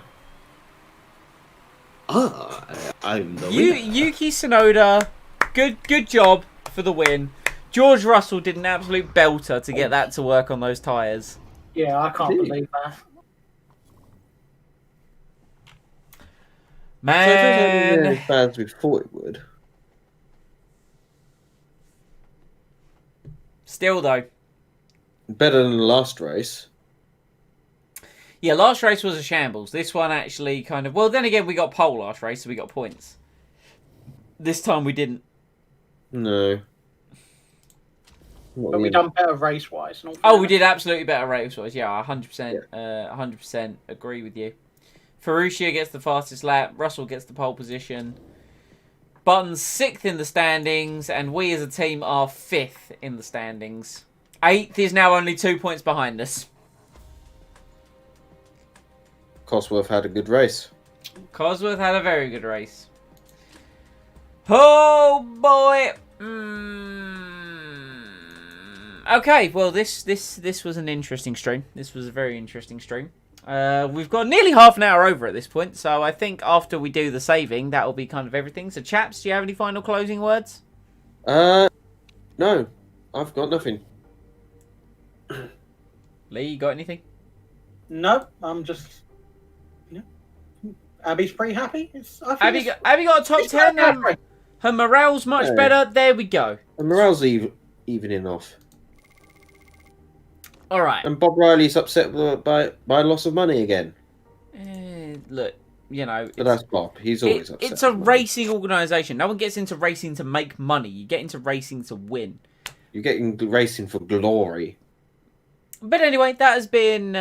I'm the winner. Yuki Tsunoda, good job for the win. George Russell did an absolute belter to get that to work on those tyres. Yeah, I can't believe that. Man, as bad as we thought it would. still though. Better than the last race. Yeah, last race was a shambles. This one actually kind of... Well, then again, we got pole last race, so we got points. This time we didn't. No. But we done better race-wise. Oh, we did absolutely better race-wise. Yeah, 100%. 100% agree with you. Ferruccia gets the fastest lap. Russell gets the pole position. Button's 6th in the standings, and we as a team are 5th in the standings. 8th is now only 2 points behind us. Cosworth had a good race. Cosworth had a very good race. Oh boy! Okay, well this was an interesting stream. This was a very interesting stream. We've got nearly half an hour over at this point, so I think after we do the saving, that will be kind of everything. So, chaps, do you have any final closing words? No, I've got nothing. Lee, you got anything? No, I'm just... Abby's pretty happy. Abby got a top 10. Her morale's much better. There we go. And morale's evening off. All right. And Bob Riley's upset by loss of money again. Look, you know... But that's Bob. He's always upset. It's a racing organisation. No one gets into racing to make money. You get into racing to win. You're getting racing for glory. But anyway, that has been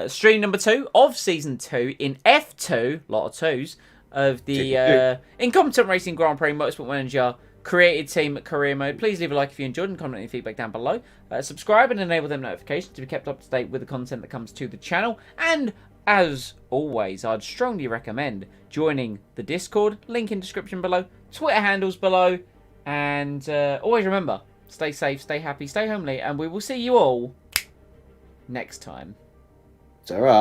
stream number 2 of Season 2 in F2, lot of 2s, of the Incompetent Racing Grand Prix Motorsport Manager Created Team Career Mode. Please leave a like if you enjoyed and comment any feedback down below. Subscribe and enable them notifications to be kept up to date with the content that comes to the channel. And as always, I'd strongly recommend joining the Discord, link in description below, Twitter handles below, and always remember, stay safe, stay happy, stay homely, and we will see you all next time. It's alright.